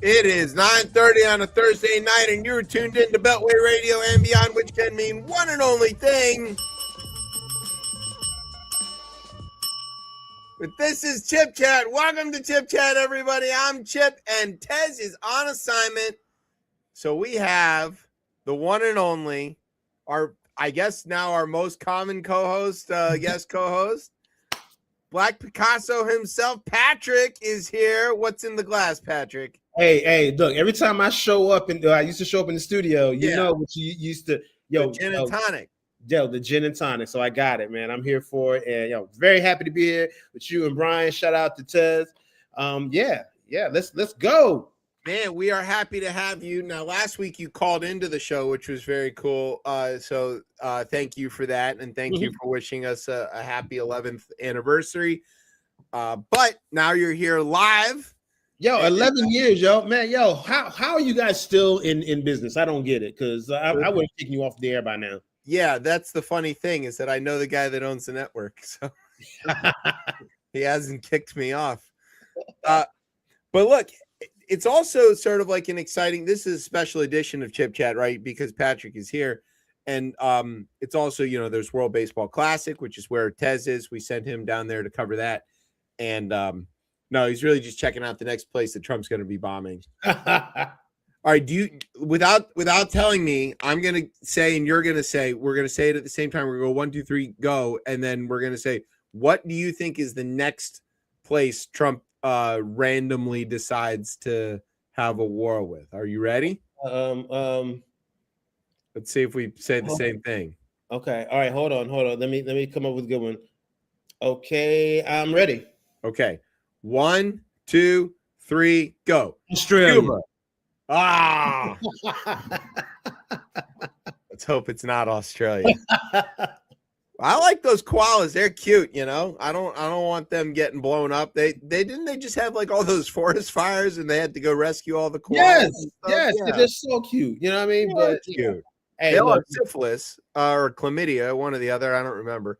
It is 9:30 on a Thursday night, and you're tuned in to Beltway Radio and Beyond, which can mean one and only thing. But this is Chip Chat. Welcome to Chip Chat, everybody. I'm Chip, and Tez is on assignment. So we have the one and only, I guess now our most common co-host, guest co-host, Black Picasso himself, Patrick, is here. What's in the glass, Patrick? Hey, look, every time I show up, and I used to show up in the studio, you know what you used to, the gin and tonic. The gin and tonic. So I got it, man. I'm here for it. And, very happy to be here with you and Brian. Shout out to Tez. Let's go. Man, we are happy to have you. Now, last week you called into the show, which was very cool. So thank you for that. And thank you for wishing us a happy 11th anniversary. But now you're here live. 11 years, man. How are you guys still in business? I don't get it, because I would have taken you off the air by now. Yeah, that's the funny thing, is that I know the guy that owns the network, so he hasn't kicked me off. But look, it's also sort of like an exciting, this is a special edition of Chip Chat, right? Because Patrick is here. And it's also, there's World Baseball Classic, which is where Tez is. We sent him down there to cover that. And no, he's really just checking out the next place that Trump's going to be bombing. All right, without telling me, I'm going to say, and you're going to say, we're going to say it at the same time. We're going to go 1, 2, 3, go. And then we're going to say, what do you think is the next place Trump randomly decides to have a war with? Are you ready? Let's see if we say the same thing. Okay. All right. Hold on. Let me come up with a good one. Okay. I'm ready. Okay. 1, 2, 3, go. Australia. Cuba. Ah. Let's hope it's not Australia. I like those koalas. They're cute, I don't want them getting blown up. They just have like all those forest fires and they had to go rescue all the koalas. Yes. Yeah. They're so cute. You know what I mean? But cute. Hey, they all have syphilis or chlamydia, one or the other. I don't remember.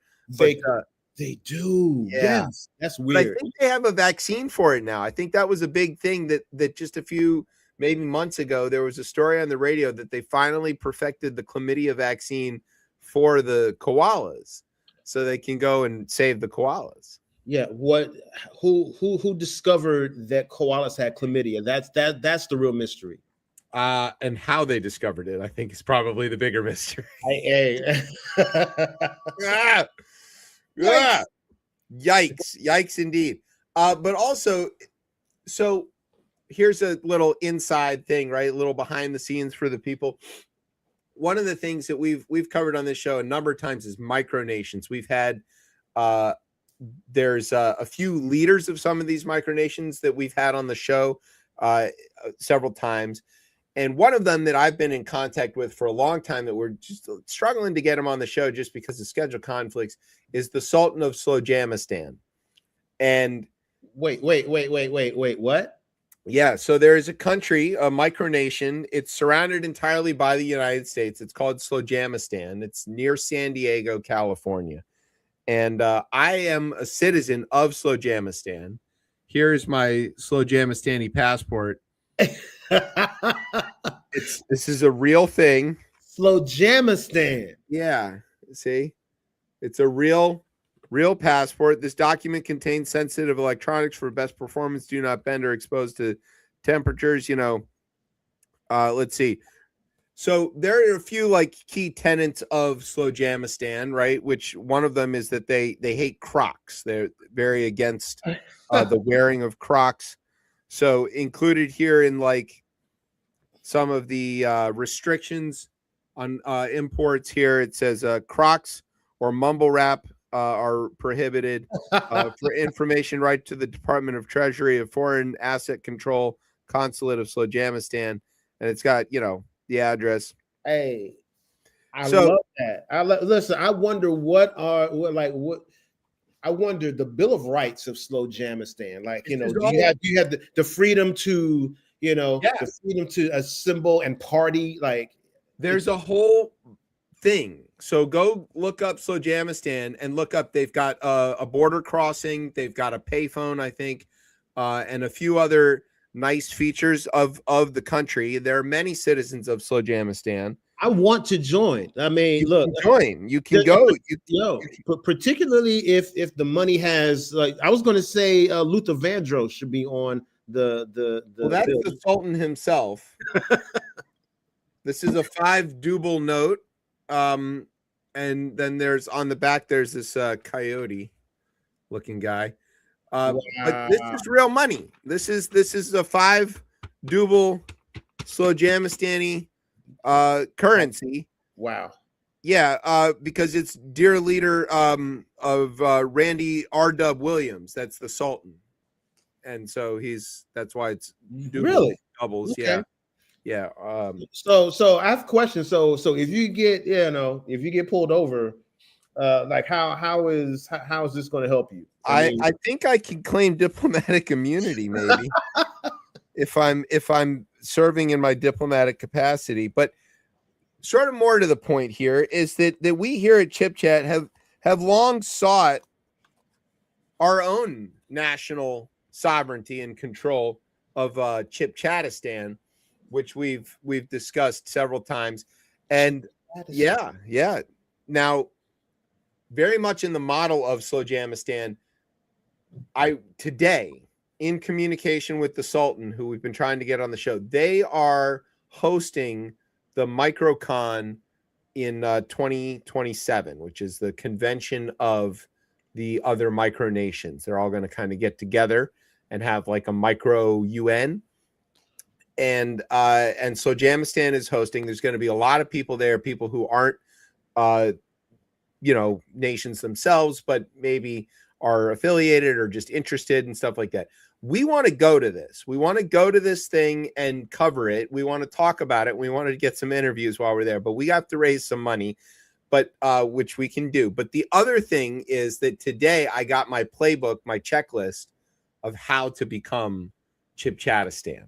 They do. Yeah. Yes. That's weird. But I think they have a vaccine for it now. I think that was a big thing that just a few maybe months ago, there was a story on the radio that they finally perfected the chlamydia vaccine for the koalas, so they can go and save the koalas. Yeah. Who discovered that koalas had chlamydia? That's the real mystery. And how they discovered it, I think, is probably the bigger mystery. Yikes indeed. But also, so here's a little inside thing, right? A little behind the scenes for the people. One of the things that we've covered on this show a number of times is micronations. We've had there's a few leaders of some of these micronations that we've had on the show several times. And one of them that I've been in contact with for a long time that we're just struggling to get him on the show just because of schedule conflicts is the Sultan of Slowjamistan. And wait, what? Yeah, so there is a country, a micronation. It's surrounded entirely by the United States. It's called Slowjamistan. It's near San Diego, California. And I am a citizen of Slowjamistan. Here's my Slowjamistani passport. This is a real thing. Slowjamistan. Yeah, see, it's a real passport. This document contains sensitive electronics for best performance. Do not bend or expose to temperatures. Let's see. So there are a few key tenets of Slowjamistan, right? Which one of them is that they hate Crocs. They're very against the wearing of Crocs. So included here in some of the restrictions on imports here, it says Crocs or mumble wrap are prohibited for information right to the Department of Treasury of Foreign Asset Control Consulate of Slowjamistan. And it's got, the address. Hey, I love that. Listen, I wonder I wonder the Bill of Rights of Slowjamistan. Do you have the freedom to, the freedom to assemble and party? There's a whole thing. So go look up Slowjamistan and look up. They've got a border crossing. They've got a payphone, I think, and a few other nice features of the country. There are many citizens of Slowjamistan. I want to join. I mean, You look, can join. You can go. but particularly if the money has, like, I was going to say, Luther Vandross should be on Well, that's bill. the Sultan himself. This is a 5 ruble note. And then there's on the back, there's this coyote looking guy. But this is real money. This is a 5 ruble Slowjamistani currency. Wow. Yeah, because it's dear leader of Randy R. Dub Williams. That's the Sultan. And so that's why it's really doubles. Okay. Yeah. So I have a question. So if you get pulled over, like how is this going to help you? I think I can claim diplomatic immunity, maybe, if I'm serving in my diplomatic capacity. But sort of more to the point here is that we here at ChipChat have long sought our own national sovereignty and control of ChipChatistan, which we've discussed several times. And yeah. Now, very much in the model of Slowjamistan, today, in communication with the Sultan, who we've been trying to get on the show, they are hosting the MicroCon in 2027, which is the convention of the other micronations. They're all going to kind of get together and have like a micro UN. And Slowjamistan is hosting. There's going to be a lot of people there, people who aren't nations themselves, but maybe are affiliated or just interested and stuff like that. We want to go to this. We want to go to this thing and cover it. We want to talk about it. We want to get some interviews while we're there, but we have to raise some money, but which we can do. But the other thing is that today I got my playbook, my checklist of how to become ChipChatistan.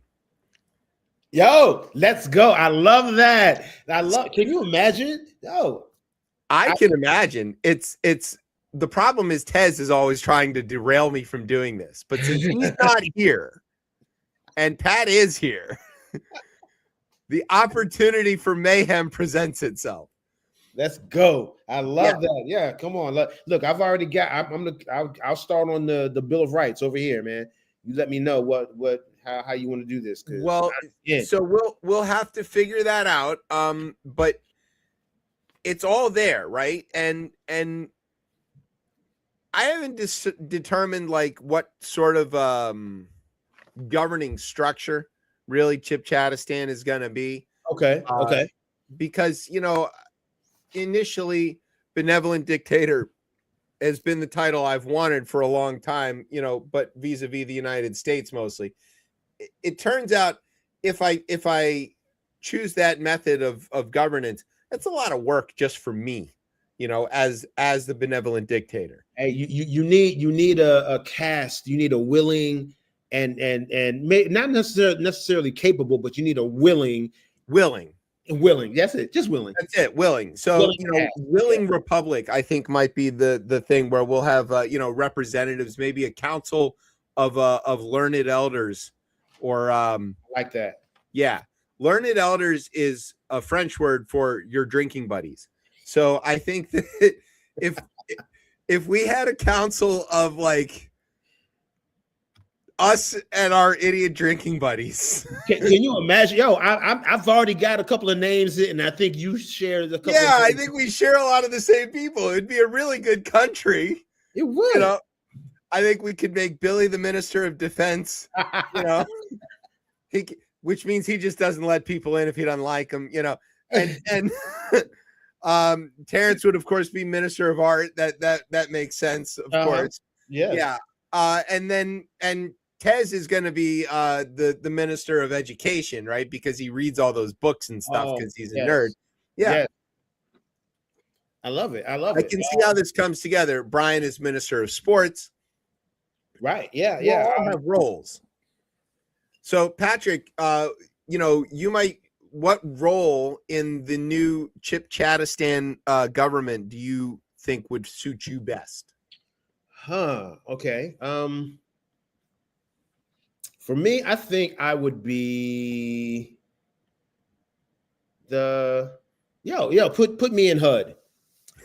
Yo, let's go. I love that. Can you imagine? Yo, I can imagine. It's the problem is Tez is always trying to derail me from doing this, but since he's not here and Pat is here, the opportunity for mayhem presents itself. Let's go. I love that. Yeah, come on. Look, I've already got. I'll start on the Bill of Rights over here, man. You let me know how you want to do this. Well, so we'll have to figure that out. But it's all there, right? And I haven't determined like what sort of governing structure really ChipChatistan is going to be. Okay. Because initially, benevolent dictator has been the title I've wanted for a long time. But vis-a-vis the United States mostly. It turns out if I choose that method of governance, that's a lot of work just for me, as the benevolent dictator. Hey, you need a cast. You need a willing and not necessarily capable, but you need a willing. That's it. Just willing. That's it. Willing. So willing republic, I think, might be the thing where we'll have representatives, maybe a council of learned elders. Or like that. Yeah. Learned elders is a French word for your drinking buddies. So I think that if we had a council of like us and our idiot drinking buddies. Can you imagine? Yo, I've already got a couple of names, and I think you share a couple. Yeah, I think we share a lot of the same people. It'd be a really good country. It would. I think we could make Billy the Minister of Defense, which means he just doesn't let people in if he doesn't like them, and Terrence would of course be Minister of Art. That makes sense, of course. Yeah. And Tez is going to be the Minister of Education, right? Because he reads all those books and stuff because he's a nerd. Yeah. I love it. I can see how this comes together. Brian is Minister of Sports. Right. Yeah. We all have roles. So Patrick, what role in the new ChipChatistan government do you think would suit you best? Okay. For me, I think I would be put me in HUD.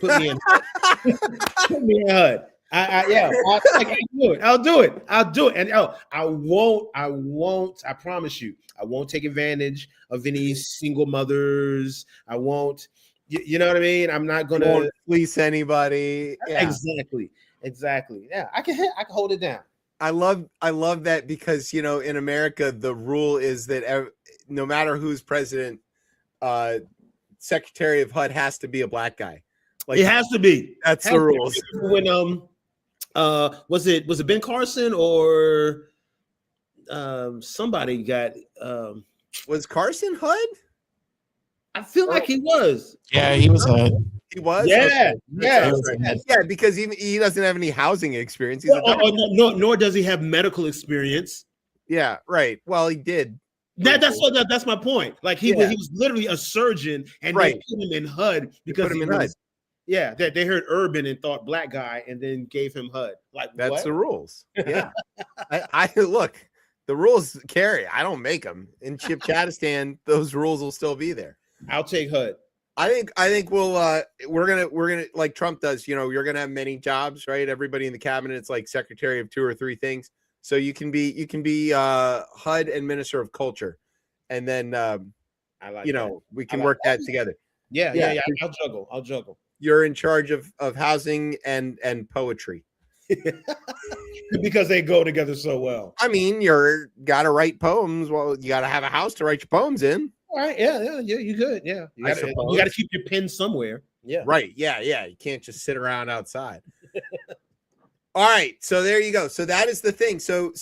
Put me in put me in HUD. I'll do it. And I won't, I promise you, I won't take advantage of any single mothers. I won't, you know what I mean? I'm not gonna won't fleece anybody. Yeah. Exactly. Yeah, I can hold it down. I love that because, in America, the rule is that no matter who's president, Secretary of HUD has to be a black guy. Like, it has to be. That's the rules. When was it Ben Carson or somebody got was Carson HUD? I feel like he was. Yeah, he was HUD. He was. Yeah, okay. Yeah, because he doesn't have any housing experience. Nor does he have medical experience. Yeah, right. Well, he did. That's my point. Like he was literally a surgeon, and they put him in HUD because he was. HUD. Yeah, they heard urban and thought black guy, and then gave him HUD. Like that's the rules. Yeah, I look. The rules carry. I don't make them. In ChipChatistan, those rules will still be there. I'll take HUD. I think we're gonna like Trump does. You're gonna have many jobs, right? Everybody in the cabinet, it's like secretary of 2 or 3 things. So you can be HUD and Minister of Culture, and then we can work that together. Yeah. I'll juggle. You're in charge of housing and poetry. Because they go together so well. I mean, you're got to write poems. Well, you got to have a house to write your poems in. All right. Yeah. You good. Yeah. You got to keep your pen somewhere. Yeah. Right. Yeah. You can't just sit around outside. All right. So there you go. So that is the thing. So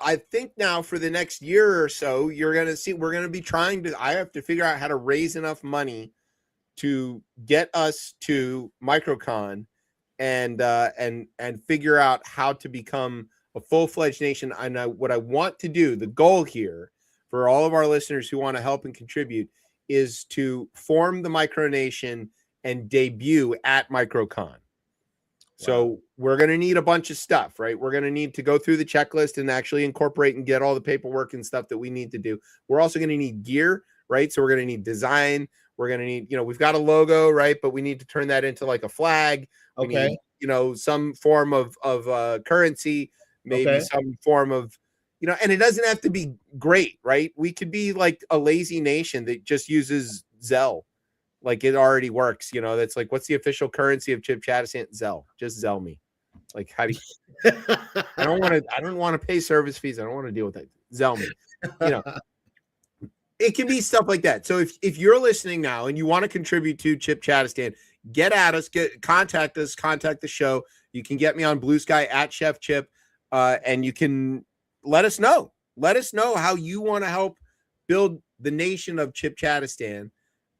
I think now for the next year or so, we're going to be I have to figure out how to raise enough money to get us to MicroCon and figure out how to become a full-fledged nation. What I want to do, the goal here for all of our listeners who want to help and contribute, is to form the micronation and debut at MicroCon. So we're going to need a bunch of stuff, right? We're going to need to go through the checklist and actually incorporate and get all the paperwork and stuff that we need to do. We're also going to need gear, right? So we're going to need design. We're going to need, we've got a logo, right? But we need to turn that into like a flag. Okay. We need, some form of currency, maybe some form of, and it doesn't have to be great, right? We could be like a lazy nation that just uses Zelle. Like it already works, that's like, what's the official currency of ChipChatistan? Zelle. Just Zelle me. Like, how do you, I don't want to pay service fees. I don't want to deal with that. Zelle me, it can be stuff like that. So if you're listening now and you want to contribute to ChipChatistan, get at us, contact the show. You can get me on Blue Sky at Chef Chip, and you can let us know how you want to help build the nation of ChipChatistan,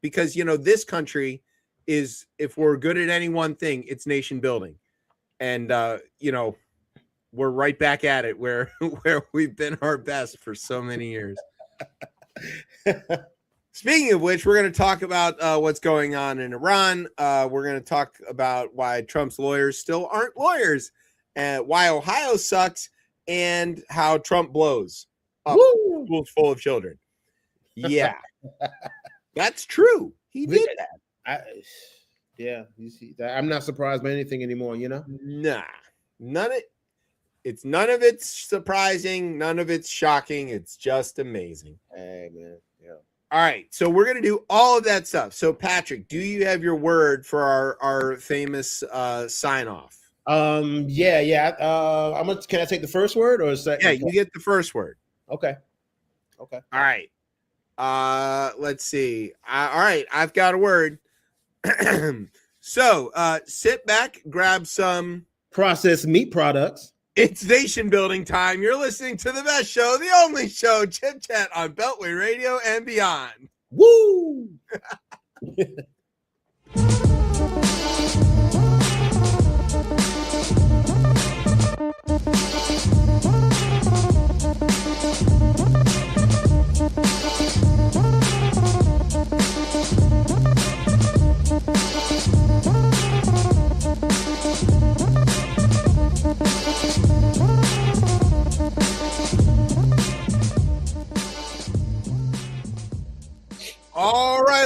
because this country is, if we're good at any one thing, it's nation building, and we're right back at it where we've been our best for so many years. Speaking of which, we're going to talk about what's going on in Iran. We're going to talk about why Trump's lawyers still aren't lawyers, and why Ohio sucks, and how Trump blows up schools full of children. Yeah, that's true. He did that. You see that. I'm not surprised by anything anymore. Nah, none of it's surprising. None of it's shocking. It's just amazing. Hey, man. Yeah. All right. So we're going to do all of that stuff. So Patrick, do you have your word for our famous sign off? Yeah. Can I take the first word or second? Yeah, you get the first word. Okay. All right. Let's see. All right. I've got a word. So sit back, grab some processed meat products. It's nation building time. You're listening to the best show, the only show, Chip Chat on Beltway Radio and beyond. Woo!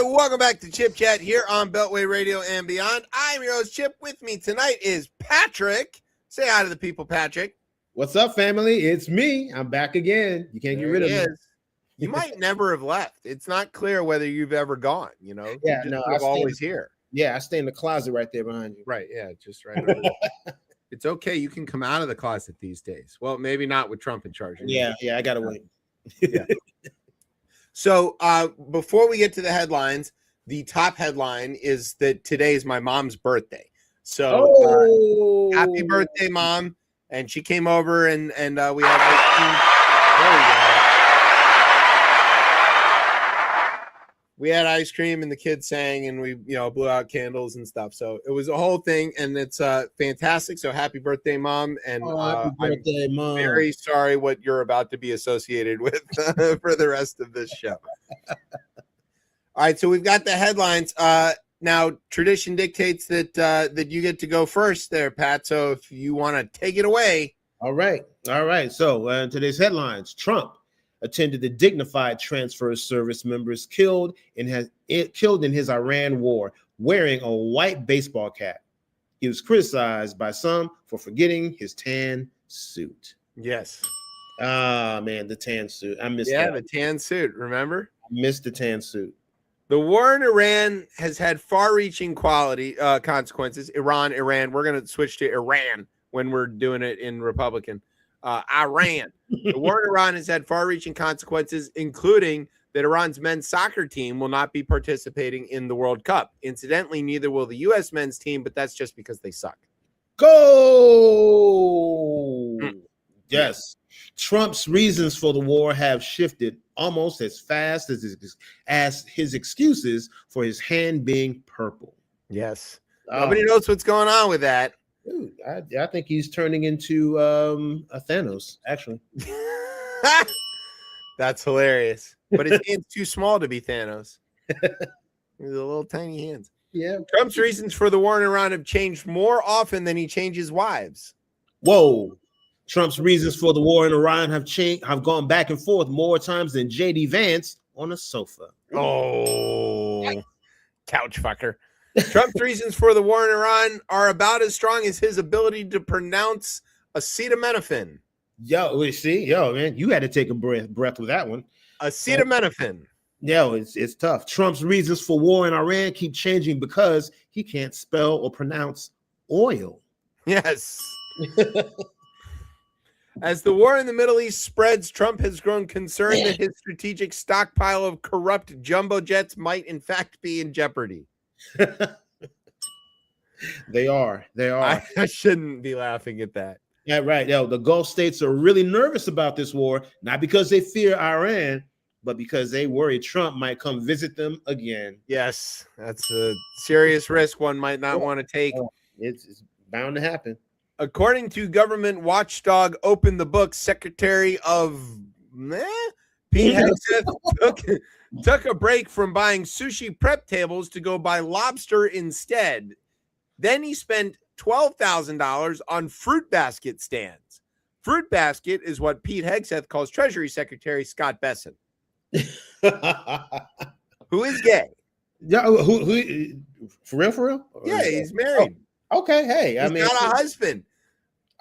right, welcome back to Chip Chat here on Beltway Radio and beyond. I'm your host, Chip. With me tonight is Patrick. Say hi to the people, Patrick. What's up, family? It's me. I'm back again. You can't get rid of me. You might never have left. It's not clear whether you've ever gone, you know? Yeah, I'm always here. Yeah, I stay in the closet right there behind you. Right, yeah, just right over there. It's okay. You can come out of the closet these days. Well, maybe not with Trump in charge. Yeah, I got to wait. Yeah. So before we get to the headlines, the top headline is that today is my mom's birthday. So happy birthday, Mom. And she came over and we had ice cream. There we go. We had ice cream and the kids sang and we, blew out candles and stuff. So it was a whole thing and it's fantastic. So happy birthday, Mom. And happy birthday, Mom. I'm very sorry what you're about to be associated with for the rest of this show. All right. So we've got the headlines. Now, tradition dictates that you get to go first there, Pat. So if you want to take it away. All right. So today's headlines: Trump attended the dignified transfer service members killed in his Iran war wearing a white baseball cap. He was criticized by some for forgetting his tan suit. Yes. Ah, man, the tan suit. I missed that. Yeah, the tan suit. Remember? I missed the tan suit. The war in Iran has had far-reaching consequences. Iran. We're going to switch to Iran when we're doing it in Republican. Iran. The war in Iran has had far-reaching consequences, including that Iran's men's soccer team will not be participating in the World Cup. Incidentally, neither will the U.S. men's team, but that's just because they suck. Go! Yes. Trump's reasons for the war have shifted almost as fast as his excuses for his hand being purple. Yes. Nobody knows what's going on with that. Dude, I think he's turning into a Thanos, actually. That's hilarious. But his hand's too small to be Thanos. He's a little tiny hands. Yeah. Trump's reasons for the war in Iran have changed more often than he changes wives. Whoa. Trump's reasons for the war in Iran have gone back and forth more times than J.D. Vance on a sofa. Oh, couch fucker. Trump's reasons for the war in Iran are about as strong as his ability to pronounce acetaminophen. Man, you had to take a breath with that one. Acetaminophen. It's tough. Trump's reasons for war in Iran keep changing because he can't spell or pronounce oil. Yes. As the war in the Middle East spreads, Trump has grown concerned that his strategic stockpile of corrupt jumbo jets might in fact be in jeopardy. They are. I shouldn't be laughing at that. Yeah, right. The Gulf states are really nervous about this war, not because they fear Iran, but because they worry Trump might come visit them again. Yes, that's a serious risk one might not want to take. It's bound to happen. According to government watchdog Open the Book, Secretary of Pete Hegseth took a break from buying sushi prep tables to go buy lobster instead. Then he spent $12,000 on fruit basket stands. Fruit basket is what Pete Hegseth calls Treasury Secretary Scott Bessent, who is gay. Yeah, who for real? Yeah, he's married. Oh, okay, hey, he's got a husband.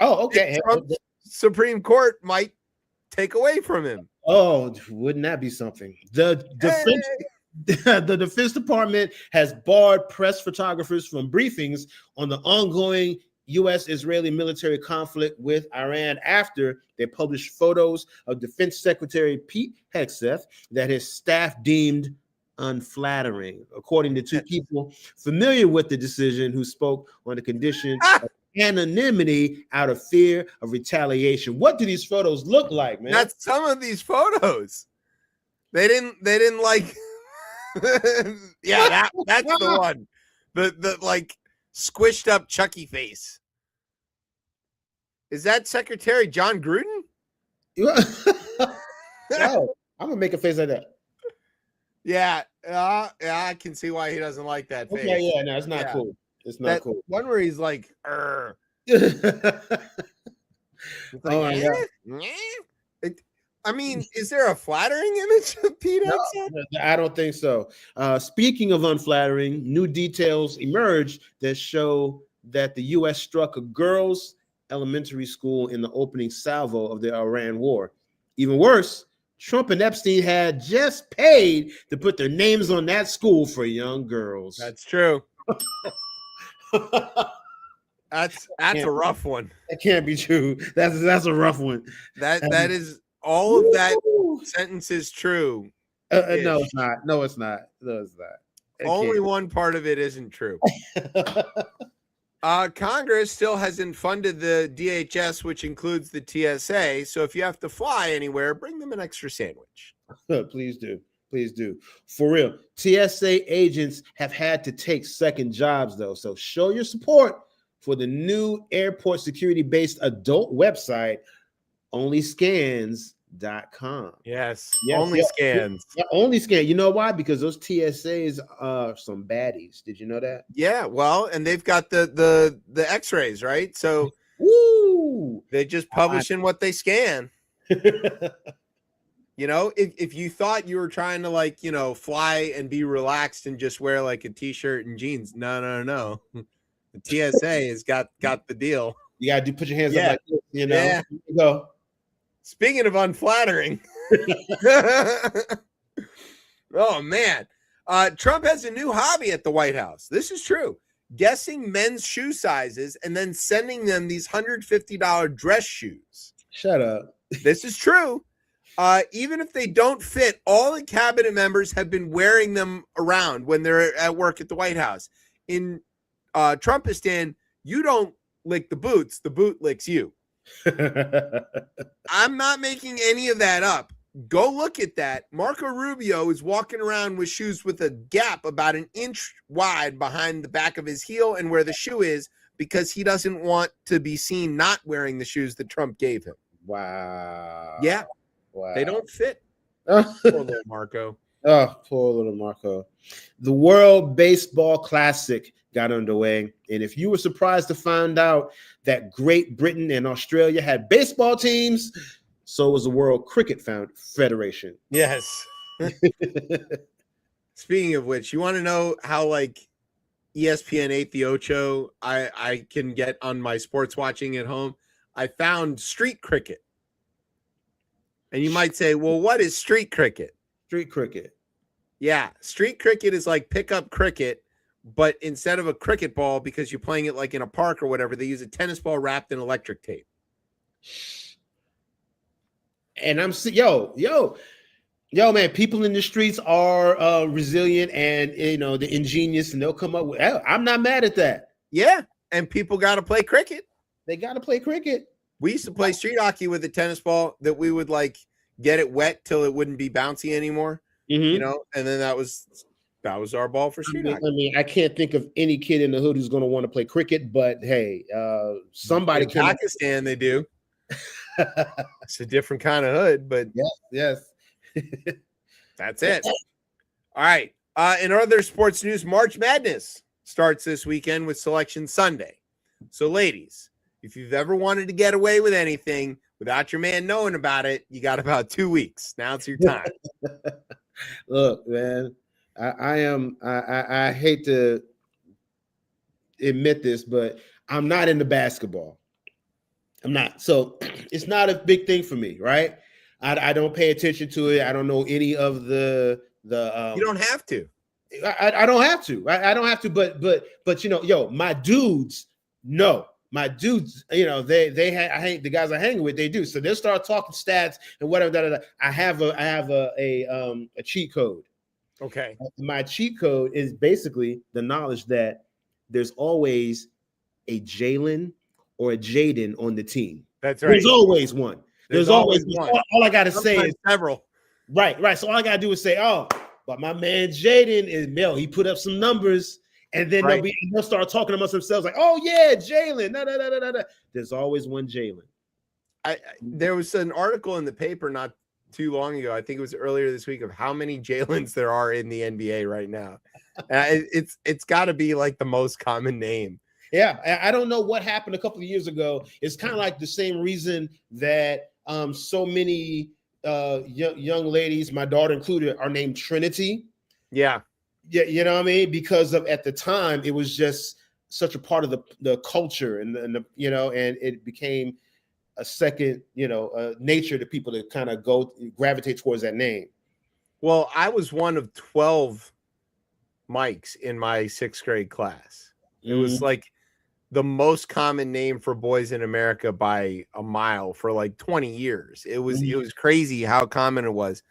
Oh, okay. Trump's Supreme Court might take away from him. Oh, wouldn't that be something? The Defense Department has barred press photographers from briefings on the ongoing U.S.-Israeli military conflict with Iran after they published photos of Defense Secretary Pete Hegseth that his staff deemed unflattering, according to two people familiar with the decision who spoke on the condition of anonymity out of fear of retaliation. What do these photos look like, man? That's some of these photos. They didn't like yeah, that's the one. The like squished up Chucky face. Is that Secretary John Gruden? Oh, I'm gonna make a face like that. Yeah, I can see why he doesn't like that face. Okay, yeah, no, it's not cool. It's not that cool. One where he's like, Oh, yeah. I mean, is there a flattering image of Pete No, Hegseth? I don't think so. Speaking of unflattering, new details emerged that show that the U.S. struck a girls' elementary school in the opening salvo of the Iran war. Even worse, Trump and Epstein had just paid to put their names on that school for young girls. That's true. That's a rough one. That can't be true. That's a rough one. That is all of that sentence is true. No, it's not. No, it's not. No, it's not. Only one part of it isn't true. Congress still hasn't funded the DHS, which includes the TSA. So if you have to fly anywhere, bring them an extra sandwich. Please do. Please do. For real. TSA agents have had to take second jobs, though. So show your support for the new airport security-based adult website, onlyscans.com. Yes, only scans. Yeah, only scan. You know why? Because those TSAs are some baddies. Did you know that? Yeah, well, and they've got the X-rays, right? So they just publish in what they scan. You know, if you thought you were trying to like, you know, fly and be relaxed and just wear like a t-shirt and jeans, no. The TSA has got the deal. You gotta put your hands up like this, you know. Yeah. Here you go. Speaking of unflattering, oh man, Trump has a new hobby at the White House. This is true. Guessing men's shoe sizes and then sending them these $150 dress shoes. Shut up. This is true. Even if they don't fit, all the cabinet members have been wearing them around when they're at work at the White House. In Trumpistan, you don't lick the boots, the boot licks you. I'm not making any of that up. Go look at that. Marco Rubio is walking around with shoes with a gap about an inch wide behind the back of his heel and where the shoe is because he doesn't want to be seen not wearing the shoes that Trump gave him. Wow. Yeah. Wow. They don't fit. Poor little Marco. Oh, poor little Marco. The World Baseball Classic got underway. And if you were surprised to find out that Great Britain and Australia had baseball teams, so was the World Cricket Federation. Yes. Speaking of which, you want to know how like ESPN 8 the Ocho I can get on my sports watching at home? I found street cricket. And you might say, well, what is street cricket? Street cricket. Yeah, street cricket is like pickup cricket, but instead of a cricket ball, because you're playing it like in a park or whatever, they use a tennis ball wrapped in electric tape. And I'm man, people in the streets are resilient and, you know, they're ingenious and they'll come up with, I'm not mad at that. Yeah, and people got to play cricket. They got to play cricket. We used to play street hockey with a tennis ball that we would like get it wet till it wouldn't be bouncy anymore, you know, and then that was our ball for street hockey. I mean, I can't think of any kid in the hood who's going to want to play cricket, but hey, somebody in Pakistan they do. It's a different kind of hood, but yes. That's it. All right. In other sports news, March Madness starts this weekend with Selection Sunday. So, ladies, if you've ever wanted to get away with anything without your man knowing about it, you got about 2 weeks. Now it's your time. Look, man, I hate to admit this, but I'm not into basketball. I'm not. So it's not a big thing for me, right? I don't pay attention to it. I don't know any of the you don't have to. I don't have to. I don't have to, but you know, my dudes know. My dudes, you know, the guys I hang with, they do. So they'll start talking stats and whatever. I have a cheat code. Okay. My cheat code is basically the knowledge that there's always a Jalen or a Jaden on the team. That's right. There's always one. There's always one. All I gotta say is several. Right. So all I gotta do is say, oh, but my man Jaden is Mel. He put up some numbers. And then they'll start talking amongst themselves like, oh, yeah, Jalen. No. There's always one Jalen. There was an article in the paper not too long ago. I think it was earlier this week of how many Jalens there are in the NBA right now. It's got to be like the most common name. Yeah. I don't know what happened a couple of years ago. It's kind of like the same reason that so many young ladies, my daughter included, are named Trinity. Yeah. Yeah, you know what I mean? Because of at the time, it was just such a part of the culture and the and it became a second, nature to people to kind of gravitate towards that name. Well, I was one of 12 Mikes in my 6th grade class. It was like the most common name for boys in America by a mile for like 20 years. It was crazy how common it was.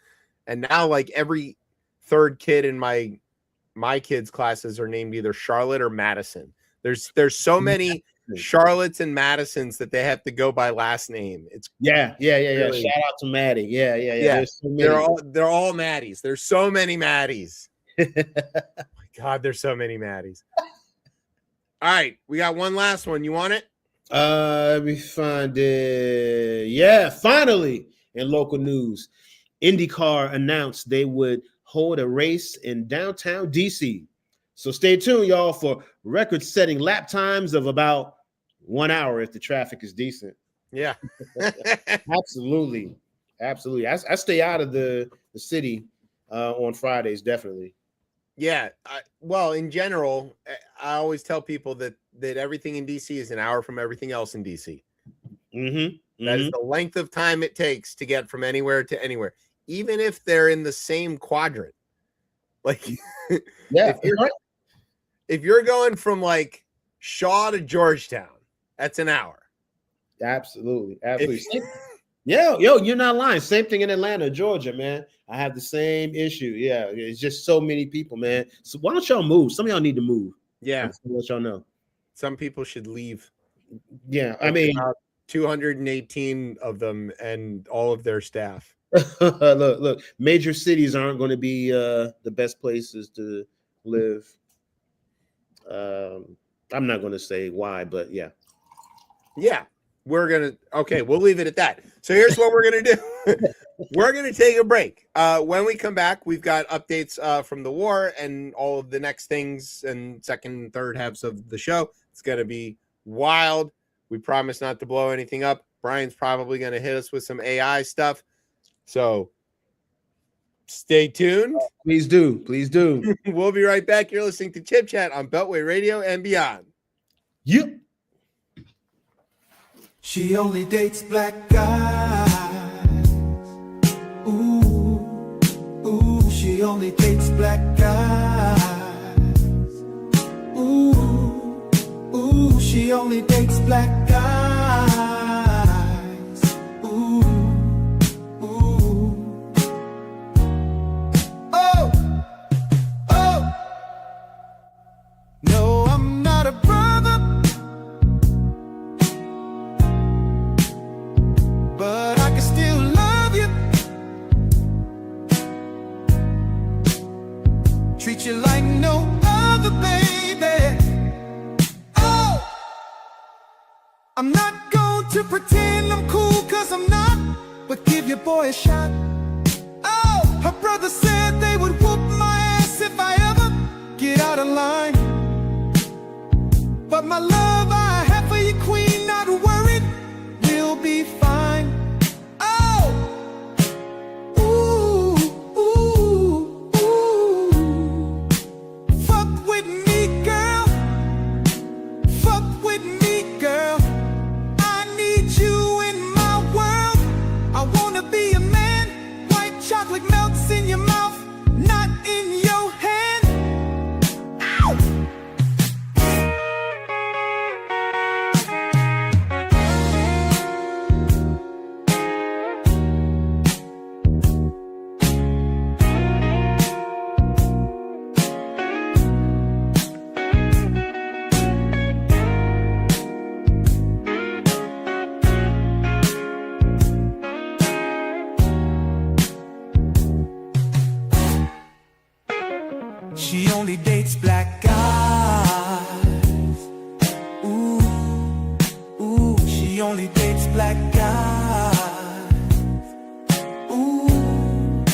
And now like every third kid in my kids' classes are named either Charlotte or Madison. There's so many Charlottes and Madisons that they have to go by last name. It's really, shout out to Maddie. Yeah. There's so many. They're all Maddies. There's so many Maddies. Oh my God, there's so many Maddies. All right, we got one last one. You want it? Let me find it. Yeah, finally, in local news, IndyCar announced they would hold a race in downtown DC. So stay tuned, y'all, for record-setting lap times of about 1 hour if the traffic is decent. Yeah. Absolutely. I stay out of the city on Fridays, definitely. Yeah. Well, in general, I always tell people that everything in DC is an hour from everything else in DC. That is the length of time it takes to get from anywhere to anywhere, even if they're in the same quadrant. Like, if you're going from like Shaw to Georgetown, that's an hour. Absolutely. You're not lying. Same thing in Atlanta, Georgia, man. I have the same issue. Yeah, it's just so many people, man. So why don't y'all move? Some of y'all need to move. Yeah, let y'all know. Some people should leave. Yeah, I mean, 218 of them and all of their staff. Look, major cities aren't going to be the best places to live. I'm not going to say why, but yeah. We'll leave it at that. So here's what we're gonna do. We're gonna take a break. When we come back, we've got updates from the war and all of the next things and second and third halves of the show. It's gonna be wild. We promise not to blow anything up. Brian's probably gonna hit us with some AI stuff. So stay tuned. Please do. We'll be right back. You're listening to Chip Chat on Beltway Radio and beyond. Yep. She only dates black guys. Ooh, she only dates black guys. Ooh, she only dates black guys. Ooh. Oh. No, I'm not a brother, but I can still love you. Treat you like no other, baby. Oh, I'm not going to pretend I'm cool, 'cause I'm not, but give your boy a shot. Oh, her brother said they would whoop my ass if I ever get out of line. But my love I have for you, queen, not worried, we'll be fine. Oh, ooh. Fuck with me, girl. Fuck with me, girl. I need you in my world. I wanna be a man. White chocolate melts in your mouth, not in your hand. Ow! She only dates black guys. Ooh, she only dates black guys. Ooh,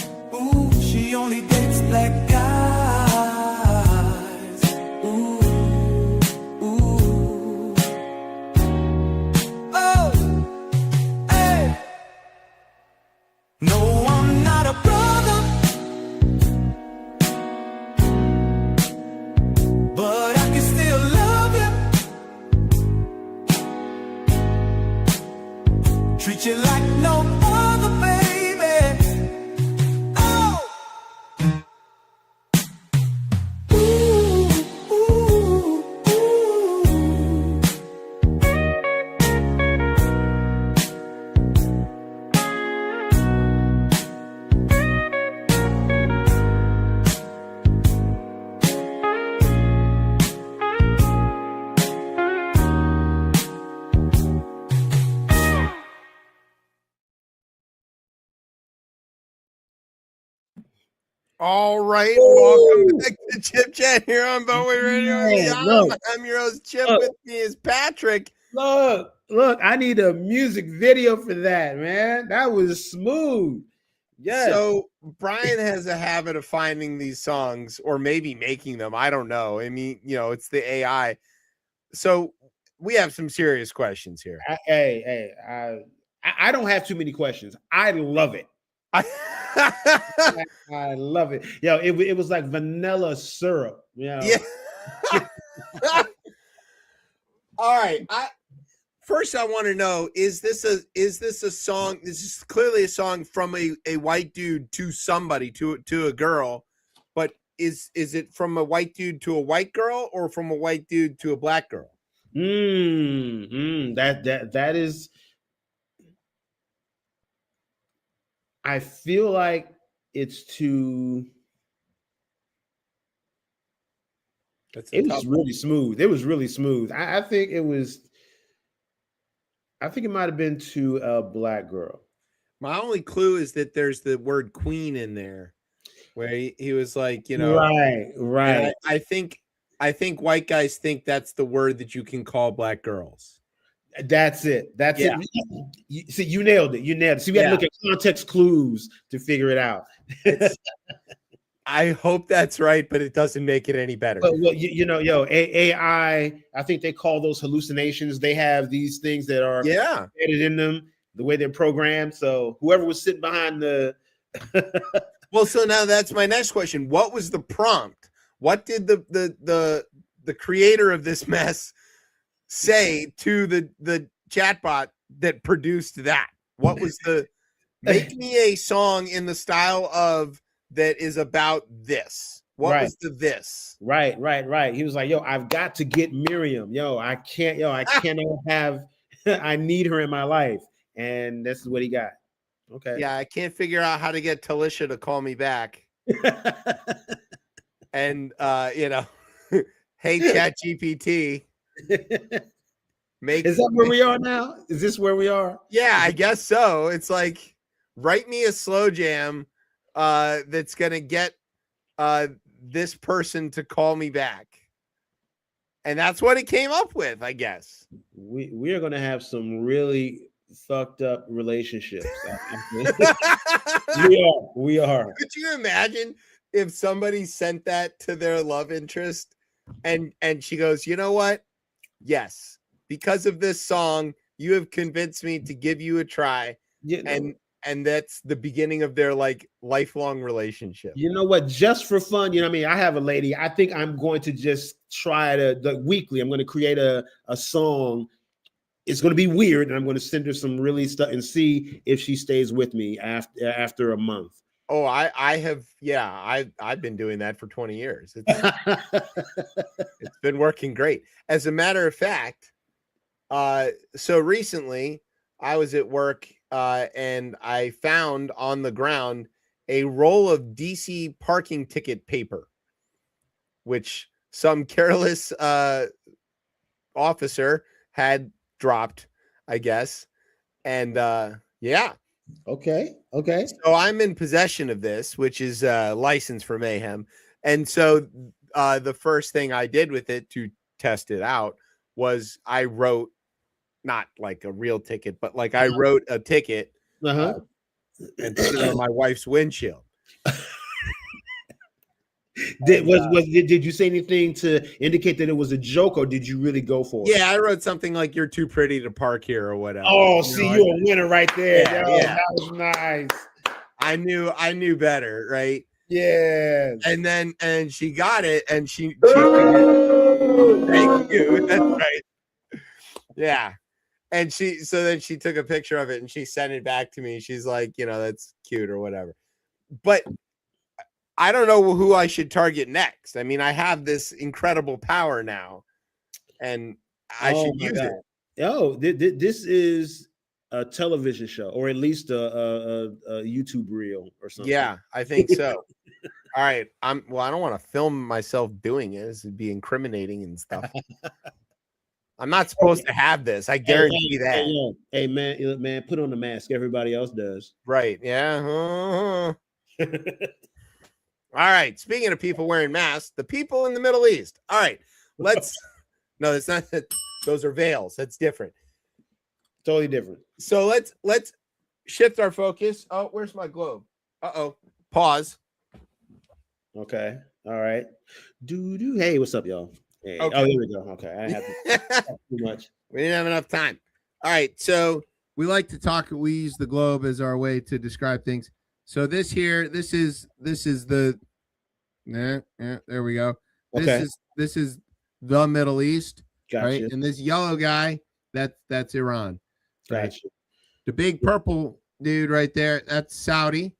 she only dates black guys. Ooh. Oh, hey. No, I'm not a brother, but I can still love you. Treat you like no other, baby. Oh, ooh, ooh, ooh. All right, welcome back to Chip Chat here on Bowie Radio. Man, look. I'm your host Chip. Look. With me is Patrick. Look, I need a music video for that, man. That was smooth. Yes. So Brian has a habit of finding these songs or maybe making them. I don't know. I mean, it's the AI. So we have some serious questions here. I don't have too many questions. I love it. I love it. Yo, it was like vanilla syrup. Yeah. All right. First I want to know, is this a song? This is clearly a song from a white dude to somebody, to a girl, but is it from a white dude to a white girl or from a white dude to a black girl? That is. I feel like it's too. It was really smooth. It was really smooth. I think it was. I think it might have been to a black girl. My only clue is that there's the word queen in there, where he was like, right. I think white guys think that's the word that you can call black girls. That's it. It. See, you nailed it. See, we had to look at context clues to figure it out. I hope that's right, but it doesn't make it any better. But well, AI, I think they call those hallucinations. They have these things that are embedded in them, the way they're programmed. So whoever was sitting behind the well, so now that's my next question. What was the prompt? What did the creator of this mess say to the chatbot that produced that? What was the make me a song in the style of that is about this? What was the this? Right. He was like, yo, I've got to get Miriam. I cannot have I need her in my life. And this is what he got. Okay. Yeah, I can't figure out how to get Talisha to call me back. And hey Chat GPT. Is that where we are now? Is this where we are? Yeah, I guess so. It's like, write me a slow jam that's gonna get this person to call me back. And that's what it came up with, I guess. We are gonna have some really fucked up relationships. We are. Could you imagine if somebody sent that to their love interest and she goes, you know what? Yes, because of this song, you have convinced me to give you a try. And that's the beginning of their like lifelong relationship. You know what? Just for fun, I have a lady. I think I'm going to just try to weekly. I'm going to create a song. It's going to be weird, and I'm going to send her some really stuff and see if she stays with me after a month. Oh, I have. Yeah, I've been doing that for 20 years. It's been working great. As a matter of fact, so recently I was at work and I found on the ground a roll of DC parking ticket paper, which some careless officer had dropped, I guess. And yeah. Okay. So I'm in possession of this, which is license for mayhem. And so the first thing I did with it to test it out was I wrote, not like a real ticket, but like I wrote a ticket and put it on my wife's windshield. Did you say anything to indicate that it was a joke, or did you really go for it? Yeah, I wrote something like "You're too pretty to park here" or whatever. Oh, you're a winner right there. Yeah. That was nice. I knew better, right? Yes. And she got it, and she figured, thank you. That's right. Yeah. And then she took a picture of it and she sent it back to me. She's like, that's cute or whatever. But I don't know who I should target next. I mean, I have this incredible power now, and I should use it. Oh, this is a television show, or at least a YouTube reel or something. Yeah, I think so. All right. I don't want to film myself doing it. This would be incriminating and stuff. I'm not supposed to have this. I guarantee that. Hey, man, put on the mask. Everybody else does. Right. Yeah. All right. Speaking of people wearing masks, the people in the Middle East. All right. No, it's not. Those are veils. That's different. Totally different. So let's shift our focus. Oh, where's my globe? Uh-oh. Pause. Okay. All right. Hey, what's up, y'all? Hey. Okay. Oh, there we go. Okay. I didn't have too much. We didn't have enough time. All right. So we like to talk. We use the globe as our way to describe things. So this is the. Yeah, there we go. Okay. This is the Middle East. Gotcha. Right. And this yellow guy, that's Iran. Right? Gotcha. The big purple dude right there, that's Saudi.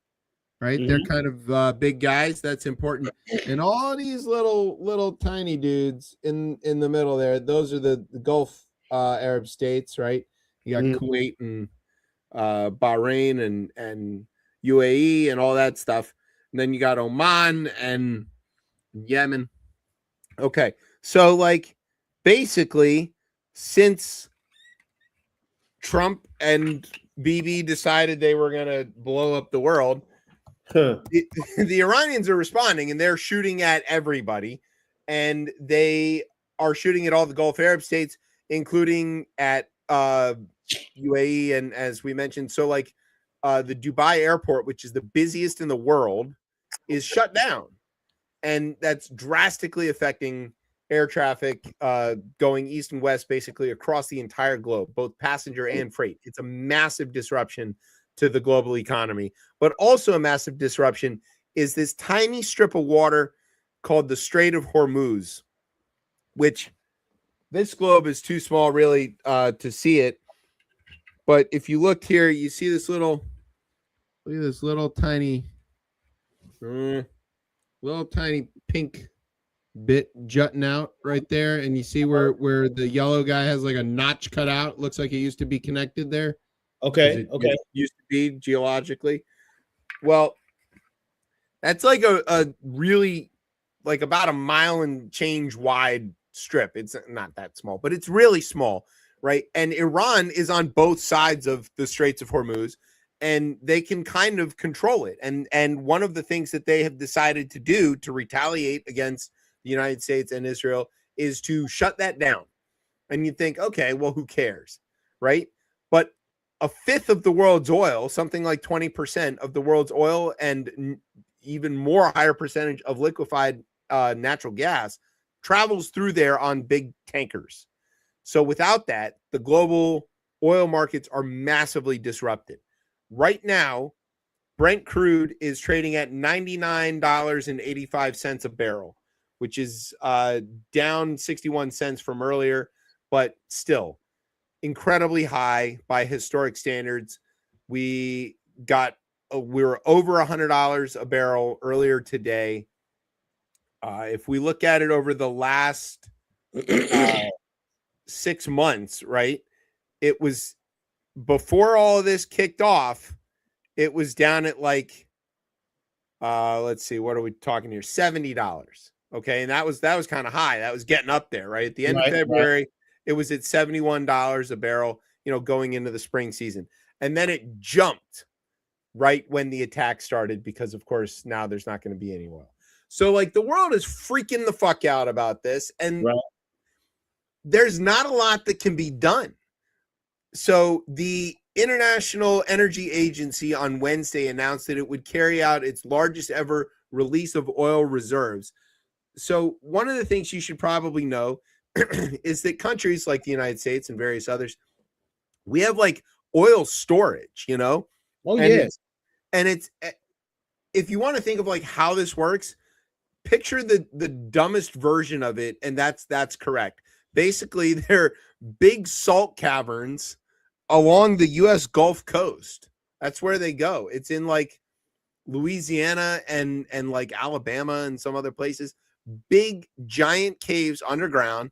Right. Mm-hmm. They're kind of big guys. That's important. And all these little tiny dudes in the middle there, those are the Gulf Arab states, right? You got Kuwait and Bahrain and UAE and all that stuff. And then you got Oman and Yemen. Okay. So basically, since Trump and Bibi decided they were going to blow up the world, the Iranians are responding, and they're shooting at everybody, and they are shooting at all the Gulf Arab states, including at UAE, and as we mentioned, so the Dubai airport, which is the busiest in the world, is shut down, and that's drastically affecting air traffic going east and west, basically across the entire globe, both passenger and freight. It's a massive disruption to the global economy, but also a massive disruption is this tiny strip of water called the Strait of Hormuz, which this globe is too small really to see it. But if you look here, you see this look at this little tiny pink bit jutting out right there. And you see where the yellow guy has a notch cut out. Looks like it used to be connected there. Okay. It used to be geologically. Well, that's a really about a mile and change wide strip. It's not that small, but it's really small, right? And Iran is on both sides of the Straits of Hormuz, and they can kind of control it. And one of the things that they have decided to do to retaliate against the United States and Israel is to shut that down. And you think, okay, well, who cares, right? But a fifth of the world's oil, something like 20% of the world's oil, and even more higher percentage of liquefied natural gas travels through there on big tankers. So without that, the global oil markets are massively disrupted. Right now, Brent crude is trading at $99.85 a barrel, which is down 61 cents from earlier, but still incredibly high by historic standards. We were over $100 a barrel earlier today. If we look at it over the last 6 months, right? It was before all of this kicked off, it was down at let's see, what are we talking here? $70. Okay. And that was kind of high. That was getting up there, right? At the end of February, it was at $71 a barrel, going into the spring season. And then it jumped right when the attack started, because of course now there's not going to be any oil. So the world is freaking the fuck out about this. And there's not a lot that can be done. So the International Energy Agency on Wednesday announced that it would carry out its largest ever release of oil reserves. So one of the things you should probably know is that countries like the United States and various others, we have oil storage, Oh, yes. And it's, if you want to think of like how this works, picture the dumbest version of it, and that's correct. Basically, they're big salt caverns along the US Gulf Coast. That's where they go. It's in like Louisiana and like Alabama and some other places. Big giant caves underground,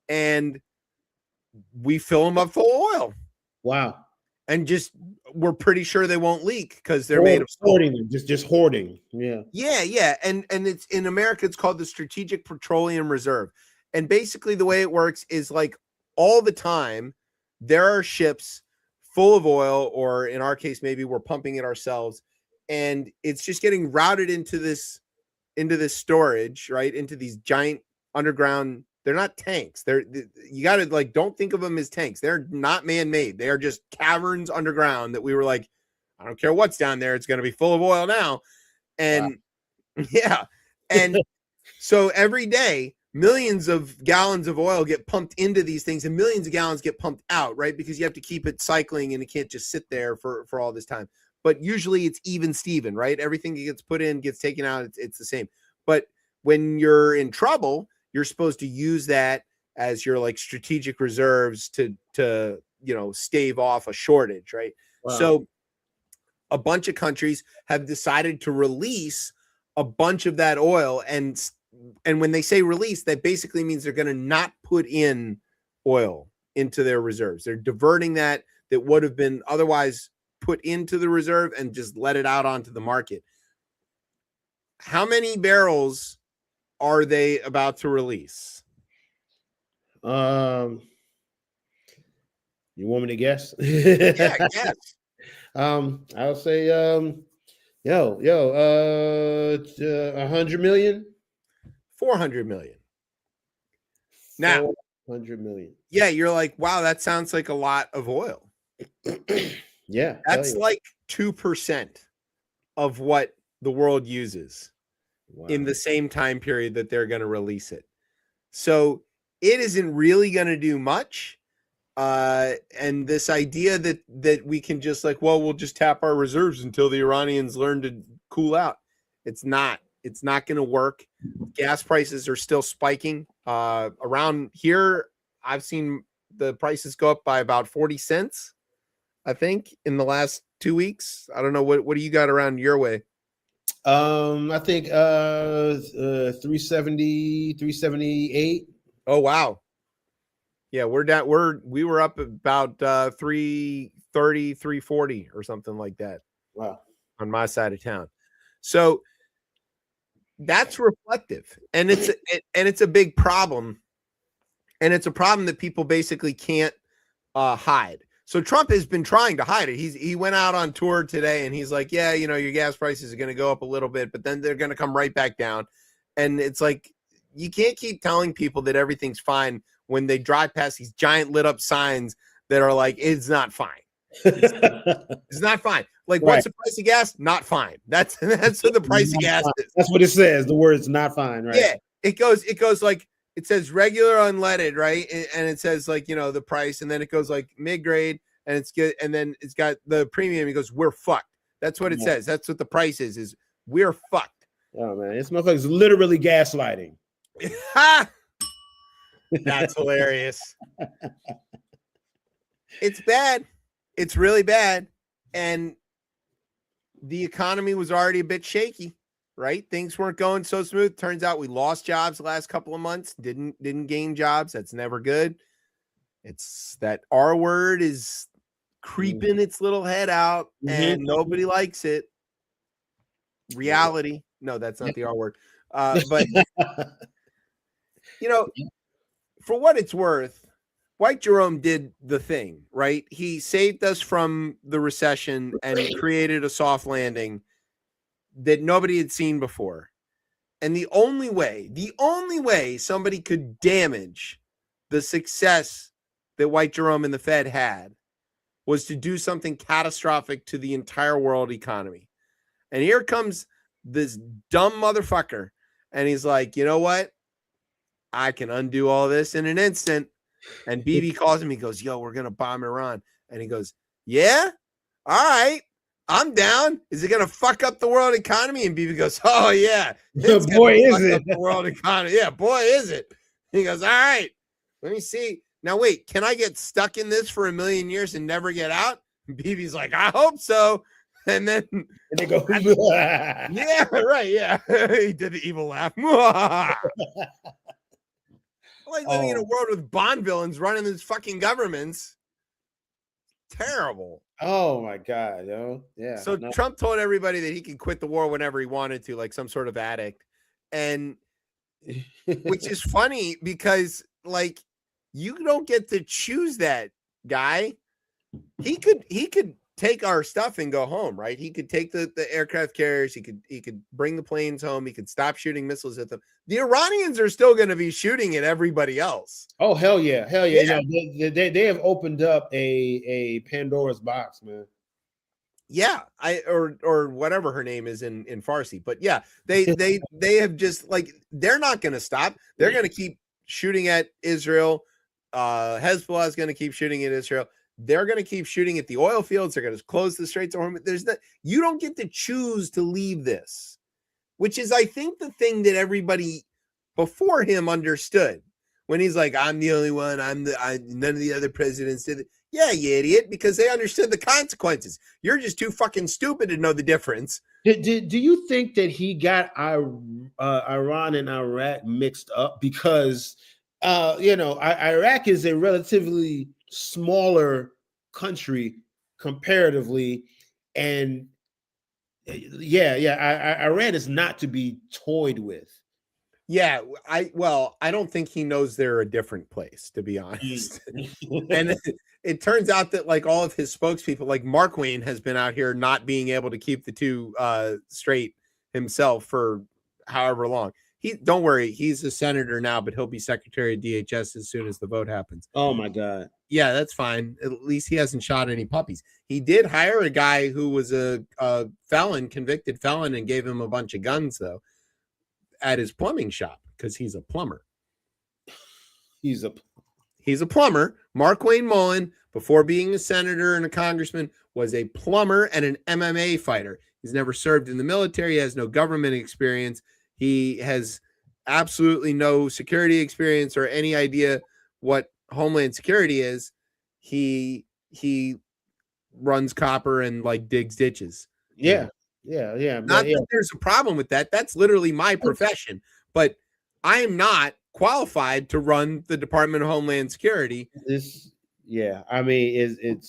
and we fill them up full of oil. Wow. And just we're pretty sure they won't leak because they're made of hoarding them, just hoarding. Yeah. And it's in America, it's called the Strategic Petroleum Reserve. And basically the way it works is like all the time there are ships full of oil, or in our case, maybe we're pumping it ourselves, and it's just getting routed into this storage, right? Into these giant underground. They're not tanks. You got to like, don't think of them as tanks. They're not man-made. They are just caverns underground that we were like, I don't care what's down there. It's going to be full of oil now. And yeah. And so every day, millions of gallons of oil get pumped into these things, and millions of gallons get pumped out, right? Because you have to keep it cycling, and it can't just sit there for all this time. But usually it's even Steven, right? Everything that gets put in gets taken out. It's the same. But when you're in trouble, you're supposed to use that as your like strategic reserves to stave off a shortage, right? Wow. So a bunch of countries have decided to release a bunch of that oil, and when they say release, that basically means they're going to not put in oil into their reserves. They're diverting that would have been otherwise put into the reserve and just let it out onto the market. How many barrels are they about to release? You want me to guess? Yeah, guess. I'll say 100 million. 400 million. Now 400 million. Yeah, you're like, wow, that sounds like a lot of oil. Yeah. That's like 2% of what the world uses. Wow. In the same time period that they're going to release it. So it isn't really going to do much. And this idea that we can just like, well, we'll just tap our reserves until the Iranians learn to cool out. It's not going to work. Gas prices are still spiking. Around here, I've seen the prices go up by about 40 cents, I think, in the last 2 weeks. I don't know. What do you got around your way? I think 370, 378. Oh wow. Yeah, we were up about 330, 340 or something like that. Wow. On my side of town. So that's reflective. And it's a big problem. And it's a problem that people basically can't hide. So Trump has been trying to hide it. He went out on tour today and he's like, yeah, your gas prices are going to go up a little bit, but then they're going to come right back down. And it's like, you can't keep telling people that everything's fine when they drive past these giant lit up signs that are like, it's not fine. It's not fine. Like, right. What's the price of gas? Not fine. That's what the price of gas is. That's what it says. The word's not fine, right? Yeah. It goes like, it says regular unleaded, right? And it says like, the price, and then it goes like mid-grade, and it's good, and then it's got the premium. It goes, we're fucked. That's what it says. That's what the price is we're fucked. Oh man, this motherfucker's literally gaslighting. That's hilarious. It's bad. It's really bad. And the economy was already a bit shaky. Right? Things weren't going so smooth. Turns out we lost jobs the last couple of months. Didn't gain jobs. That's never good. It's that R word is creeping its little head out, and nobody likes it. Reality. No, that's not the R word. But for what it's worth, White Jerome did the thing, right? He saved us from the recession and created a soft landing that nobody had seen before. And the only way somebody could damage the success that White Jerome and the Fed had was to do something catastrophic to the entire world economy. And here comes this dumb motherfucker. And he's like, you know what? I can undo all this in an instant. And Bibi calls him. He goes, yo, we're going to bomb Iran. And he goes, yeah? All right. I'm down. Is it going to fuck up the world economy? And BB goes, oh, yeah. It's Boy, gonna is fuck it. up the world economy. Yeah, boy, is it. He goes, all right, let me see. Now, wait, can I get stuck in this for 1,000,000 years and never get out? And BB's like, I hope so. And then And they go, yeah, right. Yeah. He did the evil laugh. Like living in a world with Bond villains running these fucking governments. Terrible. Oh my God, yo. Yeah. So Trump told everybody that he could quit the war whenever he wanted to, like some sort of addict. And which is funny because like you don't get to choose that, guy. He could take our stuff and go home, right? He could take the aircraft carriers, he could bring the planes home, he could stop shooting missiles at them. The Iranians are still going to be shooting at everybody else. Oh hell yeah. You know, they have opened up a Pandora's box, man. Yeah, or whatever her name is in Farsi. But yeah, they have just like they're not going to stop. They're going to keep shooting at Israel. Hezbollah is going to keep shooting at Israel. They're going to keep shooting at the oil fields. They're going to close the Straits of Hormuz. You don't get to choose to leave this, which is, I think, the thing that everybody before him understood when he's like, I'm the only one. None of the other presidents did it. Yeah, you idiot, because they understood the consequences. You're just too fucking stupid to know the difference. Do you think that he got Iran and Iraq mixed up? Because, you know, Iraq is a relatively smaller country comparatively, and Iran is not to be toyed with. Yeah, I don't think he knows they're a different place, to be honest. And it turns out that like all of his spokespeople, like Mark Wayne, has been out here not being able to keep the two straight himself for however long. Don't worry, he's a senator now, but he'll be secretary of DHS as soon as the vote happens. Oh my God. Yeah, that's fine. At least he hasn't shot any puppies. He did hire a guy who was a convicted felon, and gave him a bunch of guns, though, at his plumbing shop, because he's a plumber. He's a plumber. Mark Wayne Mullen, before being a senator and a congressman, was a plumber and an MMA fighter. He's never served in the military. He has no government experience. He has absolutely no security experience or any idea what Homeland Security is. He runs copper and like digs ditches. Yeah. Not that there's a problem with that. That's literally my profession. But I am not qualified to run the Department of Homeland Security. I mean,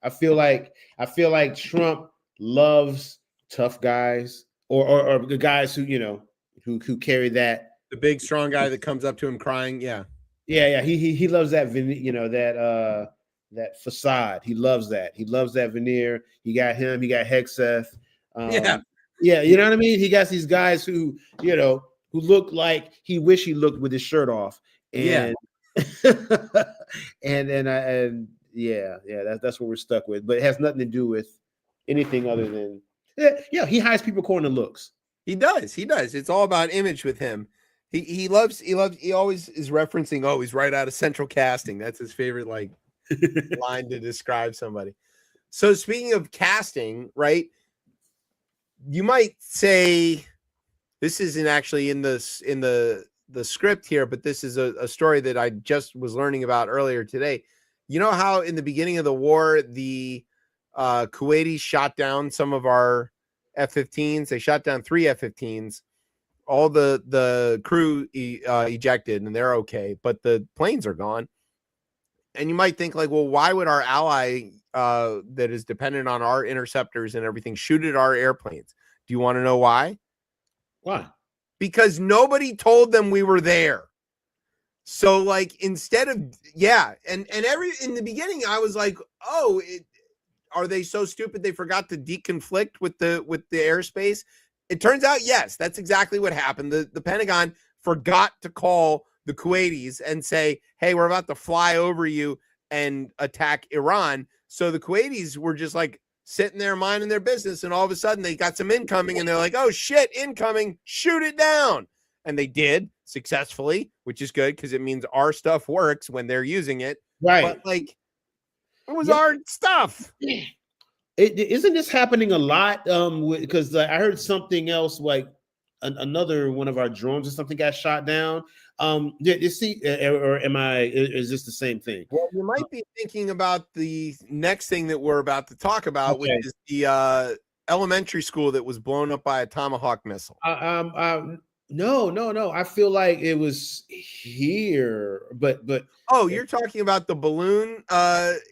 I feel like Trump loves tough guys or the guys who, you know, who carry that. The big strong guy that comes up to him crying. Yeah. He loves that, you know, that facade. He loves that. He loves that veneer. He got him. He got Hexeth. You know what I mean? He got these guys who, you know, who look like he wish he looked with his shirt off. And that's what we're stuck with. But it has nothing to do with anything other than he hires people according to looks. He does. It's all about image with him. He always is referencing, he's right out of Central Casting. That's his favorite like line to describe somebody. So speaking of casting, right? You might say this isn't actually in the script here, but this is a story that I just was learning about earlier today. You know how in the beginning of the war, the Kuwaitis shot down some of our F-15s? They shot down 3 F-15s. All the crew ejected, and they're okay, but the planes are gone. And you might think like, well, why would our ally that is dependent on our interceptors and everything shoot at our airplanes? Do you want to know why? Why? Because nobody told them we were there. So like instead of in the beginning I was like, are they so stupid they forgot to deconflict with the airspace? It turns out, yes, that's exactly what happened. The Pentagon forgot to call the Kuwaitis and say, hey, we're about to fly over you and attack Iran. So the Kuwaitis were just like sitting there minding their business. And all of a sudden they got some incoming and they're like, oh shit, incoming, shoot it down. And they did successfully, which is good because it means our stuff works when they're using it. Right. But like, it was our stuff. Isn't this happening a lot? Because I heard something else, like another one of our drones or something got shot down. You see, or am I? Is this the same thing? Well, you might be thinking about the next thing that we're about to talk about, which Okay. is the elementary school that was blown up by a Tomahawk missile. No. I feel like it was here, but Oh, you're talking about the balloon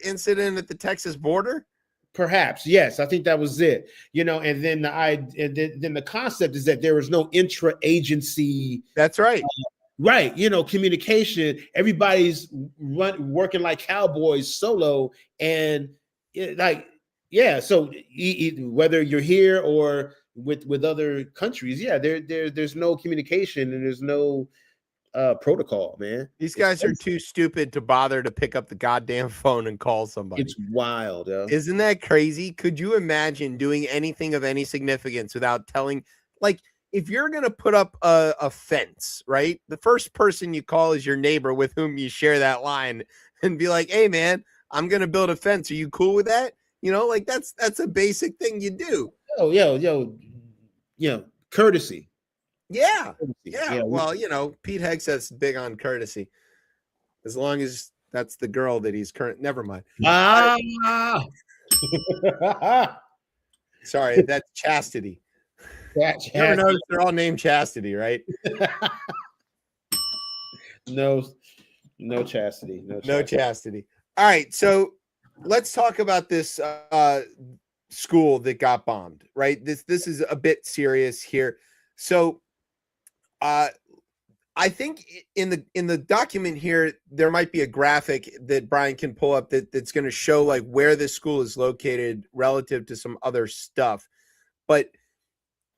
incident at the Texas border? perhaps, yes, I think that was it. And then then the concept is that there was no intra-agency, That's right. right? Communication. Everybody's working like cowboys solo, and yeah. So whether you're here or with other countries, yeah, there's no communication and there's no protocol, man. These guys are too stupid to bother to pick up the goddamn phone and call somebody. It's wild, yo. Isn't that crazy? Could you imagine doing anything of any significance without telling, like, if you're going to put up a fence, right? The first person you call is your neighbor with whom you share that line and be like, hey, man, I'm going to build a fence. Are you cool with that? Like that's a basic thing you do. Oh, yo, courtesy. Yeah. Courtesy. Yeah. Well, Pete Hegseth's big on courtesy. As long as that's the girl that he's never mind. Sorry, that's Chastity. You ever notice they're all named Chastity, right? No chastity. No chastity. All right, so let's talk about this school that got bombed, right? This is a bit serious here. So I think in the document here, there might be a graphic that Brian can pull up that's going to show like where this school is located relative to some other stuff. But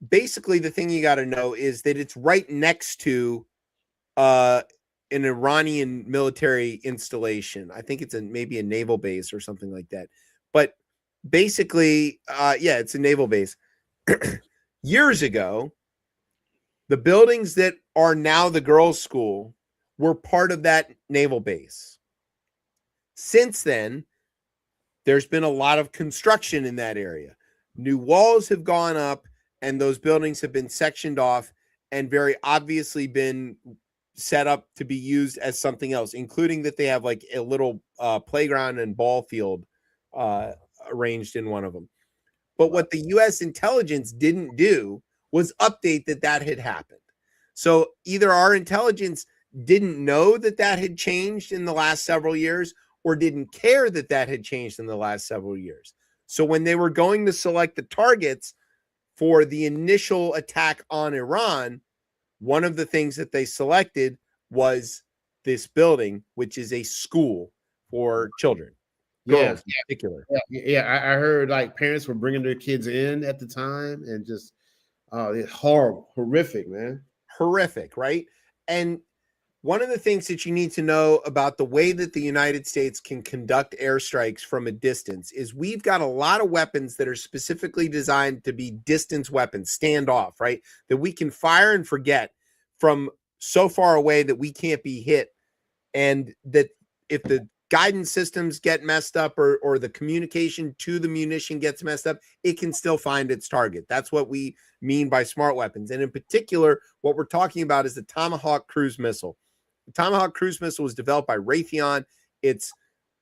basically, the thing you got to know is that it's right next to an Iranian military installation. I think it's maybe a naval base or something like that. But basically, yeah, it's a naval base. Years ago, the buildings that are now the girls' school were part of that naval base. Since then, there's been a lot of construction in that area. New walls have gone up, and those buildings have been sectioned off and very obviously been set up to be used as something else, including that they have like a little playground and ball field arranged in one of them. But what the U.S. intelligence didn't do was update that had happened. So either our intelligence didn't know that had changed in the last several years or didn't care that had changed in the last several years. So when they were going to select the targets for the initial attack on Iran, one of the things that they selected was this building, which is a school for children. Girls in particular. Yeah, I heard like parents were bringing their kids in at the time and just it's horrible, horrific, man. Horrific, right? And one of the things that you need to know about the way that the United States can conduct airstrikes from a distance is we've got a lot of weapons that are specifically designed to be distance weapons, standoff, right? That we can fire and forget from so far away that we can't be hit. And that if the guidance systems get messed up or the communication to the munition gets messed up, it can still find its target. That's what we mean by smart weapons. And in particular, what we're talking about is the Tomahawk cruise missile. The Tomahawk cruise missile was developed by Raytheon. It's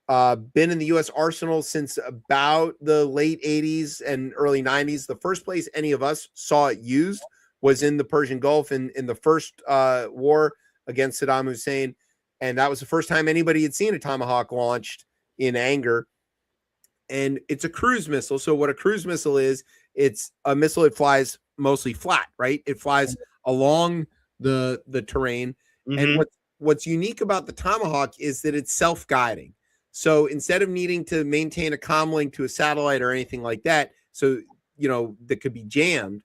been in the U.S. arsenal since about the late 80s and early 90s. The first place any of us saw it used was in the Persian Gulf in the first war against Saddam Hussein. And that was the first time anybody had seen a Tomahawk launched in anger. And it's a cruise missile. So what a cruise missile is, it's a missile that flies mostly flat, right? It flies along the terrain. Mm-hmm. And what's unique about the Tomahawk is that it's self-guiding. So instead of needing to maintain a comm link to a satellite or anything like that, so, that could be jammed,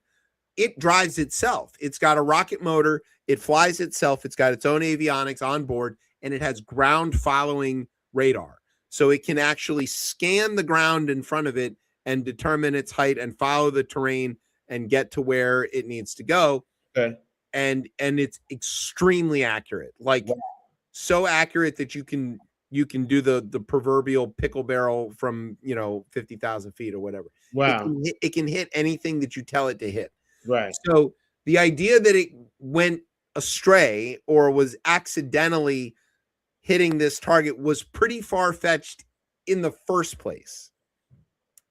it drives itself. It's got a rocket motor. It flies itself. It's got its own avionics on board, and it has ground following radar. So it can actually scan the ground in front of it and determine its height and follow the terrain and get to where it needs to go. Okay. And it's extremely accurate, like so accurate that you can you can do the proverbial pickle barrel from 50,000 feet or whatever. Wow. It can hit anything that you tell it to hit. Right. So the idea that it went astray or was accidentally hitting this target was pretty far-fetched in the first place.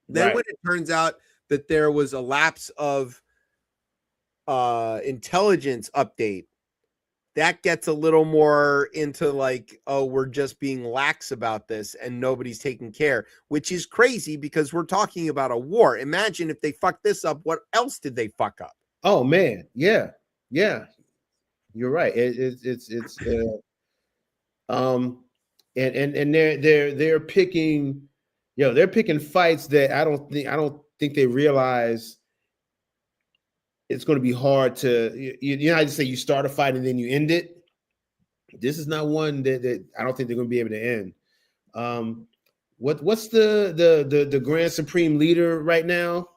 Then when it turns out that there was a lapse of intelligence update, that gets a little more into like, oh, we're just being lax about this and nobody's taking care, which is crazy because we're talking about a war. Imagine if they fucked this up, what else did they fuck up? Oh man, yeah, you're right. It's and they're picking, they're picking fights that I don't think they realize it's going to be hard to, you know how you say you start a fight and then you end it. This is not one that I don't think they're going to be able to end. What's the Grand Supreme Leader right now?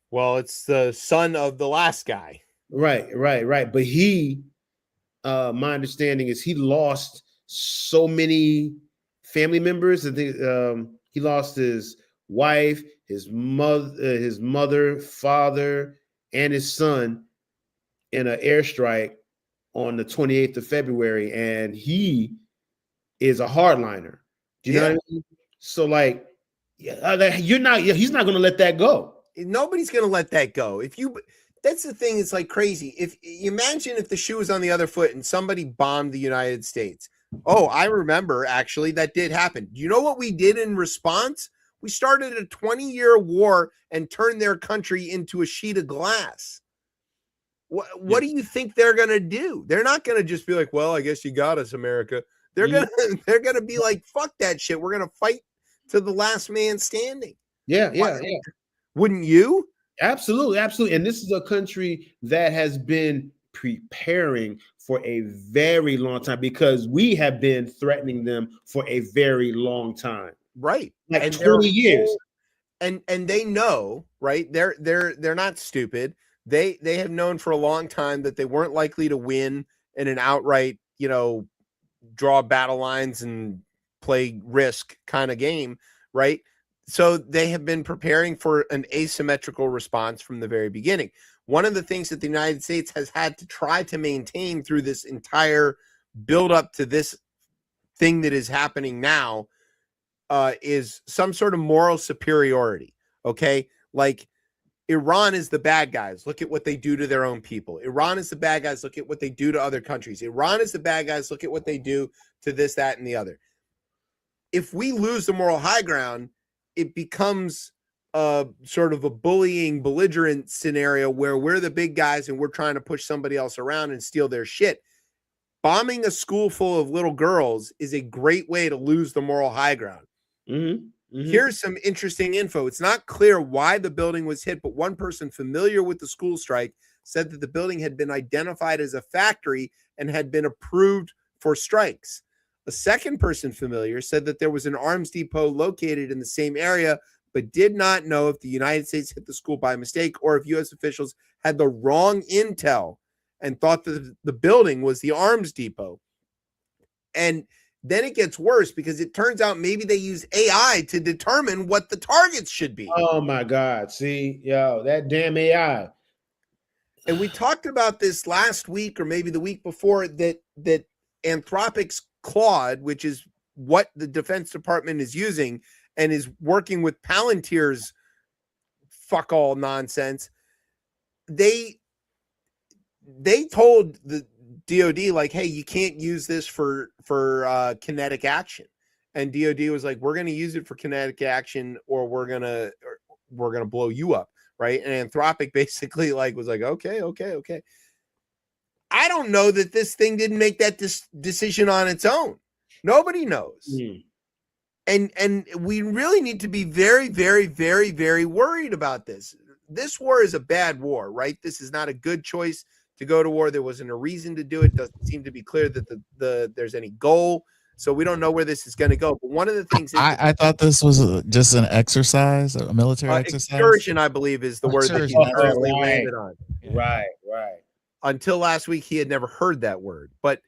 Well, it's the son of the last guy. Right. But he, my understanding is he lost so many family members that he lost his wife, his mother, father, and his son in an airstrike on the 28th of February, and he is a hardliner. Do you know what I mean? So, like, he's not going to let that go. Nobody's going to let that go. That's the thing. It's like crazy. If you imagine if the shoe was on the other foot and somebody bombed the United States. Oh, I remember actually that did happen. Do you know what we did in response? We started a 20-year war and turned their country into a sheet of glass. What do you think they're going to do? They're not going to just be like, well, I guess you got us, America. They're going to be like, fuck that shit. We're going to fight to the last man standing. Yeah. Wouldn't you? Absolutely. And this is a country that has been preparing for a very long time because we have been threatening them for a very long time. Right. Like and 20 years. And they know, right? They're not stupid. They have known for a long time that they weren't likely to win in an outright, draw battle lines and play risk kind of game, right? So they have been preparing for an asymmetrical response from the very beginning. One of the things that the United States has had to try to maintain through this entire build up to this thing that is happening now is some sort of moral superiority. Okay. Like Iran is the bad guys. Look at what they do to their own people. Iran is the bad guys. Look at what they do to other countries. Iran is the bad guys. Look at what they do to this, that, and the other. If we lose the moral high ground, it becomes sort of a bullying, belligerent scenario where we're the big guys and we're trying to push somebody else around and steal their shit. Bombing a school full of little girls is a great way to lose the moral high ground. Mm-hmm. Mm-hmm. Here's some interesting info. It's not clear why the building was hit, but one person familiar with the school strike said that the building had been identified as a factory and had been approved for strikes. A second person familiar said that there was an arms depot located in the same area, but did not know if the United States hit the school by mistake or if U.S. officials had the wrong intel and thought that the building was the arms depot. And then it gets worse because it turns out maybe they use AI to determine what the targets should be. Oh my God. See, that damn AI. And we talked about this last week or maybe the week before that Anthropic's Claude, which is what the Defense Department is using and is working with Palantir's fuck all nonsense. They told the DOD like, hey, you can't use this for kinetic action. And DOD was like, we're going to use it for kinetic action or we're going to blow you up. Right. And Anthropic basically was like, okay. I don't know that this thing didn't make that decision on its own. Nobody knows. Mm. And we really need to be very, very, very, very worried about this. This war is a bad war, right? This is not a good choice to go to war. There wasn't a reason to do it. Doesn't seem to be clear that there's any goal. So we don't know where this is going to go. But one of the things I thought this was just an exercise, a military exercise. Excursion, I believe, is the word that he currently landed on. Right. Until last week, he had never heard that word. But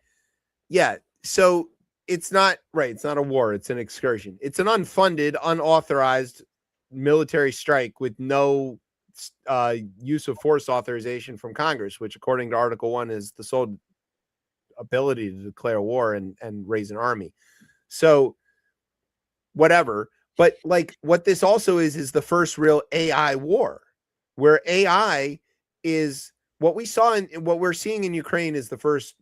yeah, so it's not right. It's not a war. It's an excursion. It's an unfunded, unauthorized military strike with no use of force authorization from Congress, which, according to Article 1, is the sole ability to declare war and raise an army. So, whatever. But like, what this also is the first real AI war, where AI is what we saw in what we're seeing in Ukraine is the first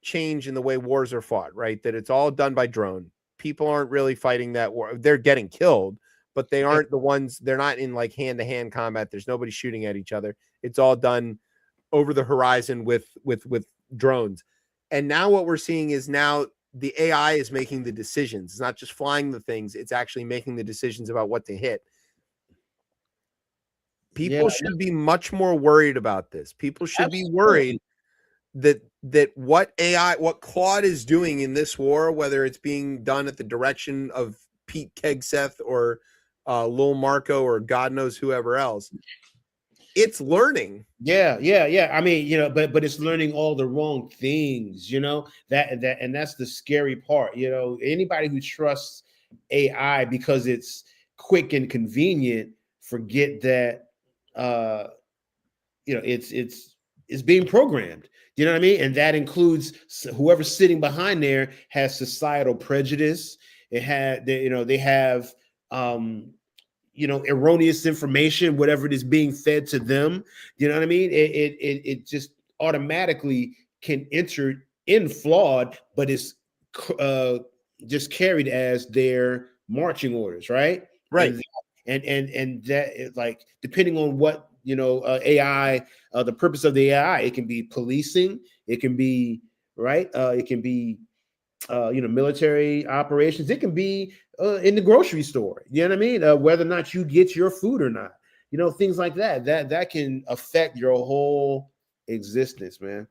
change in the way wars are fought, right? That it's all done by drone. People aren't really fighting that war. They're getting killed, but they aren't the ones, they're not in like hand-to-hand combat. There's nobody shooting at each other. It's all done over the horizon with drones. And now what we're seeing is now the AI is making the decisions. It's not just flying the things, it's actually making the decisions about what to hit. People should be much more worried about this. People should be worried that what Claude is doing in this war, whether it's being done at the direction of Pete Hegseth or Lil Marco or God knows whoever else, it's learning. Yeah. I mean, but it's learning all the wrong things, and that's the scary part. Anybody who trusts AI because it's quick and convenient, forget that it's being programmed. You know what I mean? And that includes whoever's sitting behind there has societal prejudice. They have erroneous information, whatever it is being fed to them. You know what I mean? It just automatically can enter in flawed, but it's just carried as their marching orders, right? Right. And that, like, depending on what AI, the purpose of the AI, it can be policing, it can be it can be military operations, it can be in the grocery store. You know what I mean? Whether or not you get your food or not, things like that. That can affect your whole existence, man.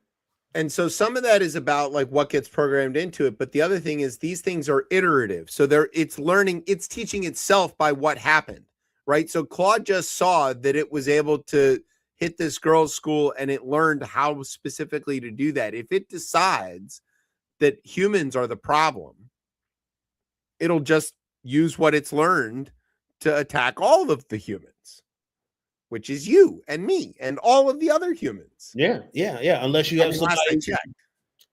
And so some of that is about like what gets programmed into it. But the other thing is these things are iterative. So it's learning, it's teaching itself by what happened, right? So Claude just saw that it was able to hit this girls' school and it learned how specifically to do that. If it decides that humans are the problem, it'll just use what it's learned to attack all of the humans, which is you and me and all of the other humans. Yeah. Unless you have somebody,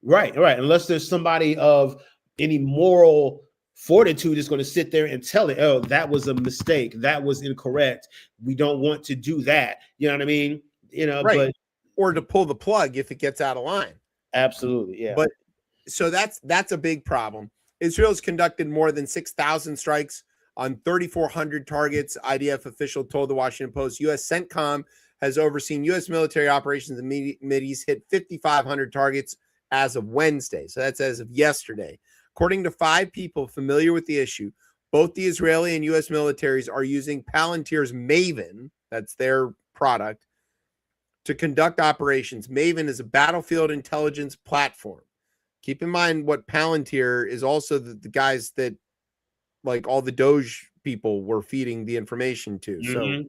right. Unless there's somebody of any moral fortitude is going to sit there and tell it, oh, that was a mistake, that was incorrect, we don't want to do that. You know what I mean? Right. But or to pull the plug if it gets out of line. Absolutely, yeah. But so that's a big problem. Israel's conducted more than 6,000 strikes on 3,400 targets, IDF official told the Washington Post. U.S. CENTCOM has overseen U.S. military operations in the Mideast, hit 5,500 targets as of Wednesday. So that's as of yesterday. According to 5 people familiar with the issue, both the Israeli and U.S. militaries are using Palantir's Maven, that's their product, to conduct operations. Maven is a battlefield intelligence platform. Keep in mind what Palantir is also the guys that like all the Doge people were feeding the information to.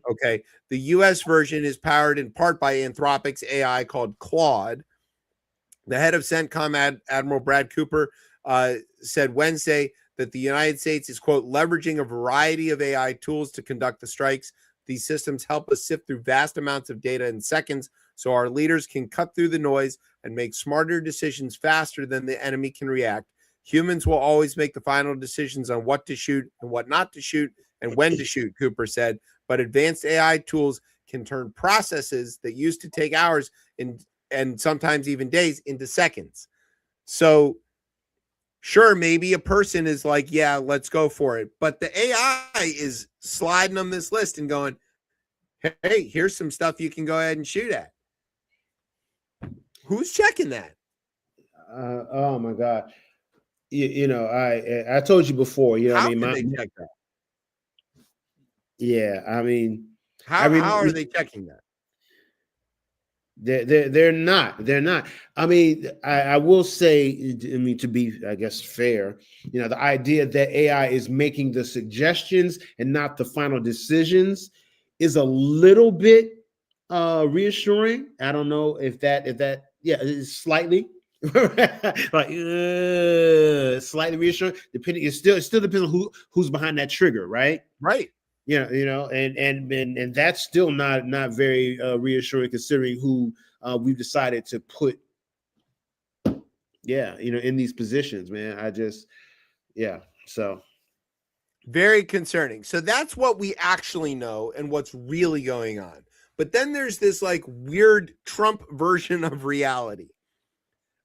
Okay. The US version is powered in part by Anthropic's AI called Claude. The head of CENTCOM, Admiral Brad Cooper, said Wednesday that the United States is, quote, leveraging a variety of AI tools to conduct the strikes. These systems help us sift through vast amounts of data in seconds so our leaders can cut through the noise and make smarter decisions faster than the enemy can react. Humans will always make the final decisions on what to shoot and what not to shoot and when to shoot, Cooper said. But advanced AI tools can turn processes that used to take hours and sometimes even days into seconds. So sure, maybe a person is like, yeah, let's go for it. But the AI is sliding them this list and going, hey, here's some stuff you can go ahead and shoot at. Who's checking that? Oh my God. I told you before, How can they check that? Yeah, I mean, how are they checking that? They're not. I mean, I will say, to be, I guess, fair, the idea that AI is making the suggestions and not the final decisions is a little bit reassuring. I don't know if that, yeah, it's slightly, Like slightly reassuring. Depending, it still depends on who's behind that trigger, right? Right. And that's still not very reassuring considering who we've decided to put. Yeah, in these positions, man. So Very concerning. So that's what we actually know and what's really going on. But then there's this like weird Trump version of reality.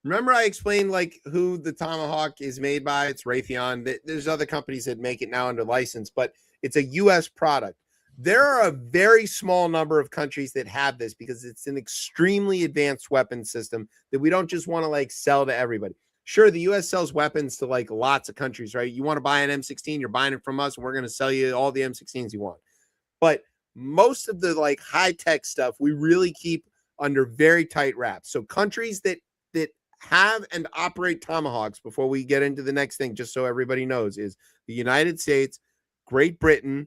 Remember I explained like who the Tomahawk is made by? It's Raytheon. There's other companies that make it now under license, but it's a US product. There are a very small number of countries that have this because it's an extremely advanced weapon system that we don't just want to like sell to everybody. Sure, the US sells weapons to like lots of countries, right? You want to buy an M16, you're buying it from us, and we're going to sell you all the M16s you want. But most of the like high-tech stuff we really keep under very tight wraps. So countries that have and operate Tomahawks, before we get into the next thing, just so everybody knows, is the United States, Great Britain,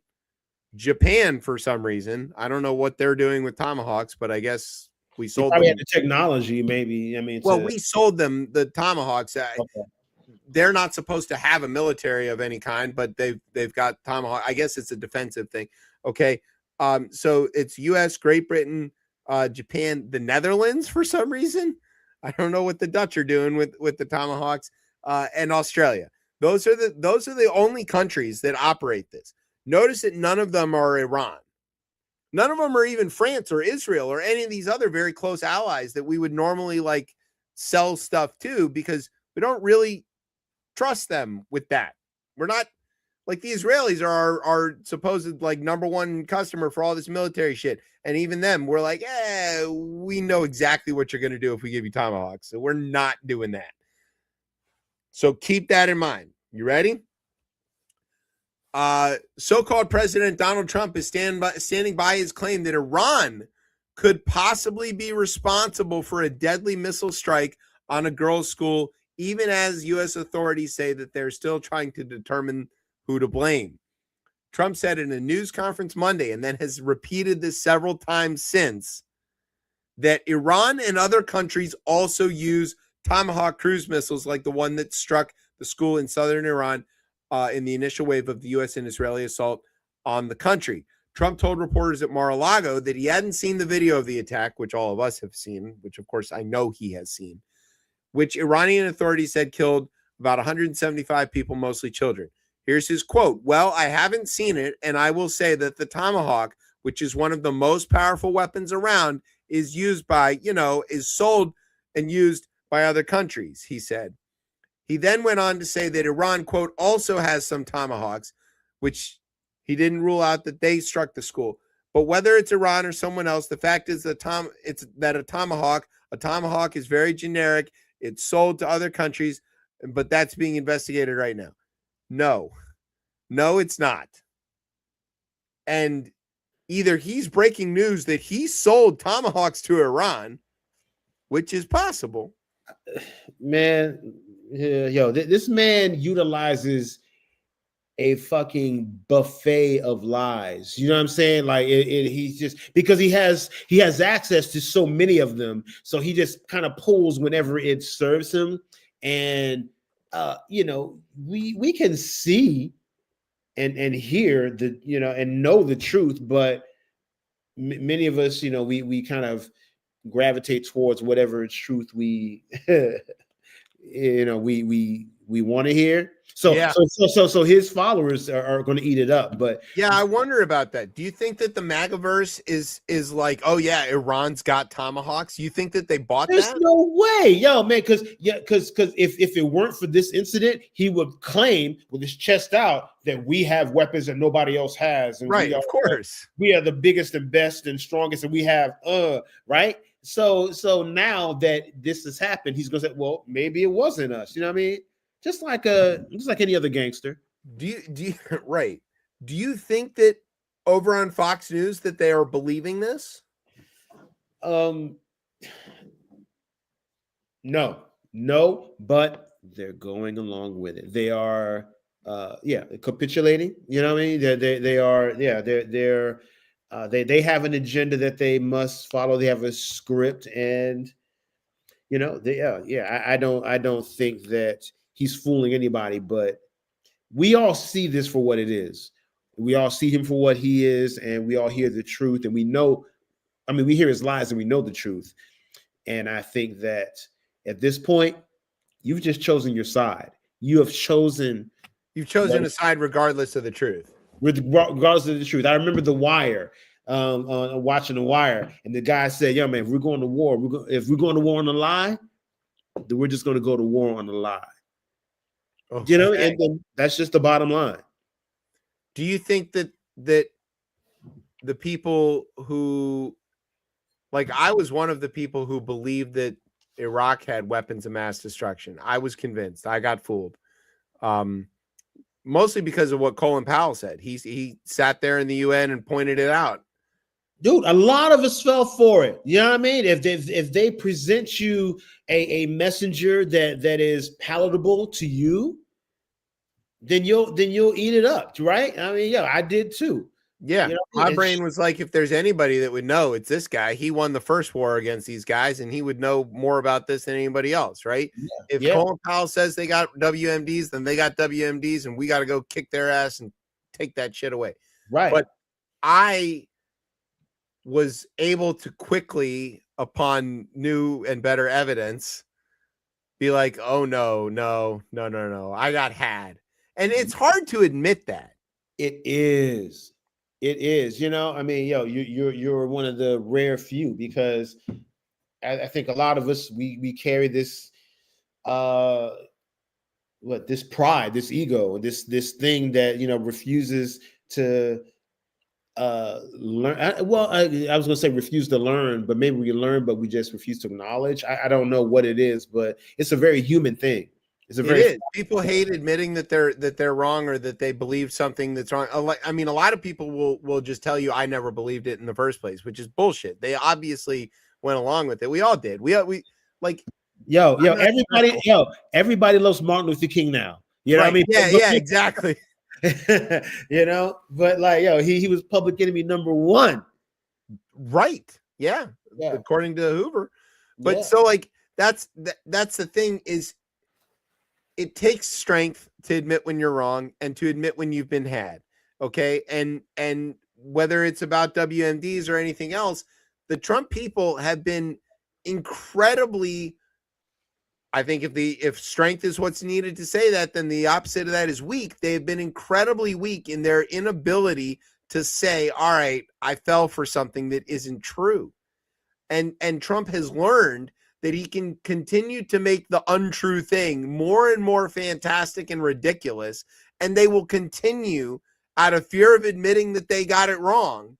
Japan for some reason. I don't know what they're doing with Tomahawks, but I guess we sold them. Had the technology, maybe. We sold them the Tomahawks. Okay. They're not supposed to have a military of any kind, but they've got Tomahawk. I guess it's a defensive thing. Okay. So it's US, Great Britain, Japan, the Netherlands for some reason. I don't know what the Dutch are doing with the Tomahawks, and Australia. Those are the only countries that operate this. Notice that none of them are Iran. None of them are even France or Israel or any of these other very close allies that we would normally like sell stuff to, because we don't really trust them with that. We're not like the Israelis are our supposed like number one customer for all this military shit. And even them, we're like, we know exactly what you're going to do if we give you Tomahawks. So we're not doing that. So keep that in mind. You ready? So-called President Donald Trump is standing by his claim that Iran could possibly be responsible for a deadly missile strike on a girls' school, even as U.S. authorities say that they're still trying to determine who to blame. Trump said in a news conference Monday, and then has repeated this several times since, that Iran and other countries also use Tomahawk cruise missiles like the one that struck the school in southern Iran in the initial wave of the U.S. and Israeli assault on the country. Trump told reporters at Mar-a-Lago that he hadn't seen the video of the attack, which all of us have seen, which of course I know he has seen, which Iranian authorities said killed about 175 people, mostly children. Here's his quote. Well, I haven't seen it, and I will say that the Tomahawk, which is one of the most powerful weapons around, is used by, is sold and used by other countries, he said. He then went on to say that Iran, quote, also has some Tomahawks, which he didn't rule out that they struck the school. But whether it's Iran or someone else, the fact is that a Tomahawk is very generic. It's sold to other countries, but that's being investigated right now. No, it's not. And either he's breaking news that he sold Tomahawks to Iran, which is possible. Man, this man utilizes a fucking buffet of lies. You know what I'm saying? Like he's just, because he has access to so many of them, so he just kind of pulls whenever it serves him. And we can see and hear and know the truth, but many of us, we kind of gravitate towards whatever truth we we want to hear. So his followers are going to eat it up. But yeah, I wonder about that. Do you think that the MAGAverse is like, oh yeah, Iran's got Tomahawks? You think that they bought There's that? no way, yo, man, because if it weren't for this incident, he would claim with his chest out that we have weapons that nobody else has. And right, of course. We are the biggest and best and strongest, and we have right. So now that this has happened, he's gonna say, well, maybe it wasn't us. You know what I mean? Just like any other gangster. Do you right? Do you think that over on Fox News that they are believing this? No, but they're going along with it. They are capitulating. You know what I mean? They have an agenda that they must follow. They have a script, and You know, I don't think that he's fooling anybody, but we all see this for what it is. We all see him for what he is, and we all hear the truth, and we know. I mean, we hear his lies, and we know the truth. And I think that at this point, you've just chosen your side. You've chosen a side regardless of the truth. Regardless of the truth. I remember The Wire, watching The Wire, and the guy said, "Yo, man, if we're going to war, if we're going to war on a lie, then we're just going to go to war on a lie." Okay. You know, and then that's just the bottom line. Do you think that the people who, like, I was one of the people who believed that Iraq had weapons of mass destruction. I was convinced. I got fooled. Mostly because of what Colin Powell said. He sat there in the UN and pointed it out. Dude, a lot of us fell for it. You know what I mean? If they present you a messenger that is palatable to you, then you'll eat it up, right? I mean, yeah, I did too. Yeah, you know, my brain was like, if there's anybody that would know, it's this guy. He won the first war against these guys, and he would know more about this than anybody else, right? Yeah. If Colin Powell says they got WMDs, then they got WMDs, and we got to go kick their ass and take that shit away. Right. But I was able to quickly, upon new and better evidence, be like, oh, no. I got had. And it's hard to admit that. It is. It is, you know, I mean, you're one of the rare few, because I think a lot of us, we carry this, this pride, this ego, this thing that, you know, refuses to learn. I was going to say refuse to learn, but maybe we learn, but we just refuse to acknowledge. I don't know what it is, but it's a very human thing. It is. People hate admitting that they're wrong, or that they believe something that's wrong. I mean, a lot of people will just tell you, I never believed it in the first place, which is bullshit. They obviously went along with it. We all did. We like, everybody loves Martin Luther King now. You know what I mean? Yeah, exactly. You know, but like, he was public enemy number one. Right. Yeah. According to Hoover. But so like, that's the thing is, it takes strength to admit when you're wrong and to admit when you've been had. Okay. And whether it's about WMDs or anything else, the Trump people have been incredibly, I think if strength is what's needed to say that, then the opposite of that is weak. They've been incredibly weak in their inability to say, all right, I fell for something that isn't true. And Trump has learned that he can continue to make the untrue thing more and more fantastic and ridiculous, and they will continue, out of fear of admitting that they got it wrong,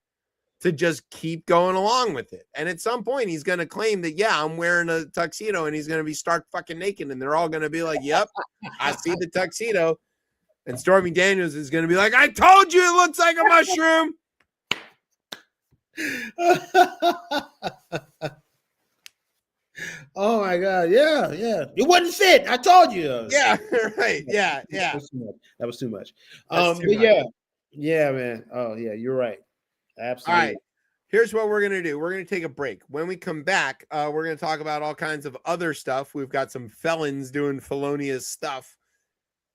to just keep going along with it. And at some point, he's going to claim that, yeah, I'm wearing a tuxedo, and he's going to be stark fucking naked, and they're all going to be like, yep, I see the tuxedo. And Stormy Daniels is going to be like, I told you it looks like a mushroom. Oh my God. Yeah. It wasn't fit. I told you. Yeah. Right. Yeah. That was too much. Yeah, man. Oh yeah, you're right. Absolutely. All right. Here's what we're going to do. We're going to take a break. When we come back, we're going to talk about all kinds of other stuff. We've got some felons doing felonious stuff.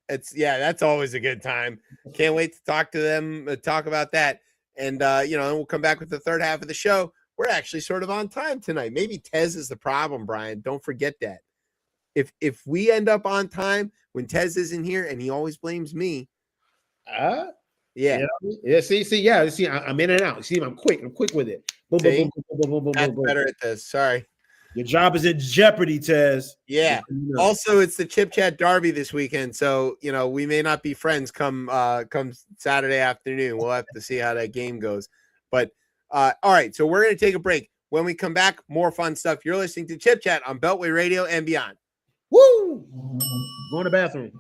That's always a good time. Can't wait to talk to them, talk about that. And, we'll come back with the third half of the show. We're actually sort of on time tonight. Maybe Tez is the problem, Brian. Don't forget that. If we end up on time when Tez isn't here, and he always blames me. Yeah. See, I'm in and out. See, I'm quick with it. Boom. That's better at this. Sorry. Your job is in jeopardy, Tez. Yeah. Also, it's the ChipChat Derby this weekend, so we may not be friends come Saturday afternoon. We'll have to see how that game goes. But all right, so we're going to take a break. When we come back, more fun stuff. You're listening to ChipChat on Beltway Radio and beyond. Woo! Go in the bathroom.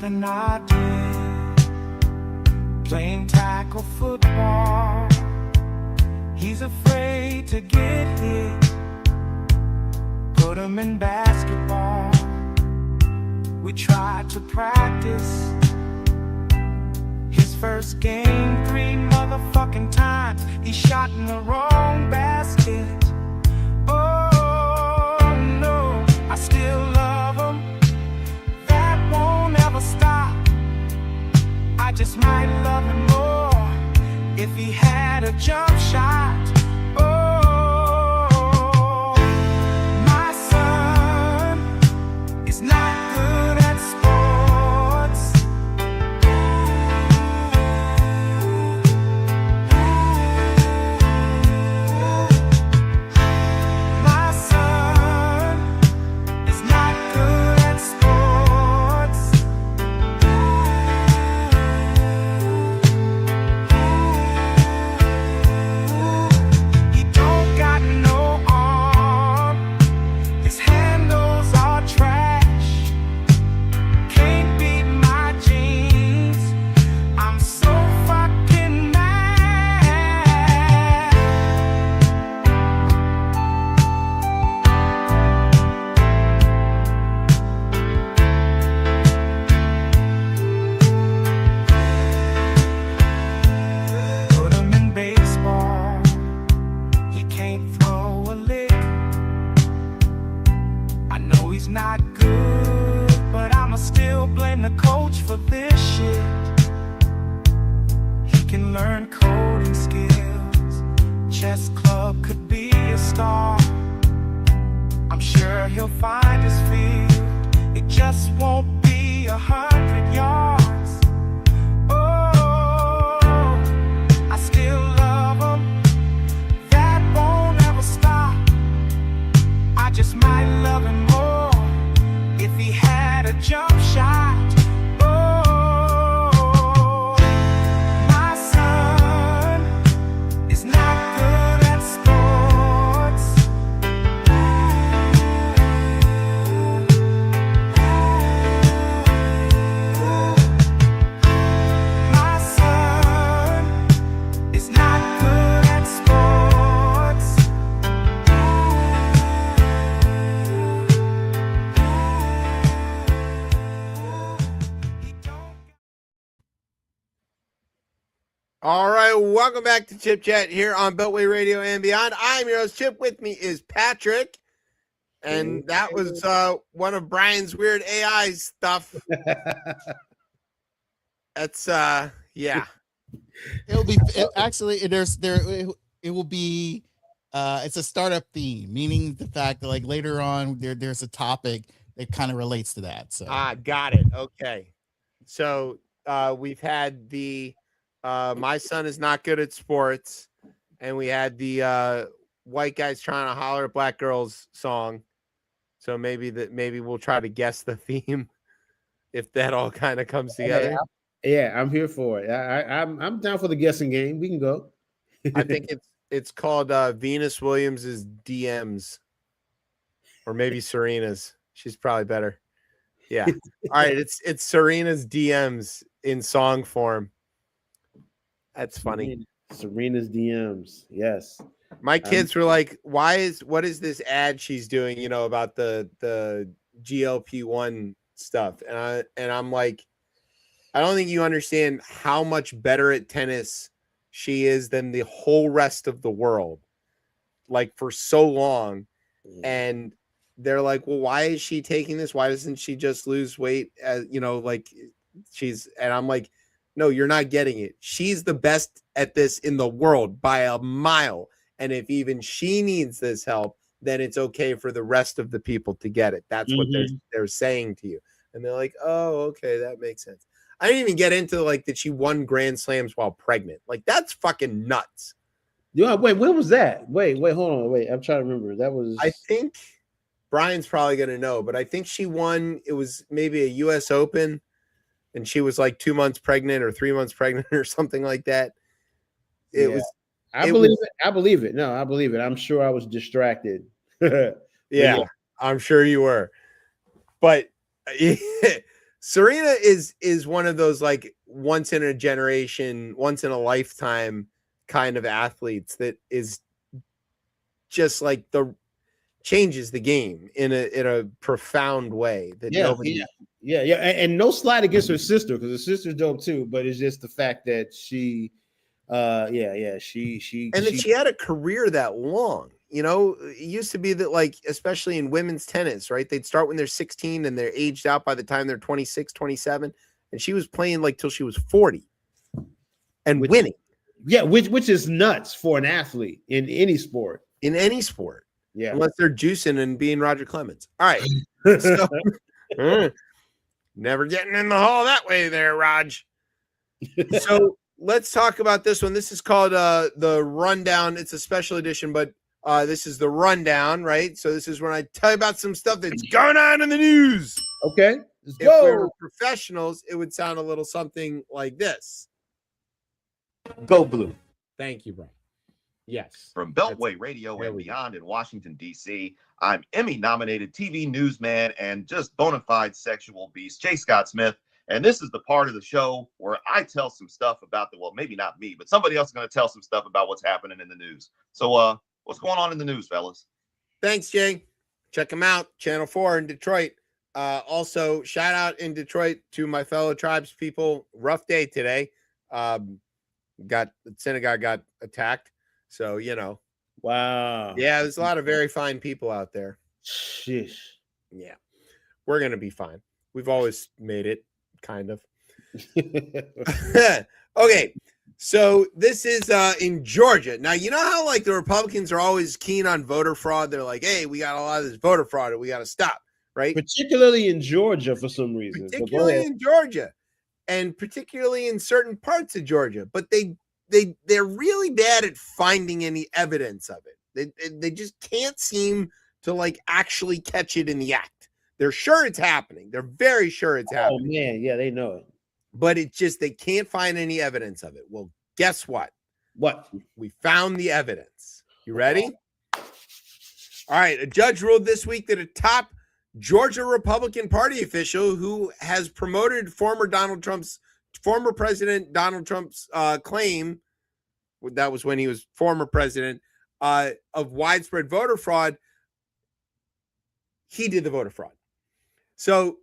than I did. Playing tackle football, he's afraid to get hit. Put him in basketball, we tried to practice. His first game 3 motherfucking times, he shot in the wrong basket. Oh no, I still love him, that won't ever stop. I just might love him more if he had a jump shot. Oh, my son is not good at sports. My son is not good at sports. He don't got no arm, his handles are trash. Can't beat my jeans, I'm so fucking mad. Put him in baseball, he can't throw a lick. I know he's not good, but I'ma still blame the coach for this shit. He can learn coding skills, chess club could be a star. I'm sure he'll find his field, it just won't be 100 yards. Oh, I still love him, that won't ever stop. I just might love him more if he had a jump shot. Oh, my son is not good at sports. My son is not good at sports. All right, welcome back to Chip Chat here on Beltway Radio and Beyond. I'm your host, Chip. With me is Patrick, and that was one of Brian's weird AI stuff. That's yeah. It'll be actually it will be it's a startup theme, meaning the fact that like later on there's a topic that kind of relates to that. So Got it. Okay, so we've had the my son is not good at sports, and we had the white guys trying to holler at black girls song. So maybe we'll try to guess the theme if that all kind of comes together. Yeah, I'm here for it. I'm down for the guessing game. We can go. I think it's called Venus Williams's DMs, or maybe Serena's. She's probably better. Yeah. All right. It's Serena's DMs in song form. That's funny. Serena's DMs. Yes. My kids were like, what is this ad she's doing, about the GLP-1 stuff? And I'm like, I don't think you understand how much better at tennis she is than the whole rest of the world, like for so long. And they're like, well, why is she taking this? Why doesn't she just lose weight? And I'm like, no, you're not getting it. She's the best at this in the world by a mile. And if even she needs this help, then it's okay for the rest of the people to get it. That's what they're saying to you. And they're like, oh, okay, that makes sense. I didn't even get into like that she won Grand Slams while pregnant. Like, that's fucking nuts. Yeah, wait, when was that? Wait, hold on. Wait, I'm trying to remember. That was, I think Brian's probably gonna know, but I think she won, it was maybe a US Open, and she was like 2 months pregnant or 3 months pregnant or something like that. I believe it. No, I believe it. I'm sure I was distracted. Yeah, I'm sure you were. But Serena is one of those like once in a generation, once in a lifetime kind of athletes that is just like changes the game in a profound way that nobody. And no slight against her sister, because her sister's dope too, but it's just the fact that she she had a career that long. It used to be that, like, especially in women's tennis, right? They'd start when they're 16 and they're aged out by the time they're 26, 27. And she was playing like till she was 40 and winning. Yeah, which is nuts for an athlete in any sport. In any sport. Yeah. Unless they're juicing and being Roger Clemens. All right. So, never getting in the hall that way there, Raj. So let's talk about this one. This is called the Rundown. It's a special edition, but this is the Rundown, right? So this is when I tell you about some stuff that's going on in the news. Okay, let's if go. we were professionals, it would sound a little something like this. Go Blue. Thank you, bro. Yes. From Beltway Radio and beyond in Washington, D.C., I'm Emmy-nominated TV newsman and just bona fide sexual beast, J. Scott Smith. And this is the part of the show where I tell some stuff about well, maybe not me, but somebody else is going to tell some stuff about what's happening in the news. So what's going on in the news, fellas? Thanks, Jay. Check them out. Channel 4 in Detroit. Also, shout out in Detroit to my fellow tribes people. Rough day today. Synagogue got attacked. So, Wow. Yeah, there's a lot of very fine people out there. Sheesh. Yeah. We're going to be fine. We've always made it, kind of. Okay. So this is in Georgia. Now, you know how like the Republicans are always keen on voter fraud? They're like, hey, we got a lot of this voter fraud and we got to stop, right? Particularly in Georgia for some reason. Particularly in Georgia and particularly in certain parts of Georgia. But they're really bad at finding any evidence of it. They just can't seem to like actually catch it in the act. They're sure it's happening. They're very sure it's happening. Oh man, yeah, they know it. But it's just they can't find any evidence of it. Well, guess what? What? We found the evidence. You ready? All right. A judge ruled this week that a top Georgia Republican Party official who has promoted former President Donald Trump's claim, that was when he was former president, of widespread voter fraud, he did the voter fraud. So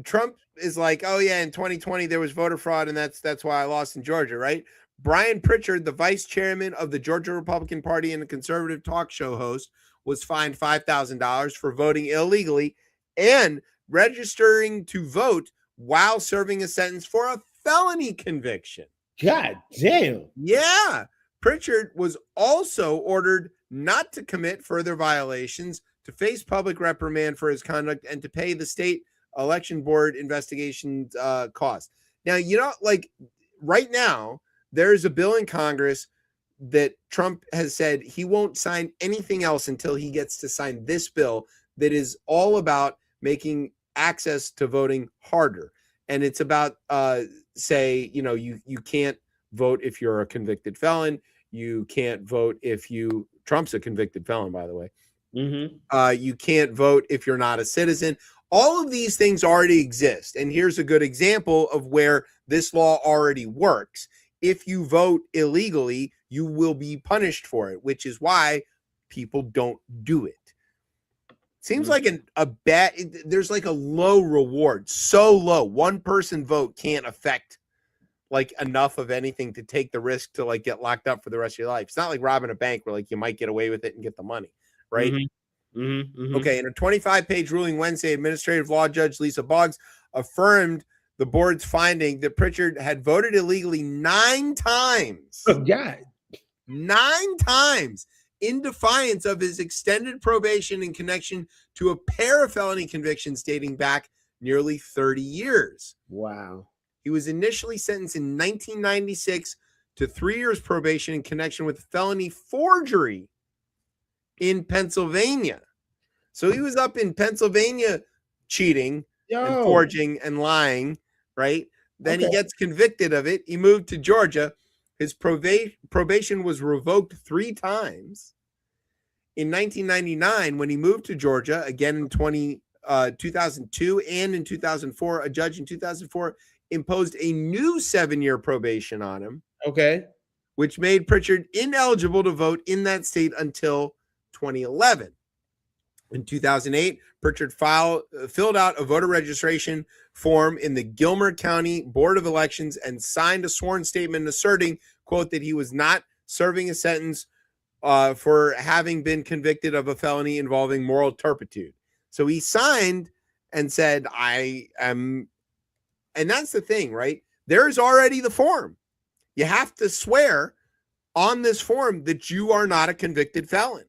Trump is like, oh yeah, in 2020 there was voter fraud, and that's why I lost in Georgia, right? Brian Pritchard, the vice chairman of the Georgia Republican Party and a conservative talk show host, was fined $5,000 for voting illegally and registering to vote while serving a sentence for a felony conviction. God damn. Yeah. Pritchard was also ordered not to commit further violations, to face public reprimand for his conduct, and to pay the state election board investigation costs. Now, like right now, there's a bill in Congress that Trump has said he won't sign anything else until he gets to sign this bill that is all about making access to voting harder. And it's about, you can't vote if you're a convicted felon. You can't vote if Trump's a convicted felon, by the way. Mm-hmm. You can't vote if you're not a citizen. All of these things already exist. And here's a good example of where this law already works. If you vote illegally, you will be punished for it, which is why people don't do it. Seems like there's like a low reward, so low. One person vote can't affect like enough of anything to take the risk to like get locked up for the rest of your life. It's not like robbing a bank where like you might get away with it and get the money, right? Mm-hmm. Mm-hmm. Mm-hmm. Okay, in a 25-page ruling Wednesday, administrative law judge Lisa Boggs affirmed the board's finding that Pritchard had voted illegally 9 times. Oh, God. 9 times in defiance of his extended probation in connection to a pair of felony convictions dating back nearly 30 years. Wow. He was initially sentenced in 1996 to 3 years probation in connection with felony forgery in Pennsylvania. So he was up in Pennsylvania cheating and forging and lying, right? Then he gets convicted of it. He moved to Georgia. His probation was revoked 3 times. In 1999, when he moved to Georgia, again in 2002 and in 2004. A judge in 2004 imposed a new 7-year probation on him, Okay. which made Pritchard ineligible to vote in that state until 2011. In 2008, Pritchard filled out a voter registration form in the Gilmer County Board of Elections and signed a sworn statement asserting, quote, that he was not serving a sentence for having been convicted of a felony involving moral turpitude. So he signed and said, I am, and that's the thing, right? There's already the form. You have to swear on this form that you are not a convicted felon.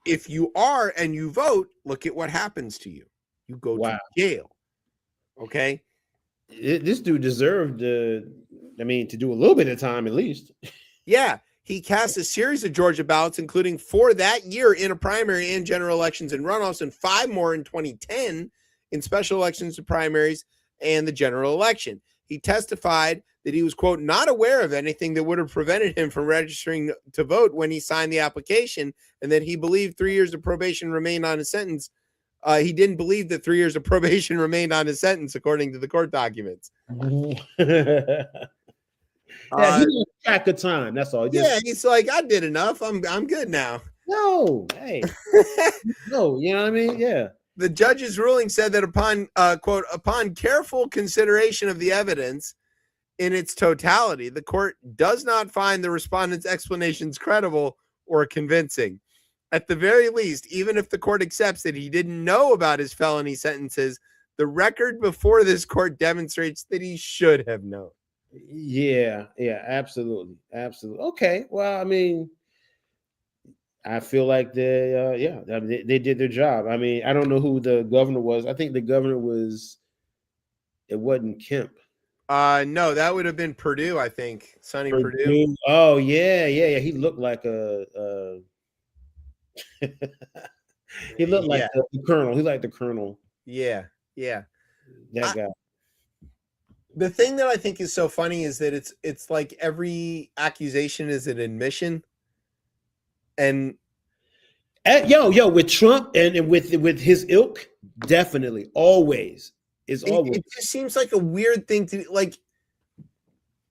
If you are and you vote, look at what happens to you. You go to jail. Okay. This dude deserved, to do a little bit of time at least. Yeah. He cast a series of Georgia ballots, including 4 that year in a primary and general elections and runoffs, and 5 more in 2010 in special elections and primaries and the general election. He testified that he was, quote, not aware of anything that would have prevented him from registering to vote when he signed the application, and that he believed 3 years of probation remained on his sentence. He didn't believe that 3 years of probation remained on his sentence, according to the court documents. Yeah, he lost track of time. That's all. He's like, I did enough. I'm good now. No, hey, no, you know what I mean? Yeah. The judge's ruling said that upon, quote, upon careful consideration of the evidence in its totality, the court does not find the respondent's explanations credible or convincing. At the very least, even if the court accepts that he didn't know about his felony sentences, the record before this court demonstrates that he should have known. Yeah, absolutely. Okay, well, I mean, I feel like they did their job. I mean, I don't know who the governor was. I think the governor it wasn't Kemp. No, that would have been Purdue, I think. Sonny Purdue. Oh, yeah. He looked like a he looked like the colonel. He liked the colonel. Yeah. That guy. The thing that I think is so funny is that it's like every accusation is an admission. And with Trump and with his ilk, definitely, always. It just seems like a weird thing to, like,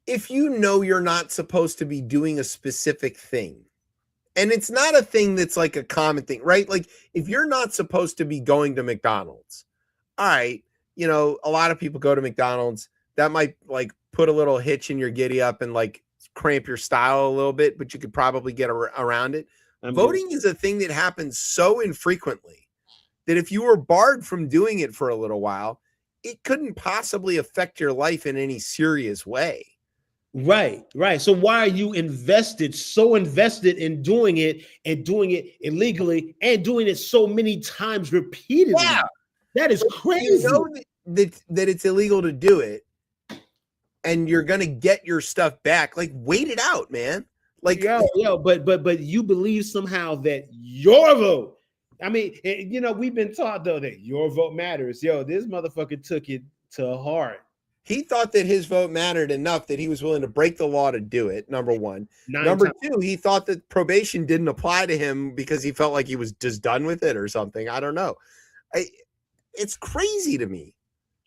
if you know you're not supposed to be doing a specific thing, and it's not a thing that's like a common thing, right? Like, if you're not supposed to be going to McDonald's, all right, a lot of people go to McDonald's. That might like put a little hitch in your giddy up and like cramp your style a little bit, but you could probably get around it. Voting is a thing that happens so infrequently that if you were barred from doing it for a little while, it couldn't possibly affect your life in any serious way. Right. So why are you so invested in doing it and doing it illegally and doing it so many times repeatedly? Wow. That is crazy. You know that it's illegal to do it, and you're going to get your stuff back. Like, wait it out, man. Like, but you believe somehow that your vote, I mean, we've been taught though that your vote matters. This motherfucker took it to heart. He thought that his vote mattered enough that he was willing to break the law to do it. Number one. Number two, he thought that probation didn't apply to him because he felt like he was just done with it or something. I don't know. It's crazy to me.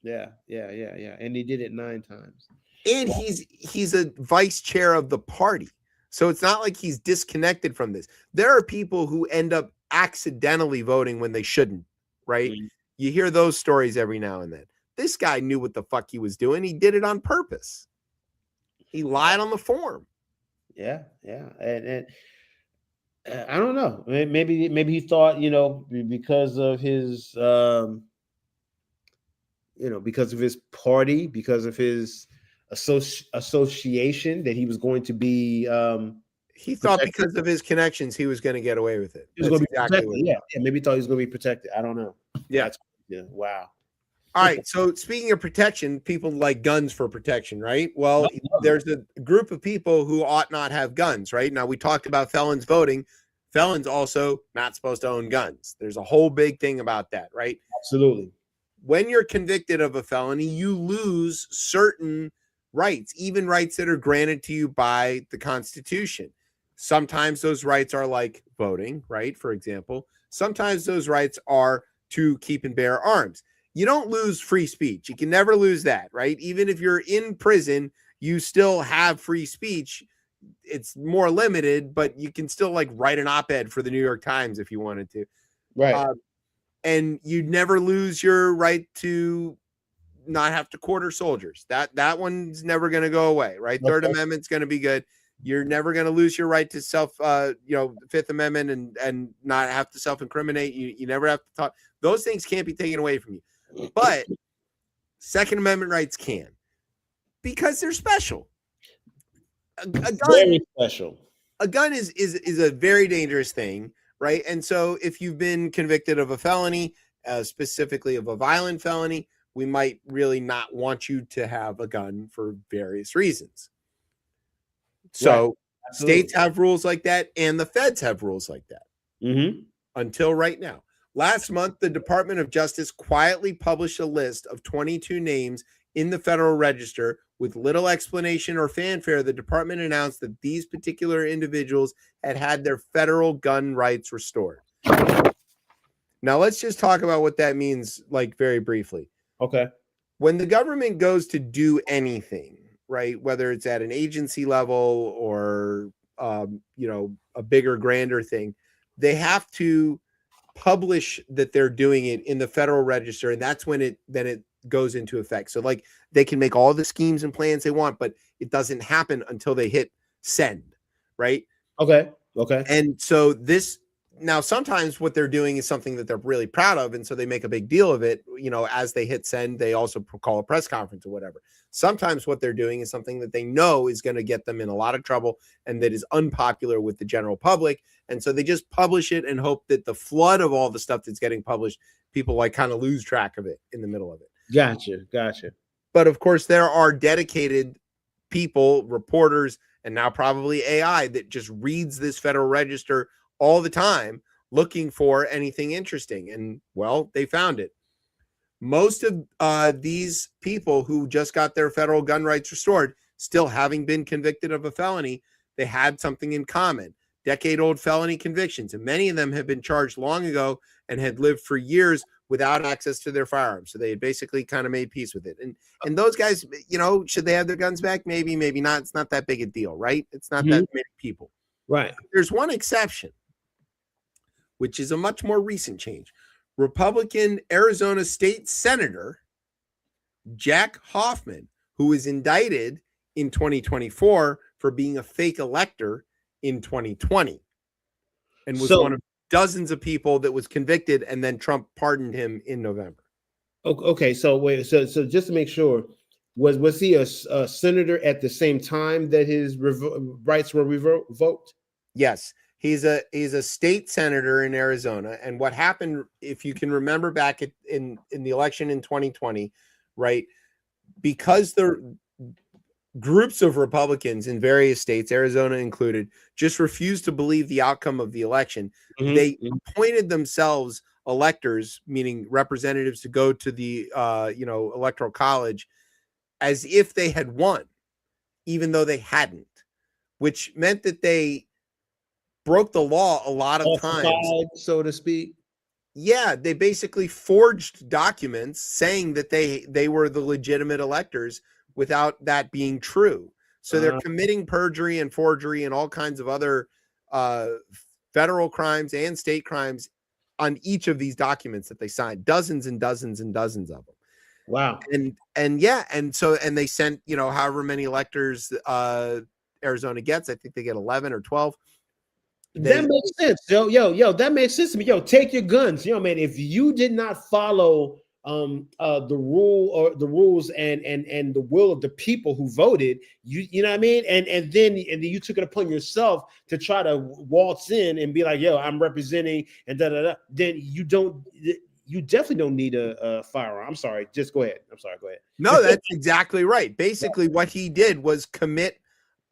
Yeah. And he did it 9 times. And he's a vice chair of the party. So it's not like he's disconnected from this. There are people who end up accidentally voting when they shouldn't, right? Mm-hmm. You hear those stories every now and then. This guy knew what the fuck he was doing. He did it on purpose. He lied on the form. Yeah. And I don't know. Maybe he thought, because of his, because of his party, because of his association, that he was going to be. He thought protected. Because of his connections, he was going to get away with it. He was going to be exactly protected. Yeah, maybe he thought he was going to be protected. I don't know. Yeah. Wow. All right. So speaking of protection, people like guns for protection, right? Well, there's a group of people who ought not have guns, right? Now, we talked about felons voting. Felons also not supposed to own guns. There's a whole big thing about that, right? Absolutely. When you're convicted of a felony, you lose certain rights, even rights that are granted to you by the Constitution. Sometimes those rights are like voting, right? For example, sometimes those rights are to keep and bear arms. You don't lose free speech. You can never lose that, right? Even if you're in prison, you still have free speech. It's more limited, but you can still like write an op-ed for the New York Times if you wanted to. Right. And you'd never lose your right to not have to quarter soldiers. That one's never going to go away, right? Okay. Third Amendment's going to be good. You're never going to lose your right to self, Fifth Amendment and not have to self-incriminate. You never have to talk. Those things can't be taken away from you. But Second Amendment rights can, because they're special. A gun, Very special. A gun is a very dangerous thing, right? And so if you've been convicted of a felony, specifically of a violent felony, we might really not want you to have a gun for various reasons. So states have rules like that, and the feds have rules like that. Until right now. Last month, the Department of Justice quietly published a list of 22 names in the Federal Register. With little explanation or fanfare, the department announced that these particular individuals had their federal gun rights restored. Now, let's just talk about what that means, like, very briefly. Okay. When the government goes to do anything, right, whether it's at an agency level or, a bigger, grander thing, they have to publish that they're doing it in the Federal Register, and that's when it goes into effect. So, like, they can make all the schemes and plans they want, but it doesn't happen until they hit send, right? Okay. And so now sometimes what they're doing is something that they're really proud of, and so they make a big deal of it. As they hit send, they also call a press conference or whatever. Sometimes what they're doing is something that they know is going to get them in a lot of trouble and that is unpopular with the general public, and so they just publish it and hope that the flood of all the stuff that's getting published, people like kind of lose track of it in the middle of it. Gotcha. But of course, there are dedicated people, reporters, and now probably AI that just reads this Federal Register all the time looking for anything interesting. And, well, they found it. Most of these people who just got their federal gun rights restored, still having been convicted of a felony, they had something in common. Decade-old felony convictions. And many of them have been charged long ago and had lived for years without access to their firearms. So they had basically kind of made peace with it. And those guys, should they have their guns back? Maybe, maybe not. It's not that big a deal, right? It's not that many people. Right. There's one exception, which is a much more recent change. Republican Arizona State Senator Jack Hoffman, who was indicted in 2024 for being a fake elector in 2020 and was one of dozens of people that was convicted, and then Trump pardoned him in November. Okay, so wait, so just to make sure, was he a senator at the same time that his rights were revoked? Yes, he's a state senator in Arizona, and what happened, if you can remember back in the election in 2020, right? Because the groups of Republicans in various states, Arizona included, just refused to believe the outcome of the election. They appointed themselves electors, meaning representatives, to go to the electoral college as if they had won, even though they hadn't, which meant that they broke the law a lot of times, so to speak. Yeah, they basically forged documents saying that they were the legitimate electors without that being true. So they're committing perjury and forgery and all kinds of other federal crimes and state crimes on each of these documents that they signed, dozens and dozens and dozens of them. Wow. And they sent, however many electors Arizona gets. I think they get 11 or 12. That makes sense. Yo, that makes sense to me. Yo, take your guns. Man, if you did not follow the rules and the will of the people who voted, you know what I mean, and then you took it upon yourself to try to waltz in and be like, yo, I'm representing and then you definitely don't need a firearm. I'm sorry, just go ahead. Go ahead. No, that's exactly right. Basically what he did was commit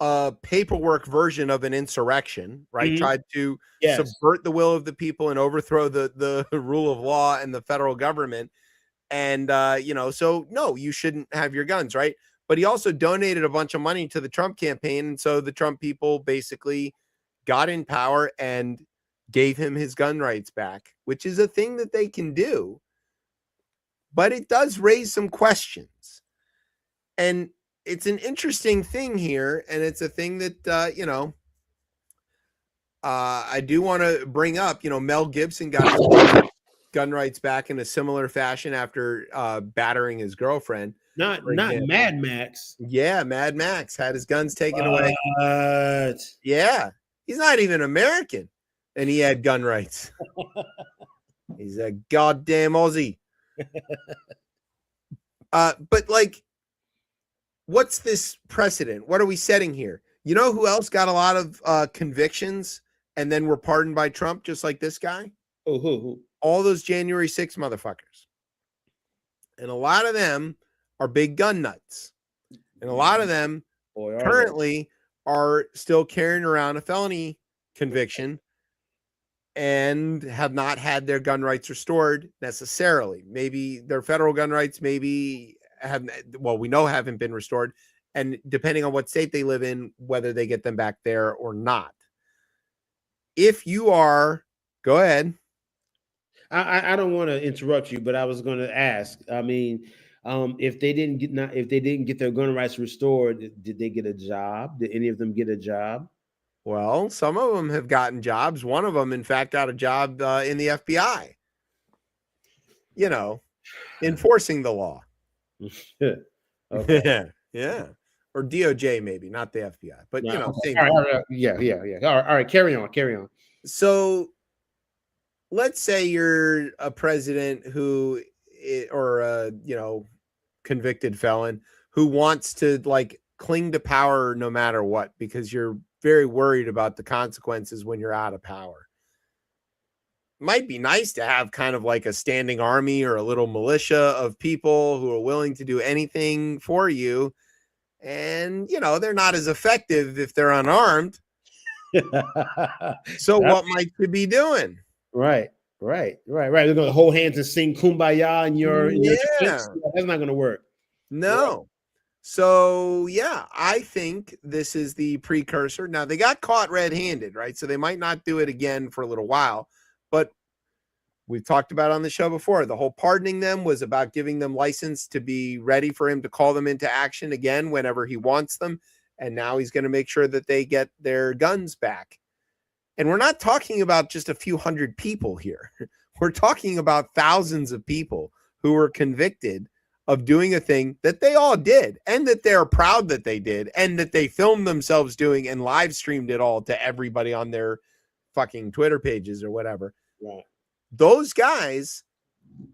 a paperwork version of an insurrection, right? Tried to subvert the will of the people and overthrow the rule of law and the federal government. And, so no, you shouldn't have your guns, right? But he also donated a bunch of money to the Trump campaign. And so the Trump people basically got in power and gave him his gun rights back, which is a thing that they can do. But it does raise some questions. And it's an interesting thing here. And it's a thing that, I do want to bring up, Mel Gibson got his gun rights back in a similar fashion after battering his girlfriend. Not Mad Max. Yeah, Mad Max had his guns taken away. What? Yeah, he's not even American, and he had gun rights. He's a goddamn Aussie. But like, what's this precedent? What are we setting here? You know who else got a lot of convictions and then were pardoned by Trump, just like this guy? Who? All those January 6 motherfuckers. And a lot of them are big gun nuts. And a lot of them currently are still carrying around a felony conviction and have not had their gun rights restored necessarily. Maybe their federal gun rights maybe we know haven't been restored. And depending on what state they live in, whether they get them back there or not. If you are, go ahead. I don't want to interrupt you, but I was going to ask. I mean, if they didn't get their gun rights restored, did they get a job? Did any of them get a job? Well, some of them have gotten jobs. One of them, in fact, got a job in the FBI. Enforcing the law. Okay. Yeah. Or DOJ, maybe, not the FBI, but same all right. Yeah. All right, carry on. So let's say you're a president who, or a, convicted felon who wants to like cling to power no matter what, because you're very worried about the consequences when you're out of power. Might be nice to have kind of like a standing army or a little militia of people who are willing to do anything for you. And, they're not as effective if they're unarmed. So what might you be doing? Right. They're going to hold hands and sing Kumbaya in your defense. That's not going to work. No. So, yeah, I think this is the precursor. Now, they got caught red-handed, right? So they might not do it again for a little while. But we've talked about on the show before, the whole pardoning them was about giving them license to be ready for him to call them into action again whenever he wants them. And now he's going to make sure that they get their guns back. And we're not talking about just a few hundred people here. We're talking about thousands of people who were convicted of doing a thing that they all did and that they're proud that they did and that they filmed themselves doing and live streamed it all to everybody on their fucking Twitter pages or whatever. Right. Those guys,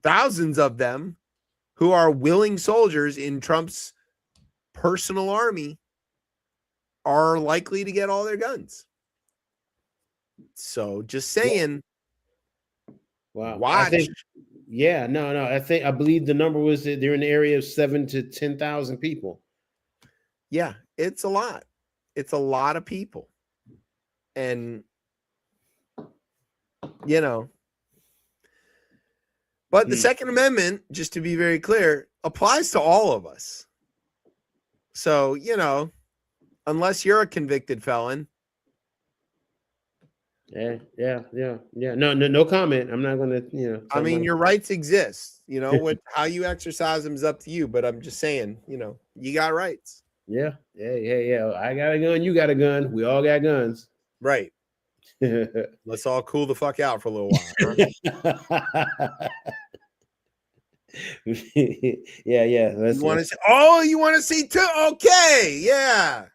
thousands of them who are willing soldiers in Trump's personal army, are likely to get all their guns. So just saying. Wow. Watch. I believe the number was that they're in the area of 7,000 to 10,000 people. Yeah, it's a lot. It's a lot of people. And but the Second Amendment, just to be very clear, applies to all of us. So, unless you're a convicted felon. Yeah. No comment. I'm not going to, I mean, your rights exist. How you exercise them is up to you. But I'm just saying, you got rights. Yeah. I got a gun. You got a gun. We all got guns. Right. Let's all cool the fuck out for a little while. Huh? Yeah. You want to see too? Okay, yeah.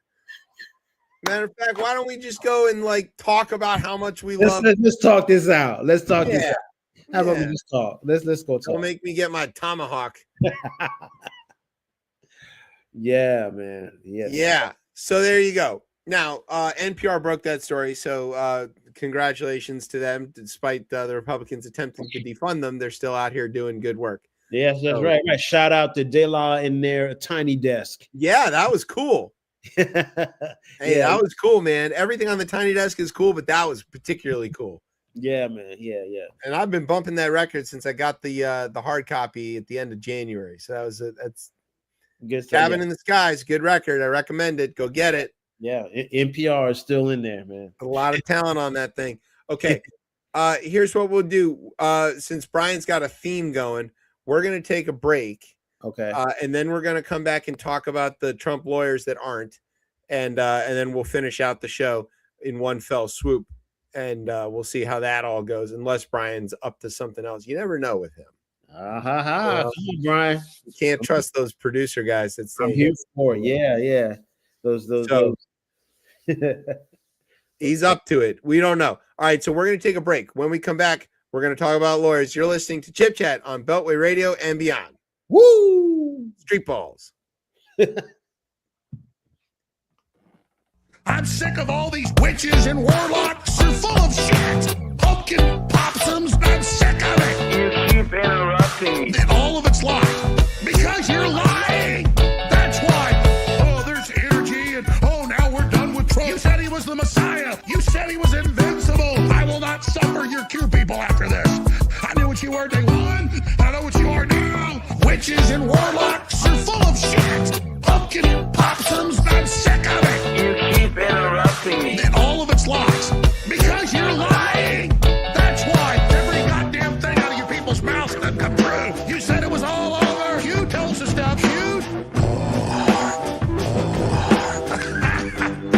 Matter of fact, why don't we just go and like talk about how much we love? Let's talk this out. Let's talk this out. How about we just talk? Let's go talk. Don't make me get my tomahawk. Yeah, man. Yes. Yeah. So there you go. Now, NPR broke that story. So congratulations to them. Despite the Republicans attempting to defund them, they're still out here doing good work. Yes, that's right. Shout out to De La in their tiny desk. Yeah, that was cool. That was cool, man. Everything on the tiny desk is cool, but that was particularly cool. Yeah, man. Yeah. And I've been bumping that record since I got the hard copy at the end of January. So that's good stuff. Cabin in the Skies, good record. I recommend it. Go get it. Yeah, NPR is still in there, man. A lot of talent on that thing. Okay, Here's what we'll do. Since Brian's got a theme going, we're going to take a break. Okay. And then we're going to come back and talk about the Trump lawyers that aren't. And then we'll finish out the show in one fell swoop. And we'll see how that all goes, unless Brian's up to something else. You never know with him. Come on, Brian. You can't trust those producer guys that say I'm here for it. Yeah. Those. He's up to it. We don't know. All right, so we're going to take a break. When we come back, we're going to talk about lawyers. You're listening to Chip Chat on Beltway Radio and beyond. Woo! Street balls. I'm sick of all these witches and warlocks. They're full of shit. Pumpkin possums. I'm sick of it. You keep interrupting me. And all of it's lies. Because you're lying. That's why. Oh, there's energy and now we're done with Trump. You said he was the Messiah. You said he was invincible. I will not suffer your Q people after this. I knew what you were day one. I know what you are now. Witches and warlocks are full of shit. Pumpkin possums. I'm sick of it. You keep interrupting me. And all of it's lies. Because you're lying. That's why every goddamn thing out of your people's mouths doesn't come true. You said it was all over. You told us the stuff. You.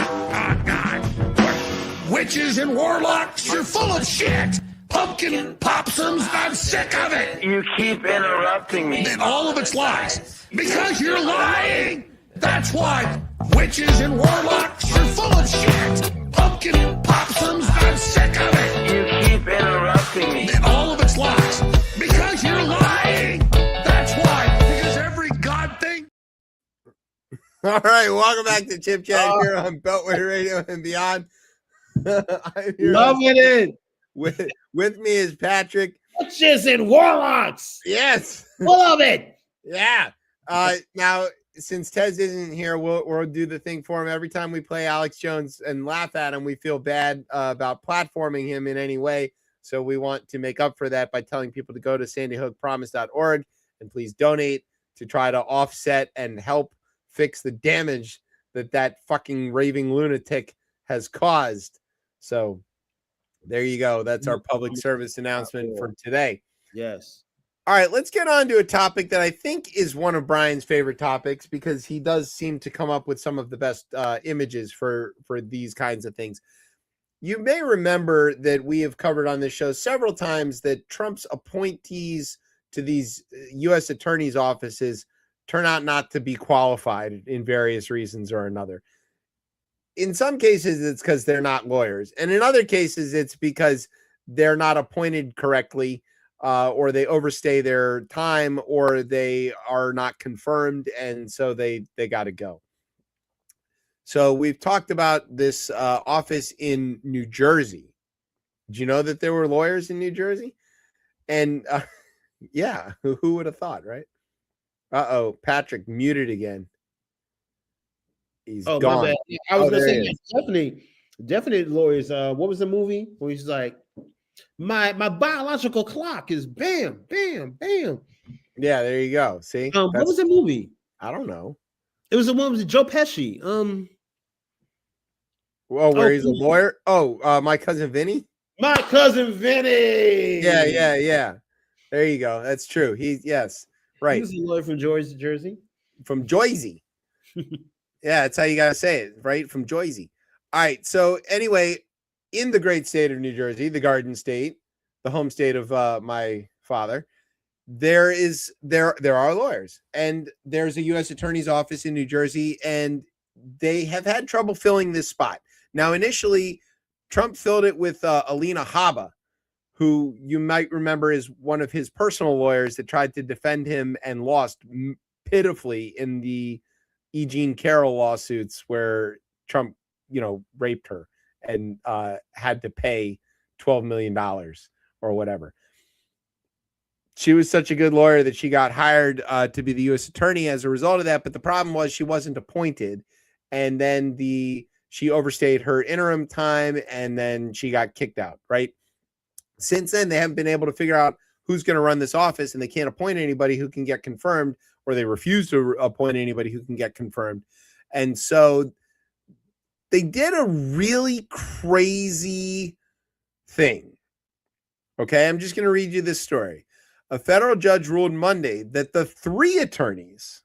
Oh, God. Witches and warlocks are full of shit. Pumpkin possums. I'm sick of it. You keep interrupting me. And all of it's lies. Because you're lying. That's why witches and warlocks are full of shit. Pumpkin possums. I'm sick of it. You keep interrupting me. And all of it's lies. Because you're lying. That's why. Because every god thing. All right, welcome back to Chip Chat here on Beltway Radio and beyond. I'm here Loving it. with me is Patrick. Witches and warlocks. Yes. Full of it. Yeah. Now, since Tez isn't here, we'll do the thing for him. Every time we play Alex Jones and laugh at him, we feel bad about platforming him in any way. So we want to make up for that by telling people to go to sandyhookpromise.org and please donate to try to offset and help fix the damage that fucking raving lunatic has caused. So there you go. That's our public service announcement for today. Yes. All right, let's get on to a topic that I think is one of Brian's favorite topics because he does seem to come up with some of the best images for these kinds of things. You may remember that we have covered on this show several times that Trump's appointees to these U.S. attorneys' offices turn out not to be qualified in various reasons or another. In some cases, it's because they're not lawyers. And in other cases, it's because they're not appointed correctly. Or they overstay their time, or they are not confirmed, and so they got to go. So we've talked about this office in New Jersey. Did you know that there were lawyers in New Jersey? And yeah, who would have thought, right? Uh-oh, Patrick muted again. He's gone. My bad. I was gonna say definitely lawyers. What was the movie where he's like, My biological clock is bam, bam, bam. Yeah, there you go. See, what was the movie? I don't know. It was the one with Joe Pesci. Where he's a lawyer. My cousin Vinny. My cousin Vinny. Yeah. There you go. That's true. Yes, right. He's a lawyer from Jersey. From Jersey. Yeah, that's how you gotta say it, right? From Jersey. All right. So anyway. In the great state of New Jersey, the Garden State, the home state of my father, there are lawyers, and there's a U.S. Attorney's office in New Jersey, and they have had trouble filling this spot. Now, initially, Trump filled it with Alina Habba, who you might remember is one of his personal lawyers that tried to defend him and lost pitifully in the E. Jean Carroll lawsuits where Trump, raped her and had to pay $12 million or whatever. She was such a good lawyer that she got hired to be the U.S. attorney as a result of that. But the problem was she wasn't appointed. And then she overstayed her interim time, and then she got kicked out, right? Since then, they haven't been able to figure out who's going to run this office, and they can't appoint anybody who can get confirmed, or they refuse to appoint anybody who can get confirmed. And so they did a really crazy thing. Okay, I'm just going to read you this story. A federal judge ruled Monday that the three attorneys,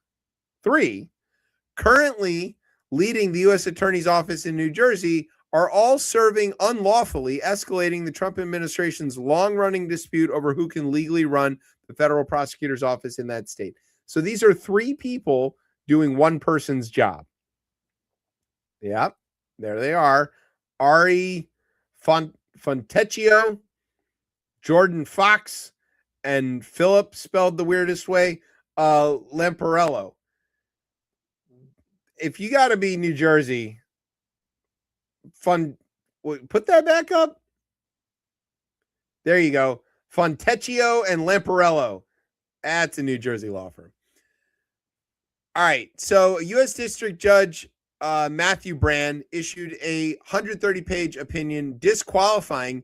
currently leading the U.S. Attorney's Office in New Jersey, are all serving unlawfully, escalating the Trump administration's long-running dispute over who can legally run the federal prosecutor's office in that state. So these are three people doing one person's job. Yep, there they are. Ari Fontecchio, Jordan Fox, and Philip, spelled the weirdest way, Lamparello. If you got to be New Jersey, put that back up. There you go. Fontecchio and Lamparello. That's a New Jersey law firm. All right. So U.S. District Judge Matthew Brand issued a 130-page opinion disqualifying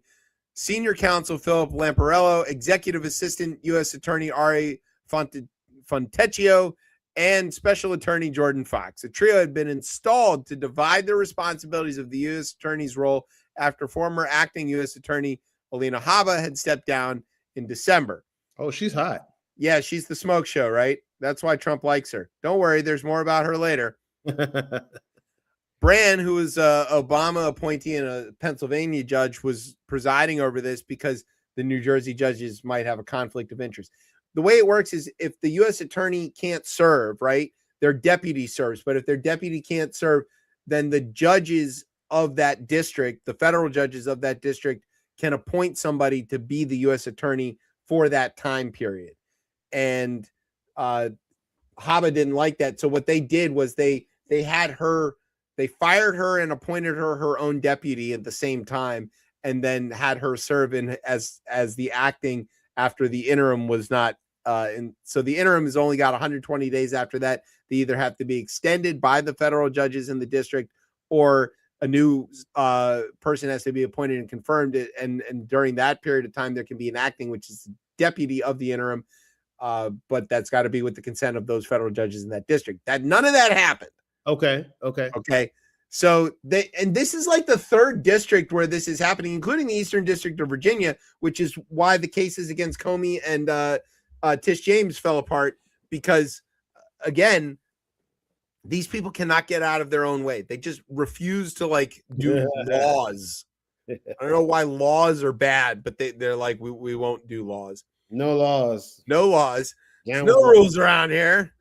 Senior Counsel Philip Lamparello, Executive Assistant U.S. Attorney Ari Fontecchio, and Special Attorney Jordan Fox. A trio had been installed to divide the responsibilities of the U.S. Attorney's role after former acting U.S. Attorney Alina Habba had stepped down in December. Oh, she's hot. Yeah, she's the smoke show, right? That's why Trump likes her. Don't worry, there's more about her later. Brand, who was an Obama appointee and a Pennsylvania judge, was presiding over this because the New Jersey judges might have a conflict of interest. The way it works is if the U.S. attorney can't serve, right, their deputy serves. But if their deputy can't serve, then the judges of that district, the federal judges of that district, can appoint somebody to be the U.S. attorney for that time period. And Habba didn't like that. So what they did was they fired her and appointed her own deputy at the same time, and then had her serve in as the acting after the interim was not. And so the interim has only got 120 days after that. They either have to be extended by the federal judges in the district, or a new person has to be appointed and confirmed. And during that period of time, there can be an acting, which is deputy of the interim. But that's got to be with the consent of those federal judges in that district. None of that happened. Okay. So this is like the third district where this is happening, including the Eastern District of Virginia, which is why the cases against Comey and Tish James fell apart, because again, these people cannot get out of their own way. They just refuse to do laws. I don't know why laws are bad, but they're like, we won't do laws. No laws. No rules around here.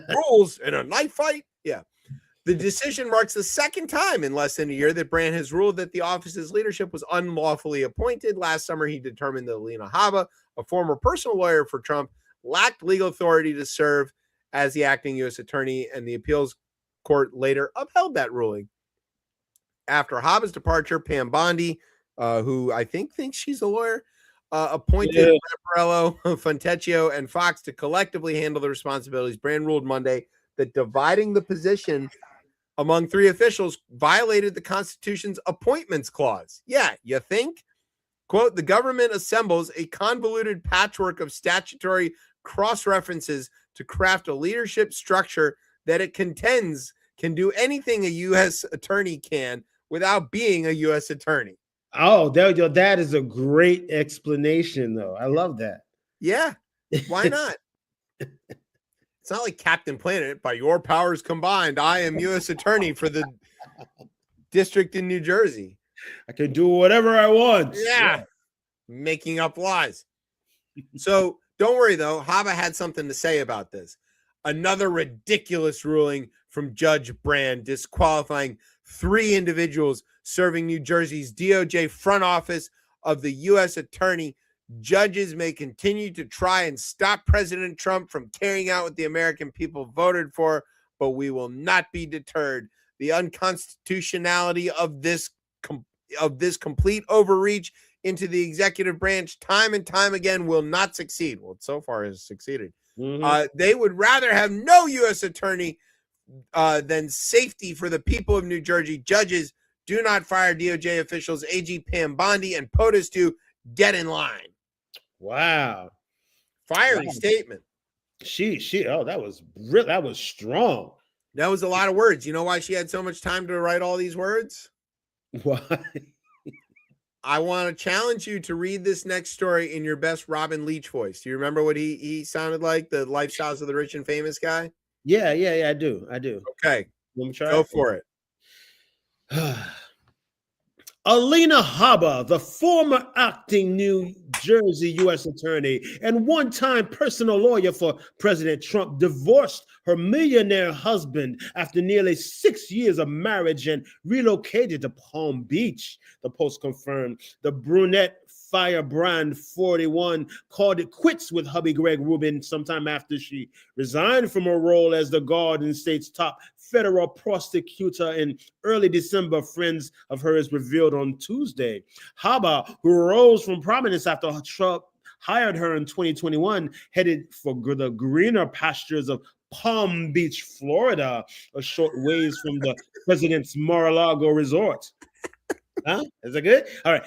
Rules in a knife fight. Yeah. The decision marks the second time in less than a year that Brand has ruled that the office's leadership was unlawfully appointed. Last summer, he determined that Alina Habba, a former personal lawyer for Trump, lacked legal authority to serve as the acting U.S. attorney, and the appeals court later upheld that ruling. After Habba's departure, Pam Bondi, who I think thinks she's a lawyer, appointed Lamparello, Fontecchio, and Fox to collectively handle the responsibilities. Brand ruled Monday that dividing the position among three officials violated the Constitution's appointments clause. Yeah, you think? Quote, the government assembles a convoluted patchwork of statutory cross-references to craft a leadership structure that it contends can do anything a U.S. attorney can without being a U.S. attorney. Oh, that is a great explanation, though. I love that. Yeah, why not? It's not like Captain Planet. By your powers combined, I am U.S. attorney for the district in New Jersey. I can do whatever I want. Yeah. Making up lies. So don't worry, though. Habba had something to say about this. Another ridiculous ruling from Judge Brand disqualifying three individuals serving New Jersey's DOJ front office of the U.S. attorney. Judges may continue to try and stop President Trump from carrying out what the American people voted for, but we will not be deterred. The unconstitutionality of this complete overreach into the executive branch time and time again will not succeed. Well, so far has succeeded. Mm-hmm. They would rather have no U.S. attorney than safety for the people of New Jersey. Judges, do not fire DOJ officials. AG Pam Bondi and POTUS to get in line. Wow. Fiery statement. That was strong. That was a lot of words. You know why she had so much time to write all these words? Why? I want to challenge you to read this next story in your best Robin Leach voice. Do you remember what he sounded like? The Lifestyles of the Rich and Famous guy? Yeah, I do. Okay, Let me try go it. for it. Alina Habba, the former acting New Jersey U.S. attorney and one-time personal lawyer for President Trump, divorced her millionaire husband after nearly 6 years of marriage and relocated to Palm Beach. The Post confirmed. The brunette firebrand 41 called it quits with hubby Greg Rubin sometime after she resigned from her role as the Garden State's top federal prosecutor in early December, friends of hers revealed on Tuesday. Habba, who rose from prominence after Trump hired her in 2021, headed for the greener pastures of Palm Beach, Florida, a short ways from the president's Mar-a-Lago resort. Huh? Is that good? All right.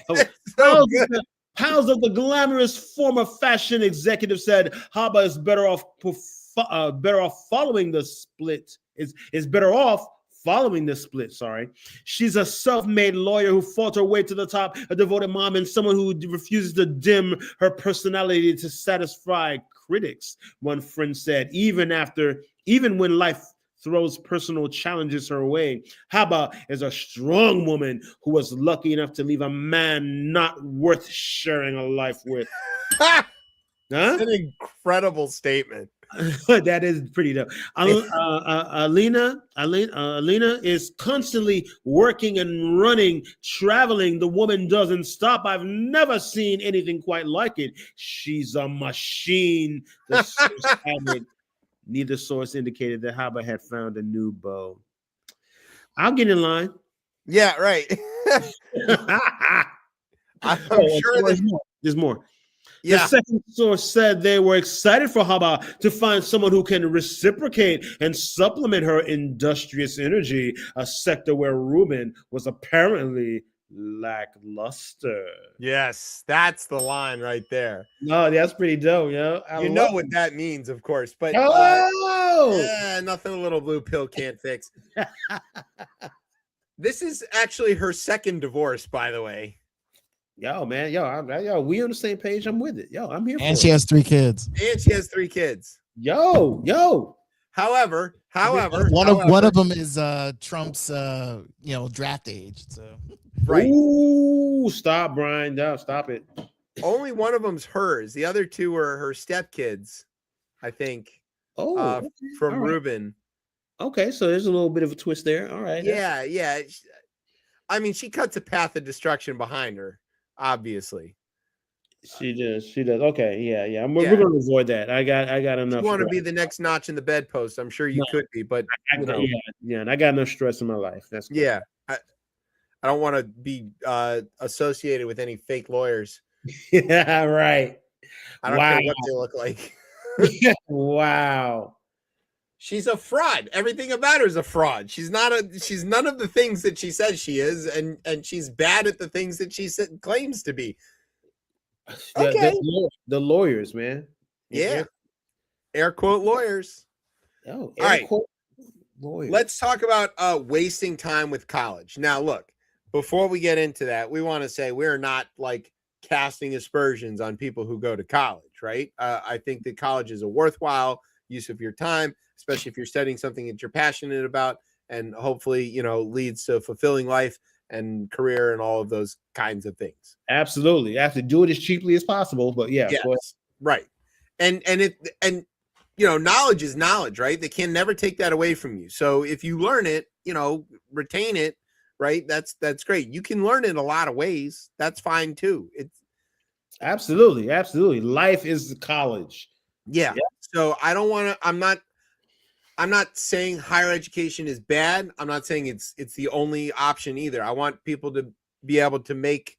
So good. Pals of the glamorous former fashion executive said Habba is better off following the split. Is better off following the split. Sorry. She's a self-made lawyer who fought her way to the top, a devoted mom, and someone who refuses to dim her personality to satisfy critics. One friend said, even when life throws personal challenges her way, Habba is a strong woman who was lucky enough to leave a man not worth sharing a life with. Huh? An incredible statement. That is pretty dope. Alina is constantly working and running, traveling. The woman doesn't stop. I've never seen anything quite like it. She's a machine. The source added. Neither source indicated that Habba had found a new beau. I'll get in line. Yeah, right. I'm sure there's more. Yeah. The second source said they were excited for Habba to find someone who can reciprocate and supplement her industrious energy, a sector where Rubin was apparently lackluster. Yes, that's the line right there. No, that's pretty dope, yo. You know what that means, of course, but nothing a little blue pill can't fix. This is actually her second divorce, by the way. Yo, man, yo, we on the same page. I'm with it. Yo, I'm here. And she has 3 kids. Yo. However, one of them is Trump's draft age. So right. Ooh, stop, Brian. No, stop it. Only one of them's hers. The other 2 are her stepkids, I think. Oh, from Rubin. Okay, so there's a little bit of a twist there. All right. Yeah. I mean, she cuts a path of destruction behind her. Obviously, she does. Okay, yeah. We're gonna avoid that. I got enough. You want to be the next notch in the bedpost? I'm sure you could be, but and I got enough stress in my life. That's cool. Yeah. I don't want to be associated with any fake lawyers. Yeah, right. I don't care what they look like. Wow. She's a fraud. Everything about her is a fraud. She's none of the things that she says she is, and she's bad at the things that she claims to be. Okay. The lawyers, man. Yeah. Air quote lawyers. Oh, quote lawyers. Let's talk about wasting time with college. Now, look, before we get into that, we want to say we're not like casting aspersions on people who go to college, right? I think that college is a worthwhile use of your time, especially if you're studying something that you're passionate about, and hopefully, leads to a fulfilling life and career and all of those kinds of things. Absolutely. You have to do it as cheaply as possible, but yes. Right. And knowledge is knowledge, right? They can never take that away from you. So if you learn it, retain it, right? That's great. You can learn it a lot of ways. That's fine too. It's absolutely. Life is college. Yeah. So I'm not saying higher education is bad. I'm not saying it's the only option either. I want people to be able to make,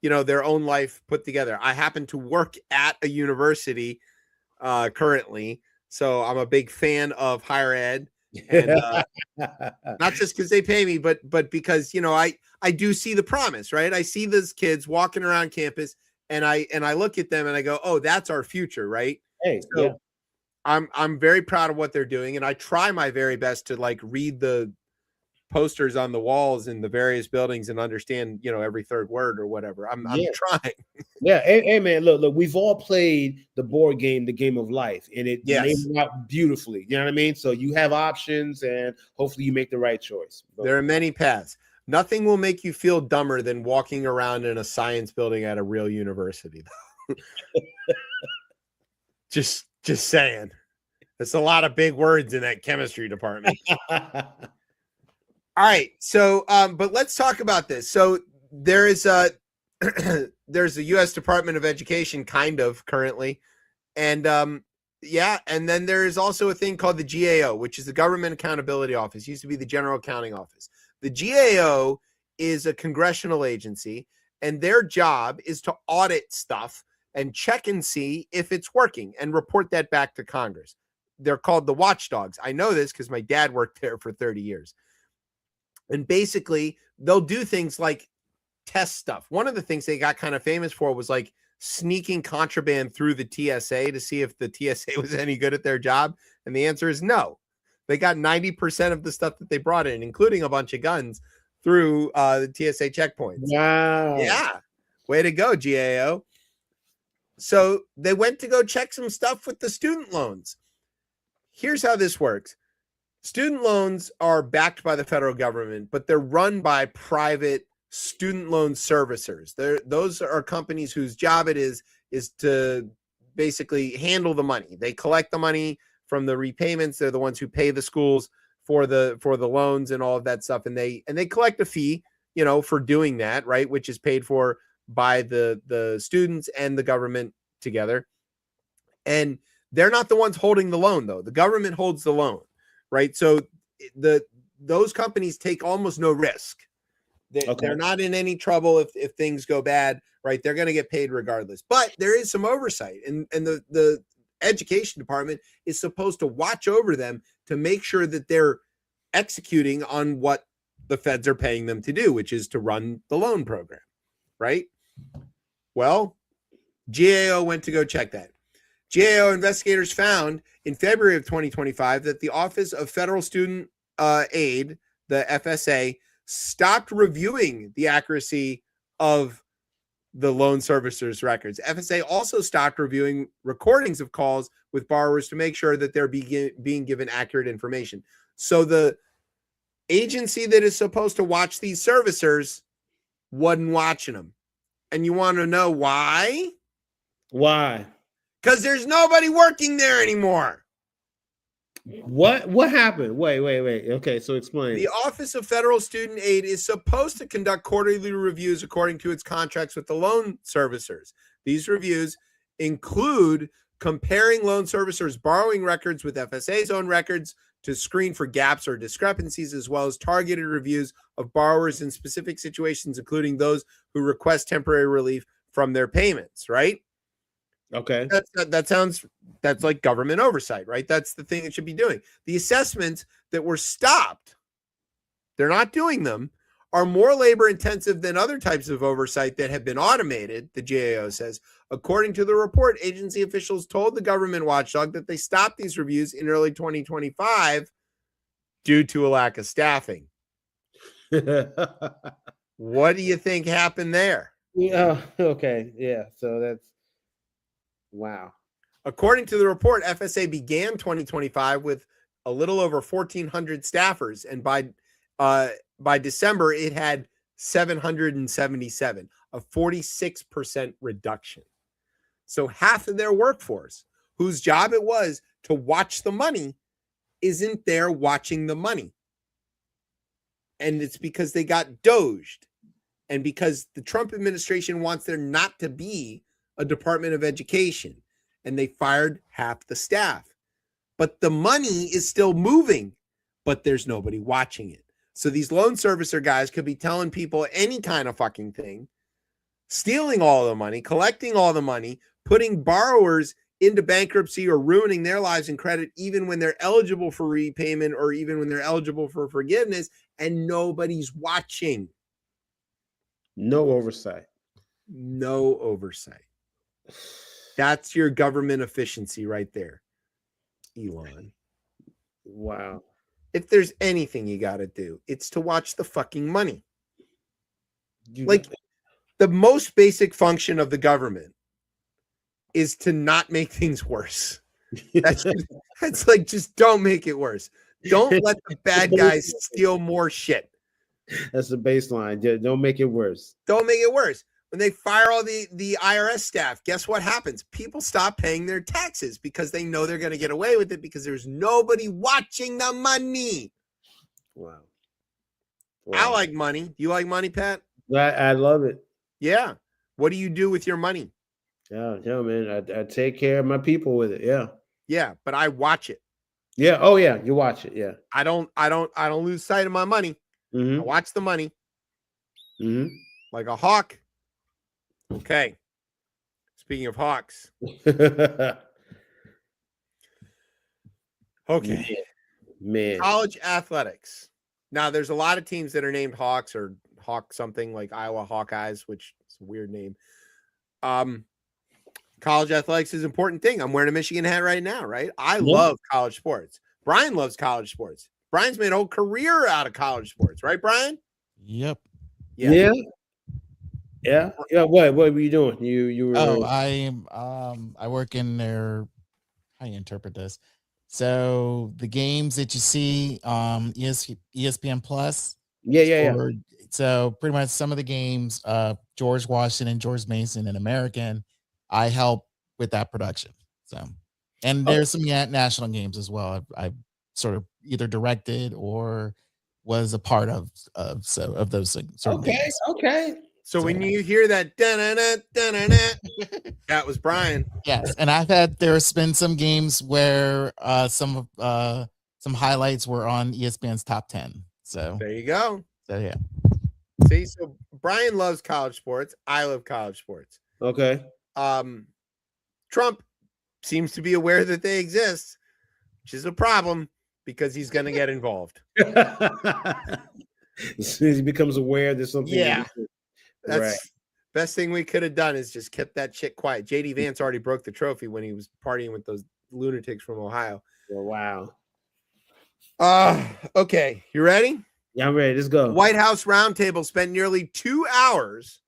their own life put together. I happen to work at a university currently, so I'm a big fan of higher ed, and not just because they pay me, but because I do see the promise, right? I see those kids walking around campus, and I look at them and I go, oh, that's our future, right? Hey, so yeah. I'm very proud of what they're doing, and I try my very best to read the posters on the walls in the various buildings and understand, you know, every third word or whatever. I'm trying. Yeah, hey man, look, we've all played the board game, the game of life, and it laid Yes. it out beautifully. You know what I mean? So you have options, and hopefully you make the right choice. There are many paths. Nothing will make you feel dumber than walking around in a science building at a real university. just saying. There's a lot of big words in that chemistry department. All right. So, but let's talk about this. So there is a there's a U.S. Department of Education kind of currently. And yeah, and then there is also a thing called the GAO, which is the Government Accountability Office. It used to be the General Accounting Office. The GAO is a congressional agency, and their job is to audit stuff and check and see if it's working and report that back to Congress. They're called the watchdogs. I know this because my dad worked there for 30 years. And basically, they'll do things like test stuff. One of the things they got kind of famous for was like sneaking contraband through the TSA to see if the TSA was any good at their job. And the answer is no. They got 90% of the stuff that they brought in, including a bunch of guns, through the TSA checkpoints. Wow. Yeah. Way to go, GAO. So they went to go check some stuff with the student loans. Here's how this works. Student loans are backed by the federal government, but they're run by private student loan servicers. Those are companies whose job it is to basically handle the money. They collect the money from the repayments. They're the ones who pay the schools for the loans and all of that stuff. And they collect a fee, you know, for doing that, right? Which is paid for by the students and the government together. And they're not the ones holding the loan, though. The government holds the loan, right? So those companies take almost no risk. They're not in any trouble if things go bad, right? They're going to get paid regardless. But there is some oversight, and the education department is supposed to watch over them to make sure that they're executing on what the feds are paying them to do, which is to run the loan program, right? Well, GAO went to go check that. GAO investigators found in February of 2025 that the Office of Federal Student Aid, the FSA, stopped reviewing the accuracy of the loan servicers' records. FSA also stopped reviewing recordings of calls with borrowers to make sure that they're being given accurate information. So the agency that is supposed to watch these servicers wasn't watching them. And you want to know why? Why? Because there's nobody working there anymore. What happened? Wait. Okay, so explain. The Office of Federal Student Aid is supposed to conduct quarterly reviews according to its contracts with the loan servicers. These reviews include comparing loan servicers' borrowing records with FSA's own records to screen for gaps or discrepancies, as well as targeted reviews of borrowers in specific situations, including those who request temporary relief from their payments, right? Okay. That's like government oversight, right? That's the thing it should be doing. The assessments that were stopped, they're not doing them, are more labor intensive than other types of oversight that have been automated, the GAO says. According to the report, agency officials told the government watchdog that they stopped these reviews in early 2025 due to a lack of staffing. What do you think happened there? Yeah. Okay. Yeah. So that's wow. According to the report, FSA began 2025 with a little over 1,400 staffers, and by December it had 777, a 46% reduction. So half of their workforce, whose job it was to watch the money, isn't there watching the money. And it's because they got doged, and because the Trump administration wants there not to be a Department of Education, and they fired half the staff. But the money is still moving, but there's nobody watching it. So these loan servicer guys could be telling people any kind of fucking thing, stealing all the money, collecting all the money, putting borrowers into bankruptcy or ruining their lives and credit, even when they're eligible for repayment or even when they're eligible for forgiveness, and nobody's watching. No oversight. No oversight. That's your government efficiency right there, Elon. Wow. if there's anything you got to do, it's to watch the fucking money. Like the most basic function of the government is to not make things worse. That's like, just don't make it worse. Don't let the bad guys steal more shit. That's the baseline. Don't make it worse. Don't make it worse. When they fire all the IRS staff, guess what happens? People stop paying their taxes because they know they're going to get away with it because there's nobody watching the money. Wow. I like money. Do you like money, Pat? I love it. Yeah. What do you do with your money? Yeah, man. I take care of my people with it. Yeah. Yeah, but I watch it. Yeah. Oh yeah, you watch it. Yeah. I don't lose sight of my money. I watch the money. Like a hawk. Okay. Speaking of hawks. Okay. Man. College athletics. Now, there's a lot of teams that are named Hawks or Hawk something, like Iowa Hawkeyes, which is a weird name. College athletics is an important thing. I'm wearing a Michigan hat right now, right? I love college sports. Brian loves college sports. Brian's made a whole career out of college sports, right, Brian? Yep. Yeah. What were you doing? You were. Oh, I work in their, how do you interpret this? So the games that you see ESPN Plus. Yeah. So pretty much some of the games, George Washington, George Mason, and American, I help with that production. So, and there's some national games as well. I sort of either directed or was a part of those things. Okay. So when you hear that, that was Brian. Yes, and there's been some games where some highlights were on ESPN's top 10. So there you go. So yeah. See, so Brian loves college sports. I love college sports. Okay. Trump seems to be aware that they exist, which is a problem because he's going to get involved. As soon as he becomes aware there's something. Yeah. That's right. Best thing we could have done is just kept that shit quiet. JD Vance already broke the trophy when he was partying with those lunatics from Ohio. Oh, wow. Okay. You ready? Yeah, I'm ready. Let's go. White House Roundtable spent nearly 2 hours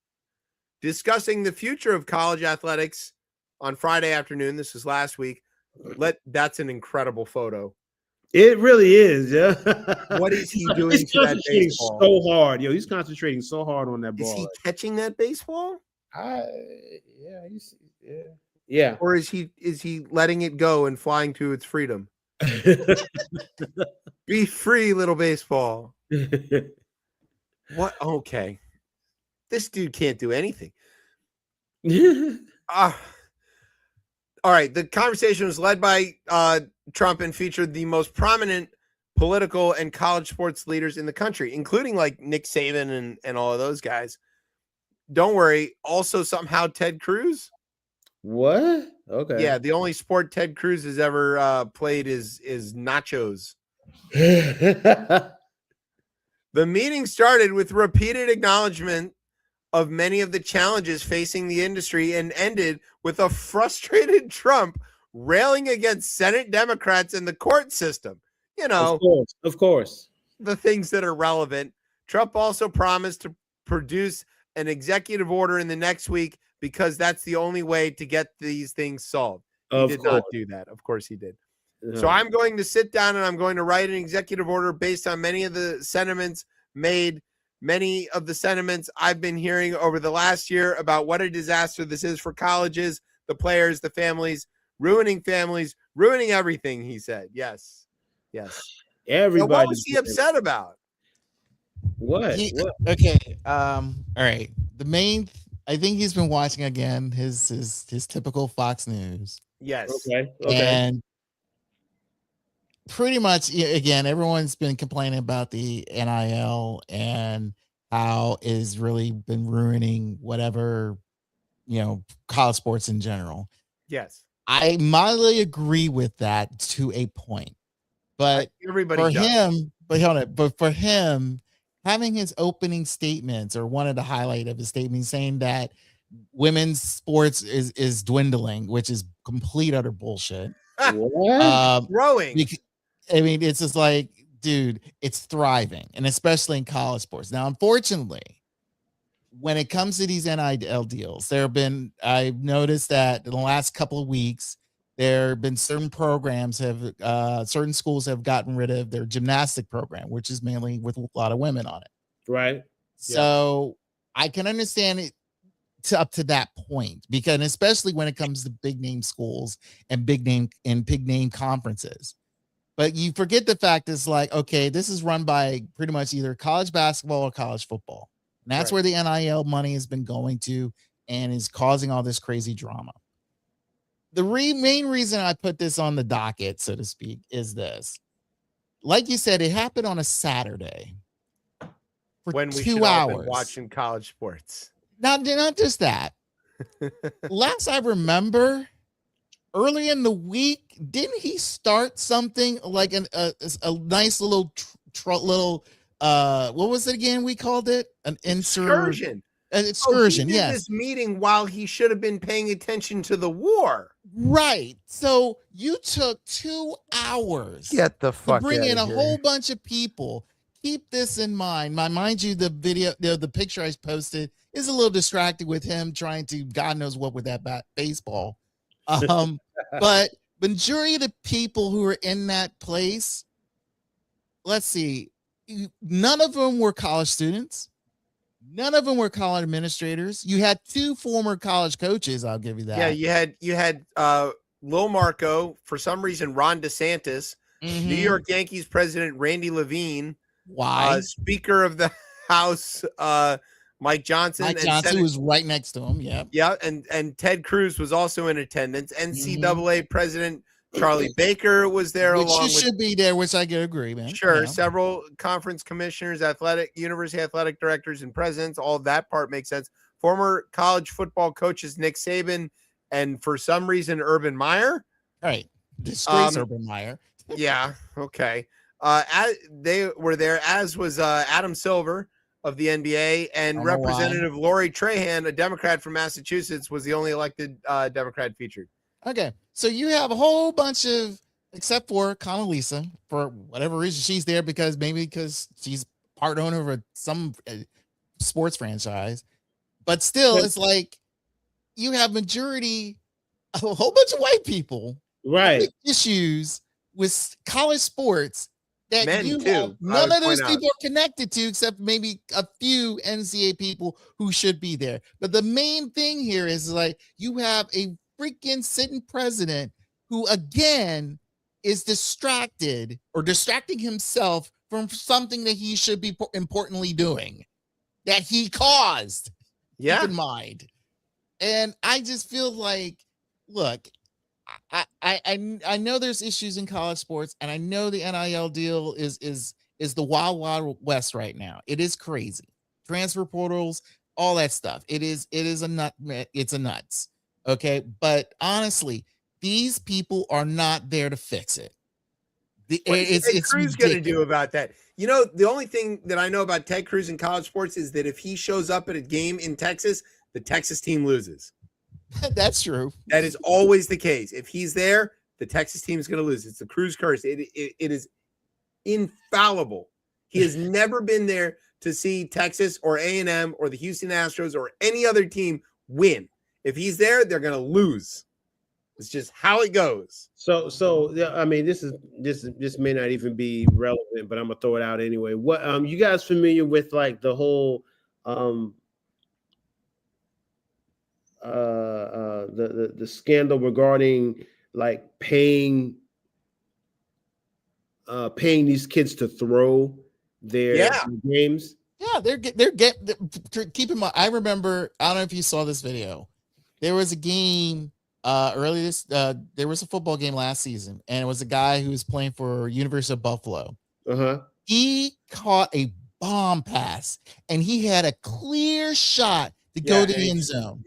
discussing the future of college athletics on Friday afternoon. This was last week. That's an incredible photo. It really is, yeah. What is he doing to that baseball? So hard, he's concentrating so hard on that ball. Is he catching that baseball? Yeah. Or is he letting it go and flying to its freedom? Be free, little baseball. What? Okay. This dude can't do anything. All right. The conversation was led by Trump and featured the most prominent political and college sports leaders in the country, including like Nick Saban and all of those guys. Don't worry. Also, somehow Ted Cruz. What? Okay. Yeah, the only sport Ted Cruz has ever played is nachos. The meeting started with repeated acknowledgement of many of the challenges facing the industry and ended with a frustrated Trump railing against Senate Democrats and the court system. You know, of course, the things that are relevant. Trump also promised to produce an executive order in the next week because that's the only way to get these things solved. He did not do that. Of course he did. No. So I'm going to sit down and I'm going to write an executive order based on many of the sentiments made, many of the sentiments I've been hearing over the last year about what a disaster this is for colleges, the players, the families, ruining everything, he said. Yes. Everybody. So what was he upset about? What? Okay. All right. I think he's been watching again his typical Fox News. Yes. Okay. And pretty much, again, everyone's been complaining about the NIL and how it's really been ruining whatever, college sports in general. Yes. I mildly agree with that to a point. But everybody does. But for him, having his opening statements or one of the highlight of his statement saying that women's sports is dwindling, which is complete utter bullshit. Growing. I mean, it's just like dude, it's thriving, and especially in college sports. Now, unfortunately, when it comes to these NIL deals, I've noticed that in the last couple of weeks, there have been certain certain schools have gotten rid of their gymnastic program, which is mainly with a lot of women on it. Right. So I can understand it up to that point, because especially when it comes to big name schools and big name conferences. But you forget the fact is like, okay, this is run by pretty much either college basketball or college football. And that's where the NIL money has been going to and is causing all this crazy drama. The main reason I put this on the docket, so to speak, is this. Like you said, it happened on a Saturday for When we 2 should all been hours. watching college sports. Not just that. Last I remember, early in the week, didn't he start something like a nice little what was it again? We called it an Excursion. An excursion. He did Yes. this meeting while he should have been paying attention to the war. Right. So you took 2 hours. Get the to fuck bring in outta a here. whole bunch of people. Keep this in mind. Mind you, the video, the picture I posted is a little distracted with him trying to God knows what with that baseball. But majority of the people who were in that place, let's see, none of them were college students. None of them were college administrators. You had 2 former college coaches. I'll give you that. Yeah, you had Lil Marco, for some reason, Ron DeSantis, New York Yankees president Randy Levine, Why? Speaker of the House Mike Johnson. Mike Johnson was right next to him. Yeah. Yeah, and Ted Cruz was also in attendance. NCAA President Charlie Baker was there, Which along you with should be there, which I could agree, man. sure Yeah. several conference commissioners, university athletic directors, and presidents. All of that part makes sense. Former college football coaches Nick Saban and for some reason Urban Meyer. Right. Disgrace Urban Meyer. Yeah. Okay. They were there, as was Adam Silver of the NBA, and Representative Lori Trahan, a Democrat from Massachusetts, was the only elected Democrat featured. Okay. So you have a whole bunch of, except for Condoleezza, for whatever reason, she's there because she's part owner of some sports franchise. But still, it's like you have a whole bunch of white people, right? Issues with college sports that Men you too, have, none of those people are connected to, except maybe a few NCAA people who should be there. But the main thing here is like you have a freaking sitting president who again is distracting himself from something that he should be importantly doing, that he caused. Yeah. Keep in mind. And I just feel like, look, I know there's issues in college sports, and I know the NIL deal is the wild west right now. It is crazy. Transfer portals, all that stuff. It's a nuts. Okay. But honestly, these people are not there to fix it. What's Ted Cruz going to do about that? You know, the only thing that I know about Ted Cruz in college sports is that if he shows up at a game in Texas, the Texas team loses. That's true. That is always the case. If he's there, the Texas team is going to lose. It's the Cruz curse. It is infallible. He has never been there to see Texas or A&M or the Houston Astros or any other team win. If he's there, they're going to lose. It's just how it goes. So I mean, this may not even be relevant, but I'm gonna throw it out anyway. What you guys familiar with like the whole the scandal regarding like paying these kids to throw their games? Yeah, they're keep in mind. I remember, I don't know if you saw this video. There was a game there was a football game last season, and it was a guy who was playing for University of Buffalo. He caught a bomb pass, and he had a clear shot to go to the end zone.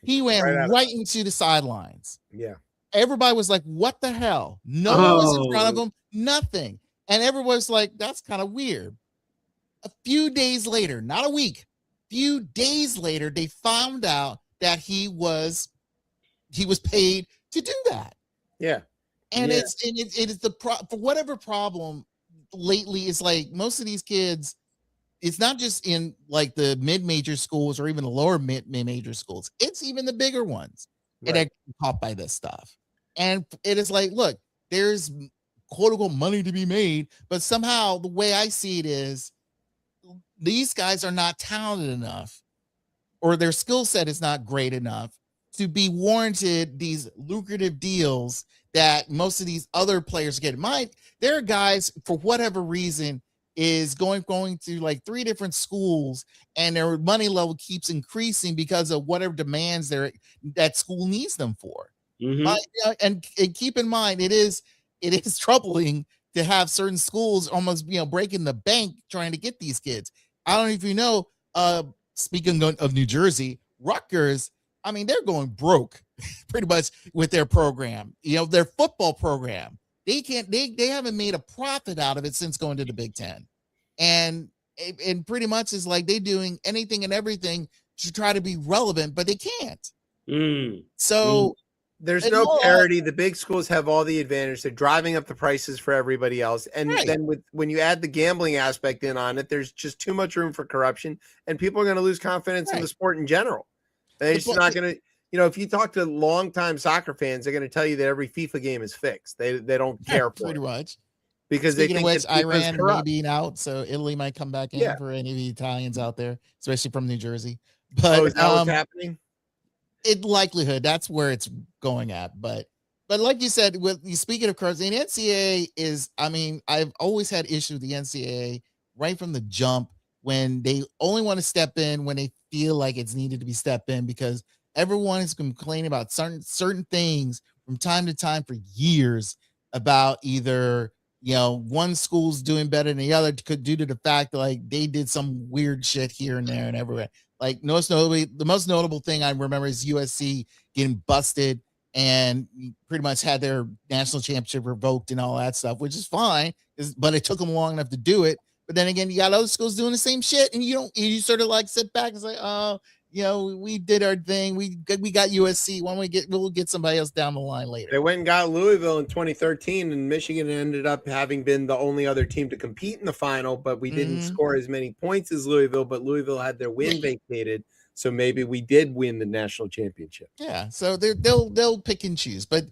He ran right into the sidelines. Yeah. Everybody was like, what the hell? No one was in front of him, nothing. And everybody was like, that's kind of weird. A few days later, not a week, few days later, they found out that he was paid to do that. Yeah. And it is for whatever problem lately it's like most of these kids, it's not just in like the mid-major schools or even the lower mid-major schools. It's even the bigger ones that are caught by this stuff. And it is like, look, there's quote unquote money to be made, but somehow the way I see it is these guys are not talented enough or their skill set is not great enough to be warranted these lucrative deals that most of these other players get. There are guys for whatever reason is going to like 3 different schools and their money level keeps increasing because of whatever demands that school needs them for. And keep in mind, it is troubling to have certain schools almost breaking the bank trying to get these kids. I don't know if you know, speaking of New Jersey, Rutgers, I mean, they're going broke pretty much with their program, their football program. They haven't made a profit out of it since going to the Big Ten. And pretty much is like they're doing anything and everything to try to be relevant, but they can't. So there's no parity. The big schools have all the advantage. They're driving up the prices for everybody else. And then when you add the gambling aspect in on it, there's just too much room for corruption and people are going to lose confidence in the sport in general. They're just not going to, if you talk to longtime soccer fans, they're going to tell you that every FIFA game is fixed. They don't care for pretty much. Because Speaking they think of which, Iran may be out, so Italy might come back in for any of the Italians out there, especially from New Jersey. But is that what's happening? In likelihood, that's where it's going at. But like you said, speaking of curves, the NCAA is, I mean, I've always had issues with the NCAA right from the jump when they only want to step in when they feel like it's needed to be stepped in, because everyone is complaining about certain things from time to time for years about either one school's doing better than the other due to the fact that like they did some weird shit here and there and everywhere. Like the most notable thing I remember is USC getting busted and pretty much had their national championship revoked and all that stuff, which is fine, but it took them long enough to do it. But then again, you got other schools doing the same shit, and you sort of like sit back and say, oh, we did our thing. We got USC. Why don't we'll get somebody else down the line later. They went and got Louisville in 2013, and Michigan ended up having been the only other team to compete in the final, but we didn't score as many points as Louisville, but Louisville had their win vacated. So maybe we did win the national championship. Yeah. So they'll pick and choose. But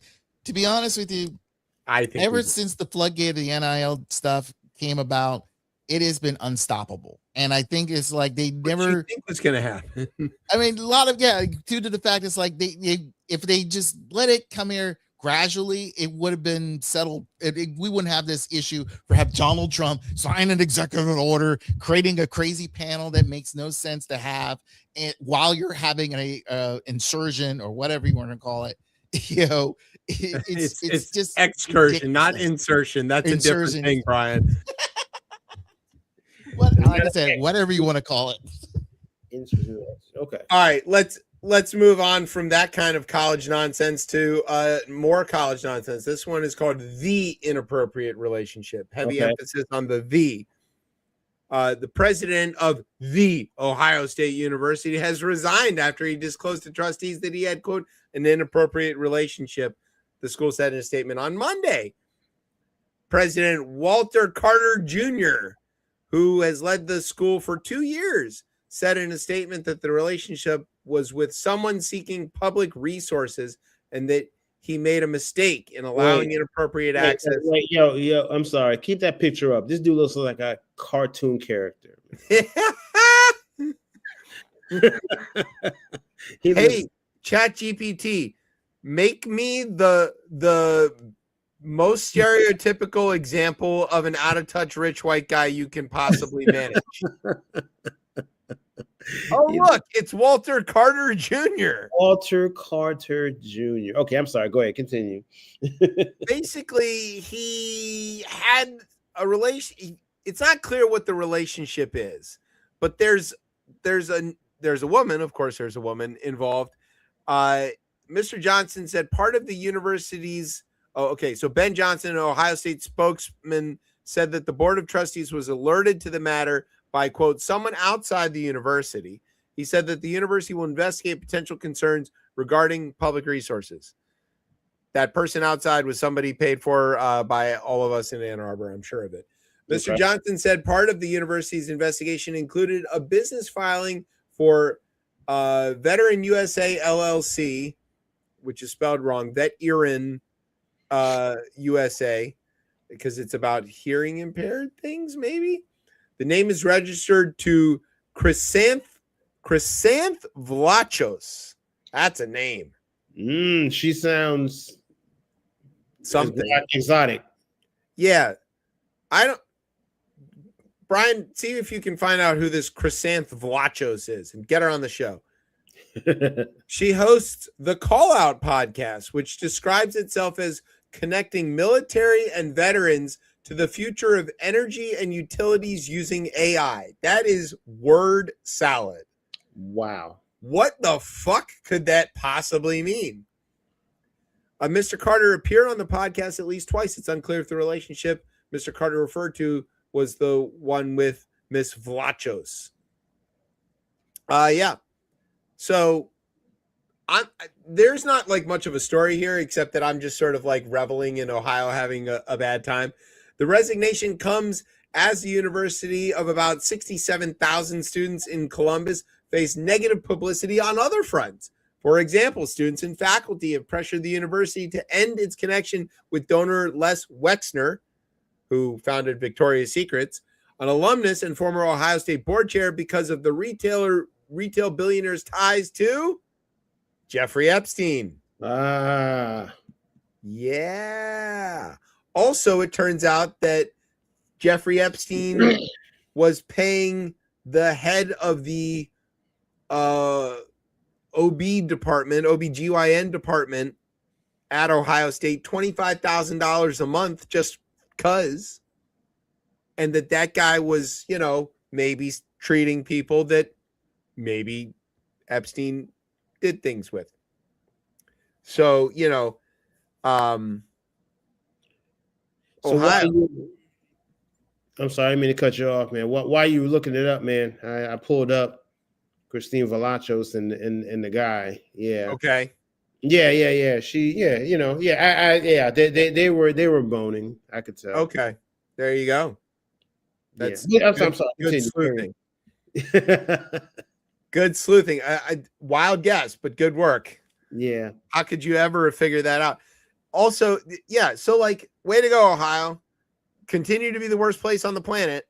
to be honest with you, I think ever since the floodgate of the NIL stuff came about, it has been unstoppable. And I think it's like they never what you think was going to happen. I mean, a lot of, due to the fact it's like if they just let it come here gradually, it would have been settled. We wouldn't have this issue for have Donald Trump sign an executive order, creating a crazy panel that makes no sense to have. And while you're having a insurgent or whatever you want to call it, it's just excursion, not insertion. That's a different thing, Brian. Like I said, whatever you want to call it. Okay. All right. Let's move on from that kind of college nonsense to more college nonsense. This one is called The Inappropriate Relationship. Heavy emphasis on the "the." The president of The Ohio State University has resigned after he disclosed to trustees that he had, quote, an inappropriate relationship, the school said in a statement on Monday. President Walter Carter Jr., who has led the school for 2 years, said in a statement that the relationship was with someone seeking public resources and that he made a mistake in allowing inappropriate access. Yo, I'm sorry. Keep that picture up. This dude looks like a cartoon character. Hey, ChatGPT, make me the most stereotypical example of an out-of-touch rich white guy you can possibly manage. Oh, look, it's Walter Carter Jr. Walter Carter Jr. Okay, I'm sorry. Go ahead. Continue. Basically, he had a relation. It's not clear what the relationship is, but there's a woman. Of course, there's a woman involved. Mr. Johnson said part of the university's. Oh, okay. So Ben Johnson, an Ohio State spokesman, said that the board of trustees was alerted to the matter by, quote, someone outside the university. He said that the university will investigate potential concerns regarding public resources. That person outside was somebody paid for by all of us in Ann Arbor. I'm sure of it. Mr. Okay. Johnson said part of the university's investigation included a business filing for Veteran USA LLC, which is spelled wrong, Veteran USA, because it's about hearing impaired things, maybe. The name is registered to Chrysanth Vlachos. That's a name. She sounds Something exotic. Yeah. I don't. Brian, see if you can find out who this Chrysanth Vlachos is and get her on the show. She hosts the Call Out podcast, which describes itself as connecting military and veterans to the future of energy and utilities using AI. That is word salad. Wow. What the fuck could that possibly mean? Mr. Carter appeared on the podcast at least twice. It's unclear if the relationship Mr. Carter referred to was the one with Miss Vlachos. Yeah. So there's not like much of a story here, except that I'm just sort of like reveling in Ohio having a bad time. The resignation comes as the university of about 67,000 students in Columbus face negative publicity on other fronts. For example, students and faculty have pressured the university to end its connection with donor Les Wexner, who founded Victoria's Secrets, an alumnus and former Ohio State board chair, because of the retail billionaire's ties to Jeffrey Epstein. Yeah. Also, it turns out that Jeffrey Epstein was paying the head of the OBGYN department at Ohio State $25,000 a month just because, and that guy was, maybe treating people that maybe Epstein did things with. So, Ohio. I'm sorry, I didn't mean to cut you off, man. Why are you looking it up, man? I pulled up Christine Vlachos and the guy. Yeah. Okay. Yeah. They were boning. I could tell. Okay. There you go. That's I'm good, sorry. good sleuthing. Good sleuthing. Wild guess, but good work. Yeah. How could you ever figure that out? Also, yeah. So, like, way to go, Ohio. Continue to be the worst place on the planet.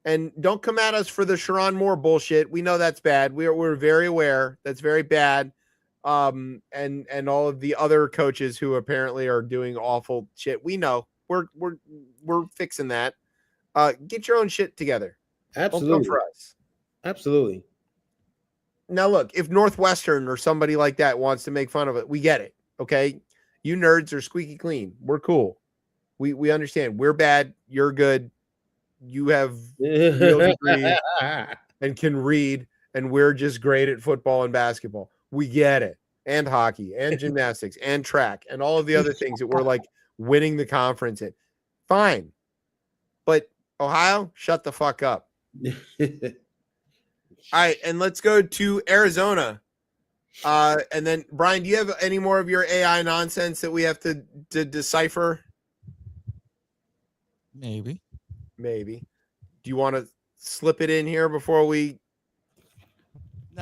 And don't come at us for the Sharon Moore bullshit. We know that's bad. We're very aware that's very bad. And all of the other coaches who apparently are doing awful shit. We know. We're fixing that. Get your own shit together. Absolutely. Don't come for us. Absolutely. Now, look, if Northwestern or somebody like that wants to make fun of it, we get it. Okay. You nerds are squeaky clean. We're cool. We understand. We're bad. You're good. You have real degree and can read, and we're just great at football and basketball. We get it. And hockey and gymnastics and track and all of the other things that we're like winning the conference in. Fine. But Ohio, shut the fuck up. All right, and let's go to Arizona. And then, Brian, do you have any more of your AI nonsense that we have to decipher? Maybe. Do you want to slip it in here before we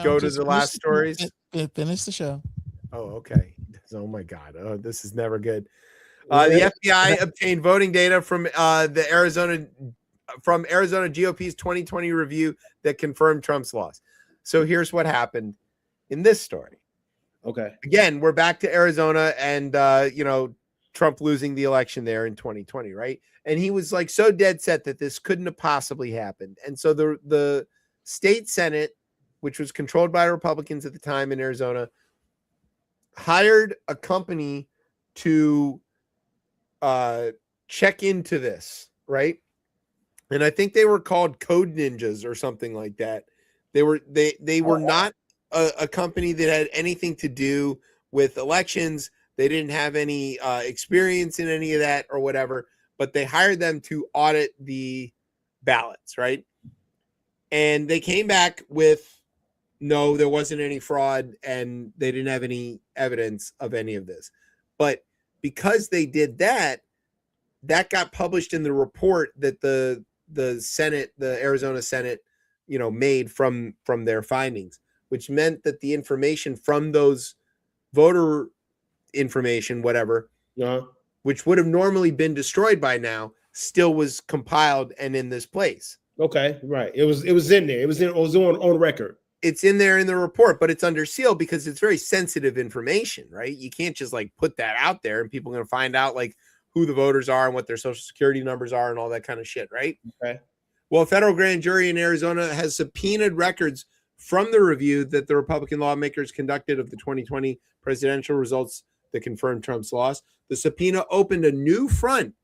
go to the last stories? Finish the show. Oh, okay. Oh my God. Oh, this is never good. The FBI obtained voting data from Arizona GOP's 2020 review that confirmed Trump's loss. So here's what happened in this story. Okay. Again, we're back to Arizona and Trump losing the election there in 2020, right? And he was like so dead set that this couldn't have possibly happened. And so the state Senate, which was controlled by Republicans at the time in Arizona, hired a company to check into this, right? And I think they were called Code Ninjas or something like that. They were not a company that had anything to do with elections. They didn't have any experience in any of that or whatever, but they hired them to audit the ballots, right? And they came back with, no, there wasn't any fraud and they didn't have any evidence of any of this. But because they did that, that got published in the report that the Senate, the Arizona Senate, made from their findings, which meant that the information from those voter information, whatever, which would have normally been destroyed by now, still was compiled and in this place. Okay, right. It was in there. It was on record. It's in there in the report, but it's under seal because it's very sensitive information, right? You can't just like put that out there and people are going to find out like who the voters are and what their social security numbers are and all that kind of shit, right? Okay. Well, a federal grand jury in Arizona has subpoenaed records from the review that the Republican lawmakers conducted of the 2020 presidential results that confirmed Trump's loss. The subpoena opened a new front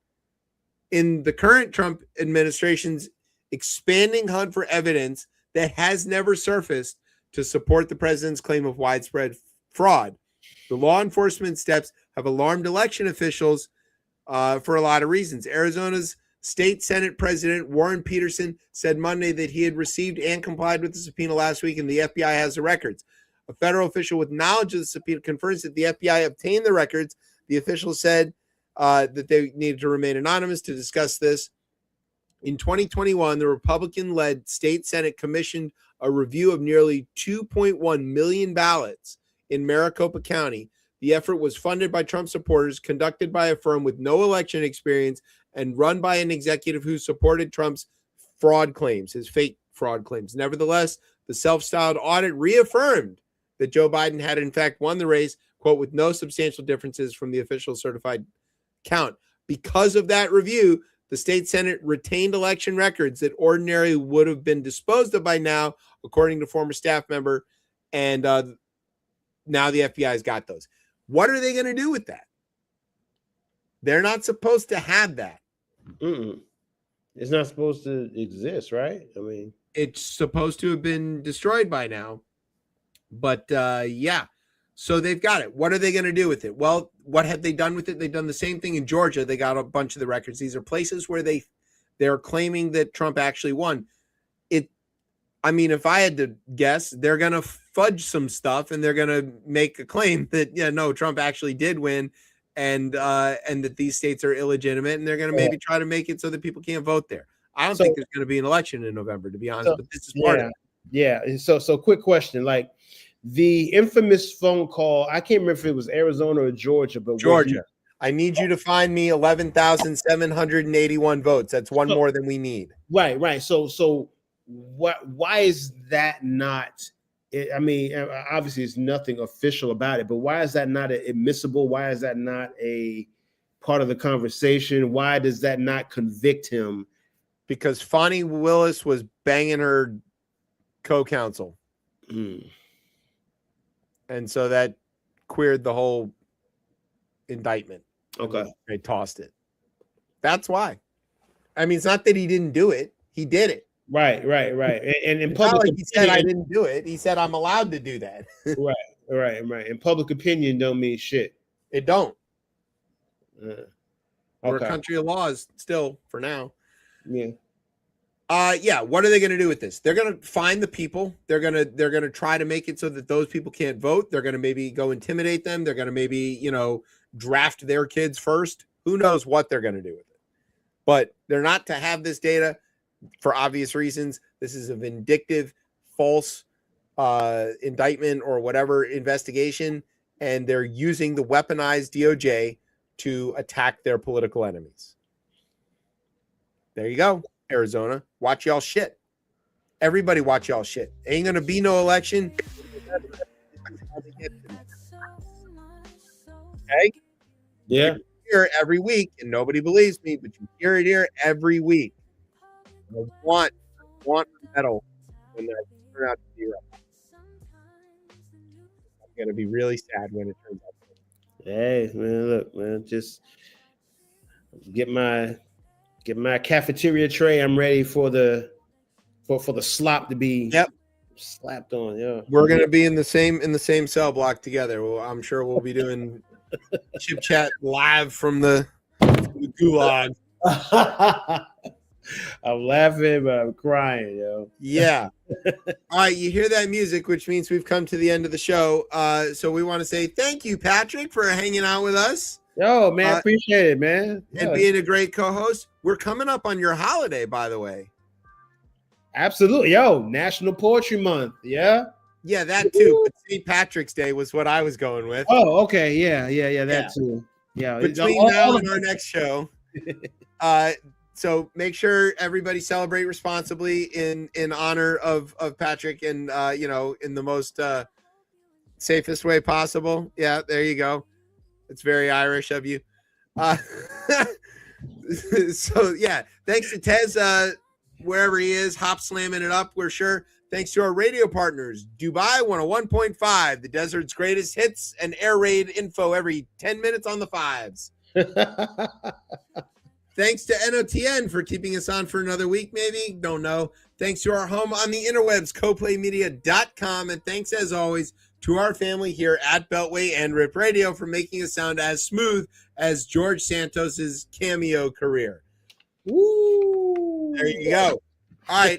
in the current Trump administration's expanding hunt for evidence that has never surfaced to support the president's claim of widespread fraud. The law enforcement steps have alarmed election officials for a lot of reasons. Arizona's State Senate President Warren Peterson said Monday that he had received and complied with the subpoena last week, and the FBI has the records. A federal official with knowledge of the subpoena confirms that the FBI obtained the records. The official said that they needed to remain anonymous to discuss this. In 2021, the Republican-led state Senate commissioned a review of nearly 2.1 million ballots in Maricopa County. The effort was funded by Trump supporters, conducted by a firm with no election experience, and run by an executive who supported Trump's fraud claims, his fake fraud claims. Nevertheless, the self-styled audit reaffirmed that Joe Biden had in fact won the race, quote, with no substantial differences from the official certified count. Because of that review, the state Senate retained election records that ordinarily would have been disposed of by now, according to former staff member, and now the FBI's got those. What are they going to do with that? They're not supposed to have that. It's not supposed to exist, right? I mean, it's supposed to have been destroyed by now. But yeah, so they've got it. What are they going to do with it? Well, what have they done with it? They've done the same thing in Georgia. They got a bunch of the records. These are places where they're claiming that Trump actually won. I mean, if I had to guess, they're going to fudge some stuff and they're going to make a claim that, no, Trump actually did win and that these states are illegitimate, and they're going to maybe try to make it so that people can't vote there. I don't think there's going to be an election in November, to be honest, but this is part of it. Yeah. So quick question, like the infamous phone call, I can't remember if it was Arizona or Georgia, but Georgia. I need you to find me 11,781 votes. That's one more than we need. Right. So why is that not? I mean, obviously, it's nothing official about it, but why is that not admissible? Why is that not a part of the conversation? Why does that not convict him? Because Fonnie Willis was banging her co-counsel. And so that queered the whole indictment. Okay. They tossed it. That's why. I mean, it's not that he didn't do it. He did it. Right. And in it's public, not like he said I didn't do it. He said I'm allowed to do that. Right. And public opinion don't mean shit. It don't. Okay. We're a country of laws still for now. Yeah. Yeah. What are they going to do with this? They're going to find the people. They're going to try to make it so that those people can't vote. They're going to maybe go intimidate them. They're going to maybe, draft their kids first. Who knows what they're going to do with it? But they're not to have this data for obvious reasons. This is a vindictive, false indictment or whatever investigation, and they're using the weaponized DOJ to attack their political enemies. There you go, Arizona. Watch y'all shit. Everybody watch y'all shit. Ain't gonna be no election. Okay? Yeah. You hear it every week, and nobody believes me, but you hear it here every week. I want a medal when that turn out to be right. I'm gonna be really sad when it turns out. Hey, man, look, man, just get my cafeteria tray. I'm ready for the slop to be slapped on. Yeah, we're gonna be in the same cell block together. Well, I'm sure we'll be doing ChipChat live from the gulag. I'm laughing, but I'm crying, yo. Yeah. All right, you hear that music, which means we've come to the end of the show. So we want to say thank you, Patrick, for hanging out with us. Yo, man, Uh, appreciate it, man. and Yeah, being a great co-host. We're coming up on your holiday, by the way. absolutely. Yo, National Poetry Month. Yeah. Yeah, that too. But St. Patrick's Day was what I was going with. Oh, okay. Yeah. Yeah. That too. Yeah. Between now and our next show. So make sure everybody celebrate responsibly in honor of Patrick and in the most safest way possible. Yeah, there you go. It's very Irish of you. So yeah, thanks to Tez wherever he is, hop slamming it up. We're sure. Thanks to our radio partners, Dubai 101.5, the desert's greatest hits and air raid info every 10 minutes on the fives. Thanks to NOTN for keeping us on for another week, maybe. Don't know. Thanks to our home on the interwebs, coplaymedia.com. And thanks, as always, to our family here at Beltway and Rip Radio for making us sound as smooth as George Santos's cameo career. Woo. There you go. All right,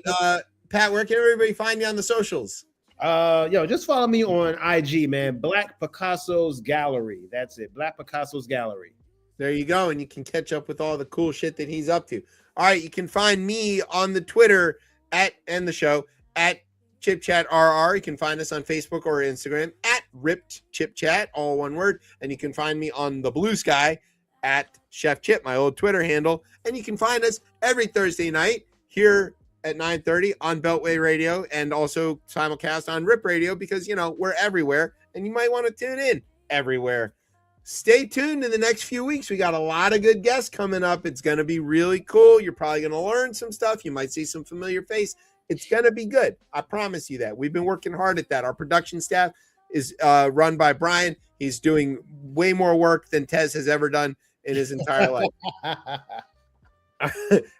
Pat, where can everybody find you on the socials? Just follow me on IG, man. Black Picasso's Gallery. That's it. Black Picasso's Gallery. There you go. And you can catch up with all the cool shit that he's up to. All right. You can find me on the Twitter and the show at ChipChat RR. You can find us on Facebook or Instagram at Ripped ChipChat, all one word. And you can find me on the Blue Sky at Chef Chip, my old Twitter handle. And you can find us every Thursday night here at 9:30 on Beltway Radio and also simulcast on Rip Radio because, we're everywhere and you might want to tune in everywhere. Stay tuned in the next few weeks. We got a lot of good guests coming up. It's going to be really cool. You're probably going to learn some stuff. You might see some familiar face. It's going to be good. I promise you that. We've been working hard at that. Our production staff is run by Brian. He's doing way more work than Tez has ever done in his entire life.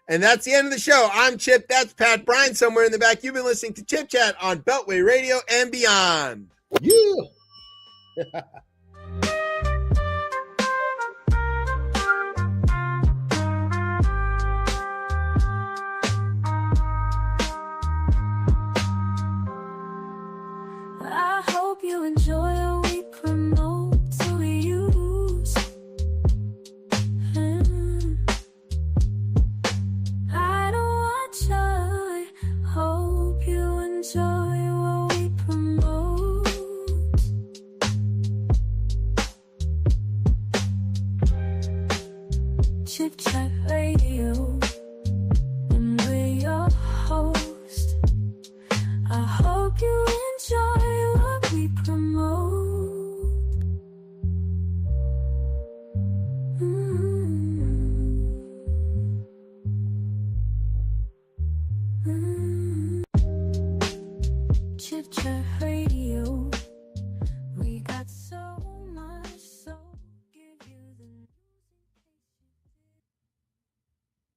And that's the end of the show. I'm Chip. That's Pat. Brian somewhere in the back. You've been listening to Chip Chat on Beltway Radio and beyond. Yeah. I hope you enjoy what we promote to use. I don't watch. I hope you enjoy what we promote. Chip Chat Radio, and we're your host. I hope you enjoy what we promote. Chip Chat.